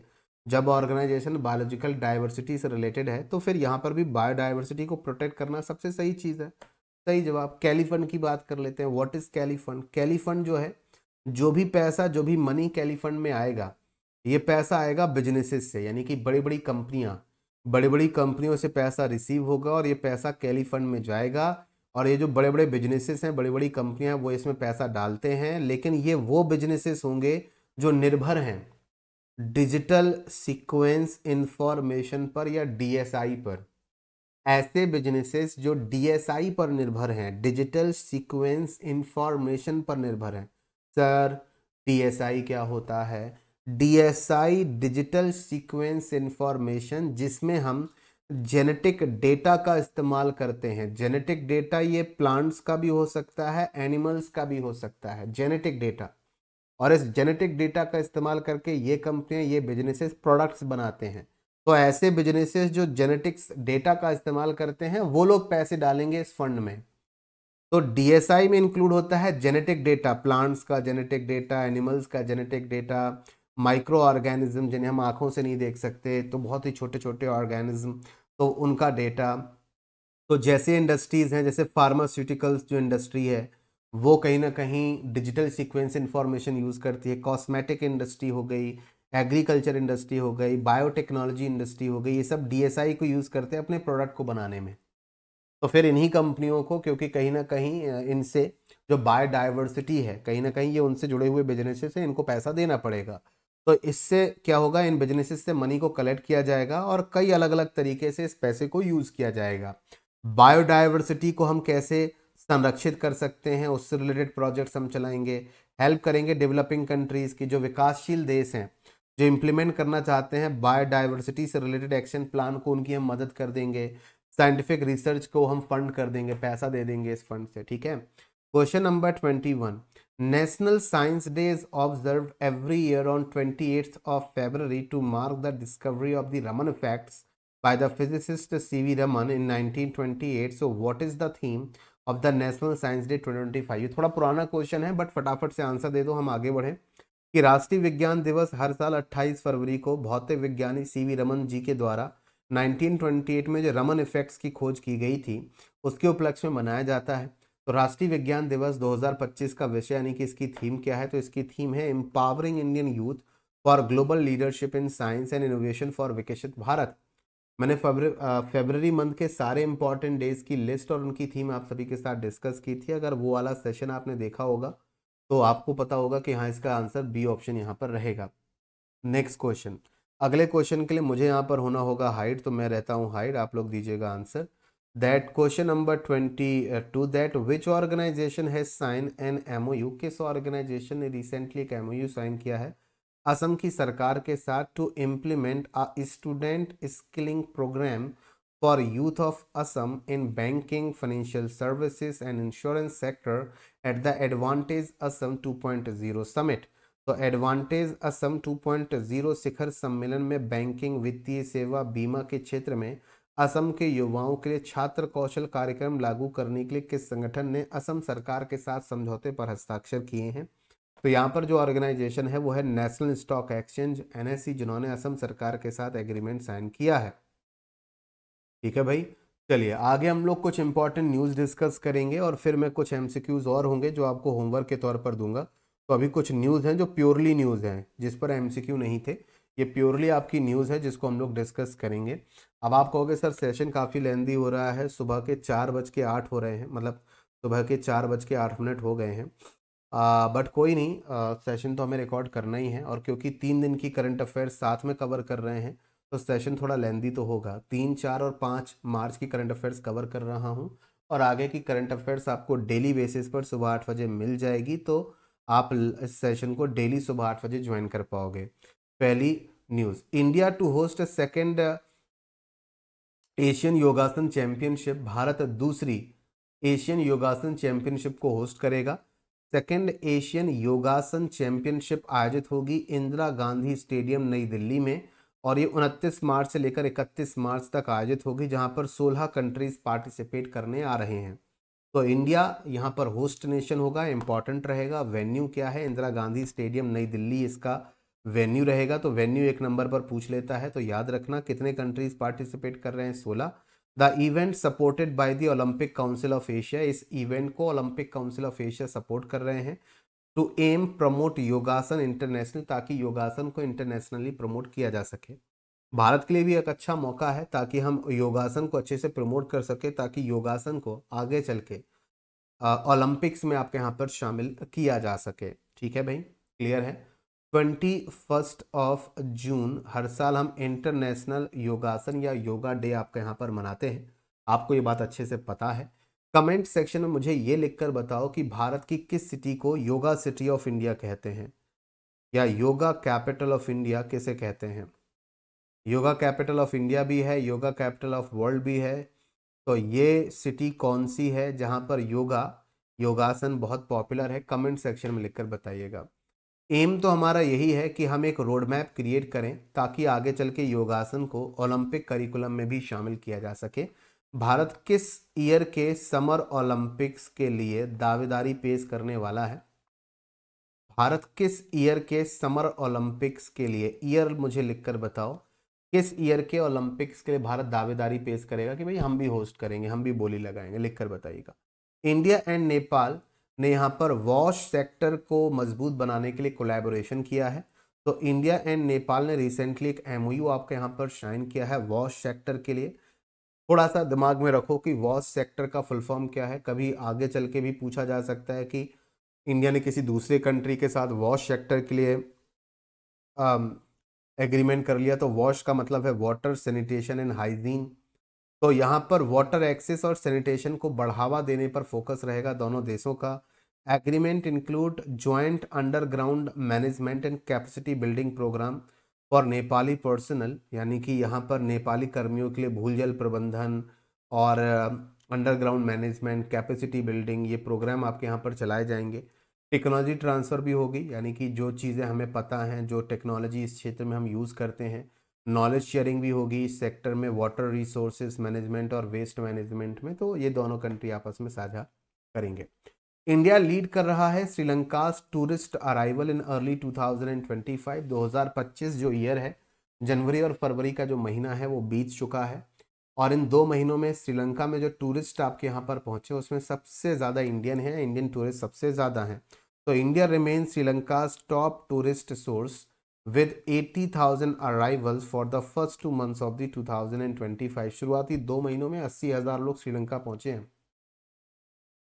जब ऑर्गेनाइजेशन बायोलॉजिकल डाइवर्सिटी से रिलेटेड है तो फिर यहाँ पर भी बायोडाइवर्सिटी को प्रोटेक्ट करना सबसे सही चीज़ है। सही जवाब। कैली फंड की बात कर लेते हैं। What is Kelly fund? Kelly fund जो है, जो भी पैसा, जो भी मनी कैली फंड में आएगा, ये पैसा आएगा बिजनेसेस से, यानी कि बड़ी बड़ी कंपनियों से पैसा रिसीव होगा और ये पैसा कैली फंड में जाएगा। और ये जो बड़े बड़े बिजनेसेस हैं, बड़ी बड़ी कंपनियां, वो इसमें पैसा डालते हैं, लेकिन ये वो बिजनेसेस होंगे जो निर्भर हैं डिजिटल सीक्वेंस इंफॉर्मेशन पर या DSI पर। ऐसे बिजनेसेस जो DSI पर निर्भर हैं, डिजिटल सीक्वेंस इंफॉर्मेशन पर निर्भर हैं। सर DSI क्या होता है? DSI डिजिटल सीक्वेंस इंफॉर्मेशन, जिसमें हम जेनेटिक डेटा का इस्तेमाल करते हैं। जेनेटिक डेटा ये प्लांट्स का भी हो सकता है, एनिमल्स का भी हो सकता है, जेनेटिक डेटा। और इस जेनेटिक डेटा का इस्तेमाल करके ये कंपनियां, ये बिजनेसेस प्रोडक्ट्स बनाते हैं। तो ऐसे बिजनेसेस जो जेनेटिक्स डेटा का इस्तेमाल करते हैं, वो लोग पैसे डालेंगे इस फंड में। तो DSI में इंक्लूड होता है जेनेटिक डेटा, प्लांट्स का जेनेटिक डेटा, एनिमल्स का जेनेटिक डेटा, माइक्रो ऑर्गेनिज्म जिन्हें हम आंखों से नहीं देख सकते, तो बहुत ही छोटे छोटे ऑर्गेनिज्म, तो उनका डेटा। तो जैसे इंडस्ट्रीज हैं, जैसे फार्मास्यूटिकल्स जो इंडस्ट्री है, वो कहीं ना कहीं डिजिटल सीक्वेंस इंफॉर्मेशन यूज़ करती है। कॉस्मेटिक इंडस्ट्री हो गई, एग्रीकल्चर इंडस्ट्री हो गई, बायोटेक्नोलॉजी इंडस्ट्री हो गई, ये सब DSI को यूज़ करते हैं अपने प्रोडक्ट को बनाने में। तो फिर इन्हीं कंपनियों को, क्योंकि कहीं ना कहीं इनसे जो बायोडाइवर्सिटी है, कहीं ना कहीं ये उनसे जुड़े हुए बिजनेसेस हैं, इनको पैसा देना पड़ेगा। तो इससे क्या होगा, इन बिजनेसेस से मनी को कलेक्ट किया जाएगा और कई अलग अलग तरीके से इस पैसे को यूज़ किया जाएगा। बायोडाइवर्सिटी को हम कैसे संरक्षित कर सकते हैं, उससे रिलेटेड प्रोजेक्ट्स हम चलाएंगे। हेल्प करेंगे डेवलपिंग कंट्रीज़ की, जो विकासशील देश हैं, जो इम्प्लीमेंट करना चाहते हैं बायोडाइवर्सिटी से रिलेटेड एक्शन प्लान को, उनकी हम मदद कर देंगे। साइंटिफिक रिसर्च को हम फंड कर देंगे, पैसा दे देंगे इस फंड से। ठीक है। Question number 21, national science day is observed every year on 28th of February to mark the discovery of the Raman effects by the physicist C.V. Raman in 1928. So what is the theme of the National Science Day 2025? ये थोड़ा पुराना question है, but फटाफट से answer दे दो, हम आगे बढ़ें। कि राष्ट्रीय विज्ञान दिवस हर साल 28 फरवरी को भौतिक विज्ञानी C.V. रमन जी के द्वारा 1928 में जो रमन इफेक्ट्स की खोज की गई थी उसके उपलक्ष्य में मनाया जाता है। तो राष्ट्रीय विज्ञान दिवस 2025 का विषय यानी कि इसकी थीम क्या है, तो इसकी थीम है empowering Indian youth for global leadership in science and innovation for विकसित भारत। मैंने फरवरी मंथ के सारे इंपॉर्टेंट डेज की लिस्ट और उनकी थीम आप सभी के साथ डिस्कस की थी। अगर वो वाला सेशन आपने देखा होगा तो आपको पता होगा कि हाँ, इसका आंसर बी ऑप्शन यहाँ पर रहेगा। नेक्स्ट क्वेश्चन, अगले क्वेश्चन के लिए मुझे यहाँ पर होना होगा हाइड, तो मैं रहता हूँ हाइड, आप लोग दीजिएगा answer. That question number 22, that which organisation has sign an MOU, किस ऑर्गेनाइजेशन ने रिसेंटली एक एमओयू साइन किया है असम की सरकार के साथ to implement a student skilling programme for youth of Assam in banking, financial services and insurance sector at the advantage Assam 2.0 summit. तो एडवांटेज असम 2.0 शिखर सम्मेलन में बैंकिंग, वित्तीय सेवा, बीमा के क्षेत्र में असम के युवाओं के लिए छात्र कौशल कार्यक्रम लागू करने के लिए किस संगठन ने असम सरकार के साथ समझौते पर हस्ताक्षर किए हैं। तो यहाँ पर जो ऑर्गेनाइजेशन है वो है नेशनल स्टॉक एक्सचेंज एनएससी, जिन्होंने असम सरकार के साथ एग्रीमेंट साइन किया है। ठीक है भाई, चलिए आगे हम लोग कुछ इंपॉर्टेंट न्यूज़ डिस्कस करेंगे और फिर मैं कुछ एमसीक्यूज और होंगे जो आपको होमवर्क के तौर पर दूंगा। तो अभी कुछ न्यूज़ हैं जो प्योरली न्यूज़ हैं, जिस पर एमसीक्यू नहीं थे। ये प्योरली आपकी न्यूज़ है जिसको हम लोग डिस्कस करेंगे। अब आप कहोगे सर सेशन काफ़ी लेंदी हो रहा है, सुबह के 4:08 हो रहे हैं, मतलब सुबह के 4:08 हो गए हैं। बट कोई नहीं, सेशन तो हमें रिकॉर्ड करना ही है, और क्योंकि 3 दिन की करंट अफेयर्स साथ में कवर कर रहे हैं तो सेशन थोड़ा लेंदी तो होगा। 3, 4 और 5 मार्च की करंट अफेयर्स कवर कर रहा हूँ, और आगे की करंट अफेयर्स आपको डेली बेसिस पर सुबह 8 बजे मिल जाएगी, तो आप इस सेशन को डेली सुबह 8 बजे ज्वाइन कर पाओगे। पहली news, India to host second Asian Yogasana championship, भारत दूसरी एशियन योगासन चैंपियनशिप को होस्ट करेगा। सेकेंड एशियन योगासन चैंपियनशिप आयोजित होगी इंदिरा गांधी स्टेडियम नई दिल्ली में, और ये 29 मार्च से लेकर 31 मार्च तक आयोजित होगी, जहां पर 16 कंट्रीज पार्टिसिपेट करने आ रहे हैं। तो इंडिया यहाँ पर होस्ट नेशन होगा, इंपॉर्टेंट रहेगा। वेन्यू क्या है, इंदिरा गांधी स्टेडियम नई दिल्ली इसका वेन्यू रहेगा। तो वेन्यू 1 नंबर पर पूछ लेता है, तो याद रखना कितने कंट्रीज पार्टिसिपेट कर रहे हैं, 16। The event supported by the Olympic council of Asia, इस इवेंट को Olympic council of Asia support कर रहे हैं। टू एम प्रमोट योगासन इंटरनेशनल, ताकि योगासन को इंटरनेशनली प्रमोट किया जा सके। भारत के लिए भी एक अच्छा मौका है ताकि हम योगासन को अच्छे से प्रमोट कर सके, ताकि योगासन को आगे चल के ओलंपिक्स में आपके यहाँ पर शामिल किया जा सके। ठीक है भाई, क्लियर है। 21 जून हर साल हम इंटरनेशनल योगासन या योगा डे आपके यहाँ पर मनाते हैं, आपको ये बात अच्छे से पता है। कमेंट सेक्शन में मुझे ये लिखकर बताओ कि भारत की किस सिटी को योगा सिटी ऑफ इंडिया कहते हैं, या योगा कैपिटल ऑफ इंडिया किसे कहते हैं। योगा कैपिटल ऑफ इंडिया भी है, योगा कैपिटल ऑफ वर्ल्ड भी है, तो ये सिटी कौन सी है जहां पर योगासन बहुत पॉपुलर है, कमेंट सेक्शन में लिखकर बताइएगा। एम तो हमारा यही है कि हम एक रोड मैप क्रिएट करें ताकि आगे चल के योगासन को ओलंपिक करिकुलम में भी शामिल किया जा सके। भारत किस ईयर के समर ओलंपिक्स के लिए दावेदारी पेश करने वाला है। भारत किस ईयर के समर ओलंपिक्स के लिए, ईयर मुझे लिखकर बताओ, किस ईयर के ओलंपिक्स के लिए भारत दावेदारी पेश करेगा कि भाई हम भी होस्ट करेंगे, हम भी बोली लगाएंगे, लिखकर बताइएगा। इंडिया एंड नेपाल ने यहाँ पर वॉश सेक्टर को मजबूत बनाने के लिए कोलैबोरेशन किया है। तो इंडिया एंड नेपाल ने रिसेंटली एक एमओयू आपके यहाँ पर साइन किया है वॉश सेक्टर के लिए। थोड़ा सा दिमाग में रखो कि वॉश सेक्टर का फुल फॉर्म क्या है, कभी आगे चल के भी पूछा जा सकता है कि इंडिया ने किसी दूसरे कंट्री के साथ वॉश सेक्टर के लिए एग्रीमेंट कर लिया, तो वॉश का मतलब है वाटर, सैनिटेशन एंड हाइजीन। तो यहाँ पर वाटर एक्सेस और सैनिटेशन को बढ़ावा देने पर फोकस रहेगा दोनों देशों का। Agreement include joint underground management and capacity building programme for Nepali personnel, यानी कि यहाँ पर नेपाली कर्मियों के लिए भूजल प्रबंधन और अंडरग्राउंड मैनेजमेंट, कैपेसिटी बिल्डिंग, ये प्रोग्राम आपके यहाँ पर चलाए जाएंगे। टेक्नोलॉजी ट्रांसफ़र भी होगी, यानी कि जो चीज़ें हमें पता हैं, जो टेक्नोलॉजी इस क्षेत्र में हम यूज़ करते हैं, नॉलेज शेयरिंग भी होगी इस सेक्टर में, वाटर रिसोर्सेज मैनेजमेंट और वेस्ट मैनेजमेंट में, तो ये दोनों कंट्री आपस में साझा करेंगे। इंडिया लीड कर रहा है Sri Lanka tourist arrival in early 2025, 2025 जो ईयर है जनवरी और फरवरी का जो महीना है वो बीत चुका है और इन 2 महीनों में श्रीलंका में जो टूरिस्ट आपके यहाँ पर पहुंचे उसमें सबसे ज़्यादा इंडियन है, इंडियन टूरिस्ट सबसे ज़्यादा हैं। तो India remain Sri Lanka's top tourist source with 80,000 arrivals for the first 2 months of the 2025। शुरुआती 2 महीनों में 80,000 लोग श्रीलंका पहुंचे हैं।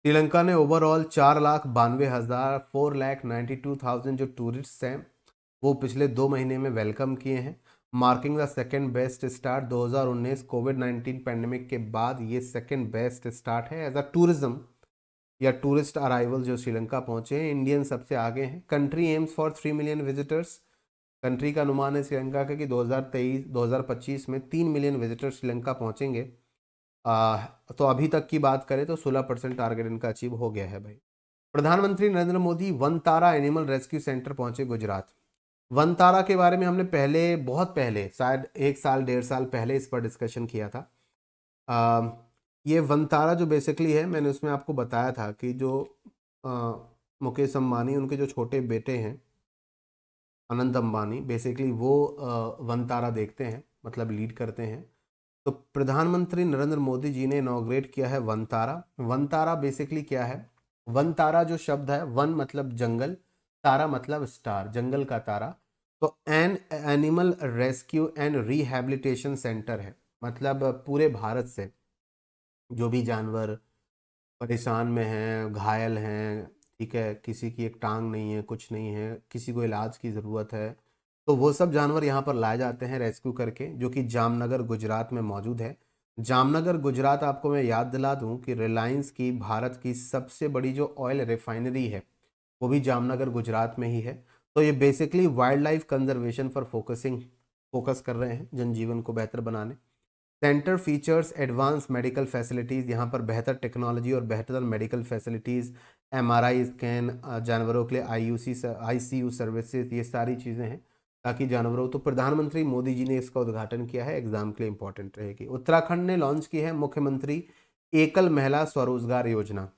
श्रीलंका ने ओवरऑल 4,92,000 4,92,000 जो टूरिस्ट हैं वो पिछले 2 महीने में वेलकम किए हैं, marking the second best start. 2019 covid pandemic के बाद ये सेकेंड बेस्ट स्टार्ट है एज अ टूरिज्म या टूरिस्ट अराइवल जो श्रीलंका पहुंचे हैं। इंडियन सबसे आगे हैं। Country AIIMS for 3 million visitors. Country का अनुमान है श्रीलंका का कि 2025 में 3 मिलियन विजिटर्स श्रीलंका पहुंचेंगे। तो अभी तक की बात करें तो 16% टारगेट इनका अचीव हो गया है भाई। प्रधानमंत्री Narendra Modi Vantara animal rescue centre पहुंचे गुजरात। वनतारा के बारे में हमने पहले, बहुत पहले, शायद 1 साल 1.5 साल पहले इस पर डिस्कशन किया था। ये वनतारा जो बेसिकली है, मैंने उसमें आपको बताया था कि जो मुकेश अंबानी उनके जो छोटे बेटे हैं अनंत अंबानी, बेसिकली वो वनतारा देखते हैं, मतलब लीड करते हैं। तो प्रधानमंत्री नरेंद्र मोदी जी ने इनॉग्रेट किया है वनतारा। वनतारा बेसिकली क्या है? वनतारा जो शब्द है, वन मतलब जंगल, तारा मतलब स्टार, जंगल का तारा। तो an animal rescue and rehabilitation centre है, मतलब पूरे भारत से जो भी जानवर परेशान में हैं, घायल हैं, ठीक है, किसी की एक टांग नहीं है, कुछ नहीं है, किसी को इलाज की ज़रूरत है, तो वो सब जानवर यहाँ पर लाए जाते हैं रेस्क्यू करके, जो कि जामनगर गुजरात में मौजूद है। जामनगर गुजरात, आपको मैं याद दिला दूँ कि रिलायंस की भारत की सबसे बड़ी जो ऑयल रिफाइनरी है वो भी जामनगर गुजरात में ही है। तो ये बेसिकली वाइल्ड लाइफ कंजर्वेशन पर फोकस कर रहे हैं, जनजीवन को बेहतर बनाने। Centre features advance medical facilities, यहाँ पर बेहतर टेक्नोलॉजी और बेहतर मेडिकल फैसिलिटीज़, एमआरआई स्कैन, जानवरों के लिए आईसीयू सर्विसेज, ये सारी चीज़ें हैं ताकि जानवरों। तो प्रधानमंत्री मोदी जी ने इसका उद्घाटन किया है, एग्जाम के लिए इंपॉर्टेंट रहेगी। उत्तराखंड ने लॉन्च की है मुख्यमंत्री एकल महिला स्वरोजगार योजना।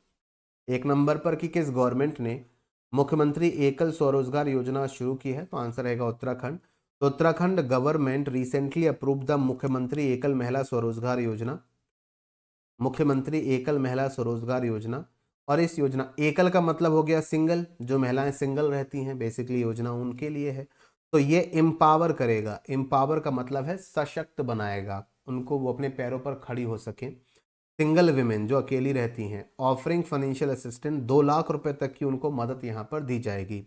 1 नंबर पर कि किस गवर्नमेंट ने मुख्यमंत्री एकल स्वरोजगार योजना शुरू की है? तो आंसर रहेगा उत्तराखंड। तो Uttarakhand government recently approve the मुख्यमंत्री एकल महिला स्वरोजगार योजना, मुख्यमंत्री एकल महिला स्वरोजगार योजना। और इस योजना, एकल का मतलब हो गया सिंगल, जो महिलाएं सिंगल रहती हैं, बेसिकली योजना उनके लिए है। तो ये एम्पावर करेगा, एम्पावर का मतलब है सशक्त बनाएगा उनको, वो अपने पैरों पर खड़ी हो सके। सिंगल विमेन जो अकेली रहती हैं, ऑफरिंग फाइनेंशियल असिस्टेंट, 2 लाख रुपए तक की उनको मदद यहाँ पर दी जाएगी।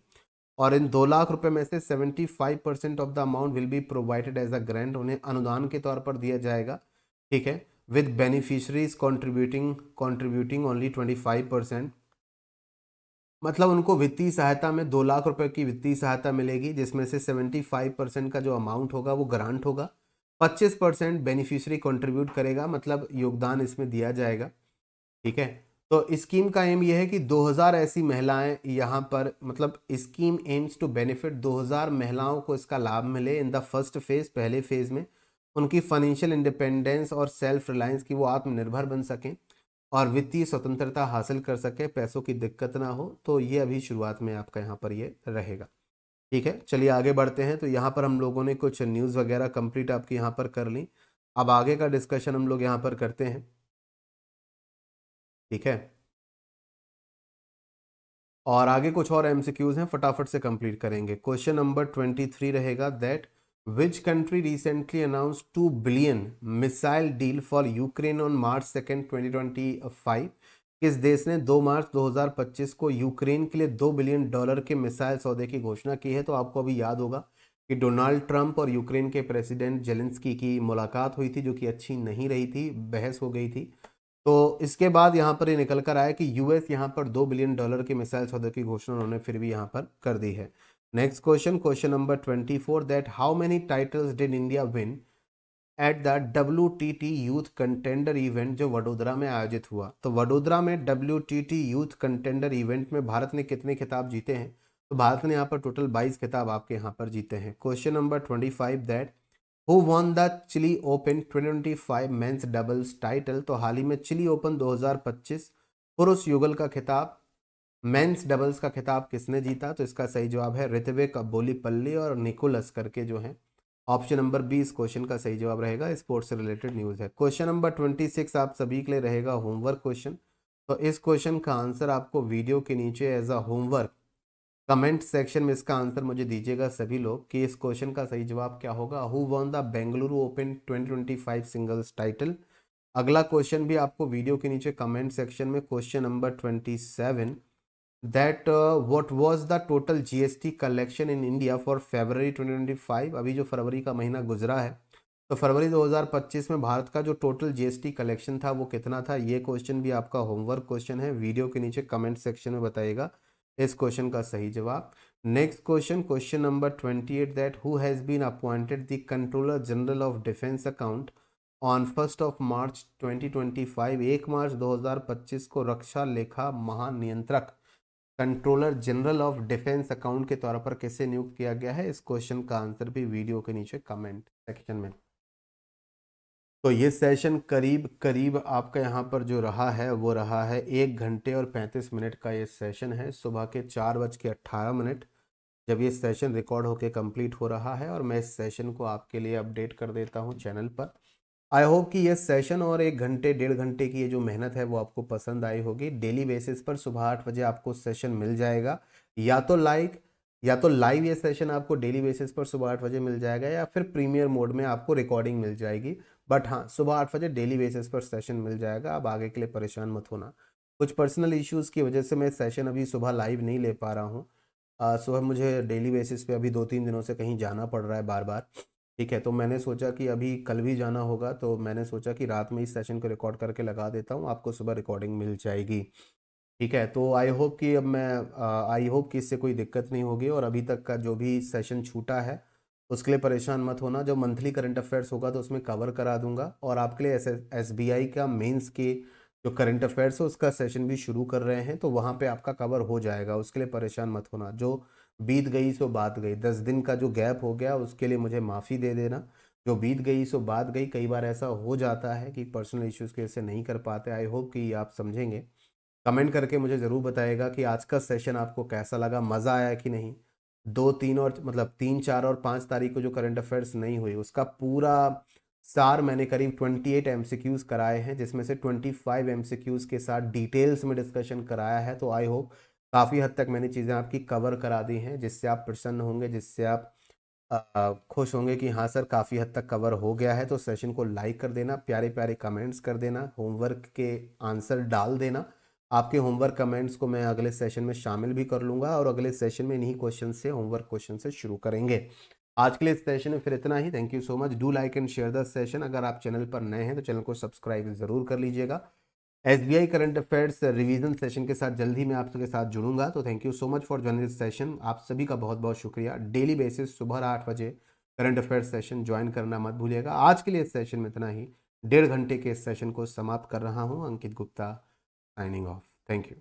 और इन 2 लाख रुपए में से 75% of the amount will be provided as a grant, उन्हें अनुदान के तौर पर दिया जाएगा, ठीक है, विद बेनिफिशरीज कॉन्ट्रीब्यूटिंग ओनली 25%। मतलब उनको वित्तीय सहायता में 2 लाख रुपए की वित्तीय सहायता मिलेगी, जिसमें से 75% का जो अमाउंट होगा वो ग्रांट होगा, 25% बेनिफिशरी कंट्रीब्यूट करेगा, मतलब योगदान इसमें दिया जाएगा, ठीक है। तो स्कीम का एम यह है कि 2000 ऐसी महिलाएं यहाँ पर, मतलब स्कीम एम्स टू बेनिफिट 2000 महिलाओं को इसका लाभ मिले इन द फर्स्ट फेज, पहले फेज में उनकी फाइनेंशियल इंडिपेंडेंस और सेल्फ रिलायंस की, वो आत्मनिर्भर बन सकें और वित्तीय स्वतंत्रता हासिल कर सके, पैसों की दिक्कत ना हो। तो ये अभी शुरुआत में आपका यहाँ पर ये रहेगा, ठीक है। चलिए आगे बढ़ते हैं। तो यहाँ पर हम लोगों ने कुछ न्यूज़ वगैरह कंप्लीट आपकी यहाँ पर कर ली। अब आगे का डिस्कशन हम लोग यहाँ पर करते हैं, ठीक है। और आगे कुछ और एमसीक्यूज हैं, फटाफट से कंप्लीट करेंगे। क्वेश्चन नंबर 23 रहेगा that which country recently announce 2 billion missile deal for Ukraine on March 2, 2025। किस देश ने 2 मार्च 2025 को यूक्रेन के लिए $2 बिलियन के मिसाइल सौदे की घोषणा की है? तो आपको अभी याद होगा कि डोनाल्ड ट्रंप और यूक्रेन के प्रेसिडेंट जेलेंस्की की मुलाकात हुई थी, जो कि अच्छी नहीं रही थी, बहस हो गई थी। तो इसके बाद यहाँ पर ये निकल कर आया कि यूएस यहाँ पर $2 बिलियन की मिसाइल सौदे की घोषणा उन्होंने फिर भी यहाँ पर कर दी है। Next question, question number 24 that how many titles did India win at the WTT youth contender event, जो वडोदरा में आयोजित हुआ? तो वडोदरा में WTT यूथ कंटेंडर इवेंट में भारत ने कितने खिताब जीते हैं? तो भारत ने यहाँ पर टोटल 22 खिताब आपके यहाँ पर जीते हैं। Question number 25 that who won the Chile open 2025 men's doubles title? तो हाल ही में चिली ओपन 2025 पुरुष युगल का खिताब, मेंस डबल्स का खिताब किसने जीता? तो इसका सही जवाब है ऋत्विक बोलीपल्ली और निकोलस करके जो हैं ऑप्शन नंबर बी इस क्वेश्चन का सही जवाब रहेगा, स्पोर्ट्स से रिलेटेड न्यूज़ है। क्वेश्चन नंबर 26 आप सभी के लिए रहेगा होमवर्क क्वेश्चन। तो इस क्वेश्चन का आंसर आपको वीडियो के नीचे as a homework comment section में इसका आंसर मुझे दीजिएगा सभी लोग कि इस क्वेश्चन का सही जवाब क्या होगा। Who won the Bengaluru Open 2025 singles title. अगला क्वेश्चन भी आपको वीडियो के नीचे कमेंट सेक्शन में, question number 27, that what was the total GST collection in India for February 2025। अभी जो फरवरी का महीना गुजरा है, तो फरवरी 2025 में भारत का जो टोटल जीएसटी कलेक्शन था वो कितना था। ये क्वेश्चन भी आपका होमवर्क क्वेश्चन है, वीडियो के नीचे कमेंट सेक्शन में बताइएगा इस क्वेश्चन का सही जवाब। Next question, question number 28, that who has been appointed the controller general of defence account on 1 मार्च 2025। 1 मार्च 2025 को रक्षा लेखा महानियंत्रक controller general of defence account के तौर पर किसे नियुक्त किया गया है। इस क्वेश्चन का आंसर भी वीडियो के नीचे कमेंट सेक्शन में। तो ये सेशन करीब करीब आपका यहाँ पर जो रहा है वो रहा है 1 घंटे और 35 मिनट का ये सेशन है। सुबह के 4:18 जब ये सेशन रिकॉर्ड होके कंप्लीट हो रहा है और मैं इस सेशन को आपके लिए अपडेट कर देता हूँ चैनल पर। आई होप कि ये सेशन और 1 घंटे 1.5 घंटे की ये जो मेहनत है वो आपको पसंद आई होगी। डेली बेसिस पर सुबह 8 बजे आपको सेशन मिल जाएगा, या तो लाइव ये सेशन आपको डेली बेसिस पर सुबह 8 बजे मिल जाएगा, या फिर प्रीमियर मोड में आपको रिकॉर्डिंग मिल जाएगी। बट हाँ, सुबह 8 बजे डेली बेसिस पर सेशन मिल जाएगा। अब आगे के लिए परेशान मत होना, कुछ पर्सनल इश्यूज़ की वजह से मैं सेशन अभी सुबह लाइव नहीं ले पा रहा हूँ। सुबह मुझे डेली बेसिस पे अभी 2-3 दिनों से कहीं जाना पड़ रहा है बार बार। ठीक है, तो मैंने सोचा कि अभी कल भी जाना होगा, तो मैंने सोचा कि रात में इस सेशन को रिकॉर्ड करके लगा देता हूँ, आपको सुबह रिकॉर्डिंग मिल जाएगी। ठीक है, तो आई होप कि इससे कोई दिक्कत नहीं होगी। और अभी तक का जो भी सेशन छूटा है उसके लिए परेशान मत होना। जो मंथली करंट अफेयर्स होगा तो उसमें कवर करा दूंगा, और आपके लिए एसबीआई का मेंस के जो करंट अफेयर्स है उसका सेशन भी शुरू कर रहे हैं, तो वहाँ पे आपका कवर हो जाएगा, उसके लिए परेशान मत होना। जो बीत गई सो बात गई, 10 दिन का जो गैप हो गया उसके लिए मुझे माफ़ी दे देना। जो बीत गई सो बात गई, कई बार ऐसा हो जाता है कि पर्सनल इश्यूज़ की वजह से नहीं कर पाते। आई होप कि आप समझेंगे। कमेंट करके मुझे ज़रूर बताइएगा कि आज का सेशन आपको कैसा लगा, मज़ा आया कि नहीं। 2-3 और मतलब 3, 4 और 5 तारीख को जो करंट अफेयर्स नहीं हुई उसका पूरा सार मैंने करीब 28 एमसीक्यूज़ कराए हैं, जिसमें से 25 एमसीक्यूज़ के साथ डिटेल्स में डिस्कशन कराया है। तो आई होप काफ़ी हद तक मैंने चीज़ें आपकी कवर करा दी हैं, जिससे आप प्रसन्न होंगे, जिससे आप खुश होंगे कि हाँ सर काफ़ी हद तक कवर हो गया है। तो सेशन को लाइक कर देना, प्यारे प्यारे कमेंट्स कर देना, होमवर्क के आंसर डाल देना। आपके होमवर्क कमेंट्स को मैं अगले सेशन में शामिल भी कर लूँगा, और अगले सेशन में इन्हीं क्वेश्चन से, होमवर्क क्वेश्चन से शुरू करेंगे। आज के लिए इस सेशन में फिर इतना ही। Thank you so much. Do like and share the session. अगर आप चैनल पर नए हैं तो चैनल को सब्सक्राइब ज़रूर कर लीजिएगा। SBI current affairs revision session के साथ जल्द ही मैं आप सबके साथ जुड़ूंगा। तो thank you so much for joining this session. आप सभी का बहुत बहुत शुक्रिया। डेली बेसिस सुबह 8 बजे करंट अफेयर्स सेशन ज्वाइन करना मत भूलिएगा। आज के लिए इस सेशन में इतना ही। 1.5 घंटे के इस सेशन को समाप्त कर रहा हूँ। Ankit Gupta signing off. Thank you.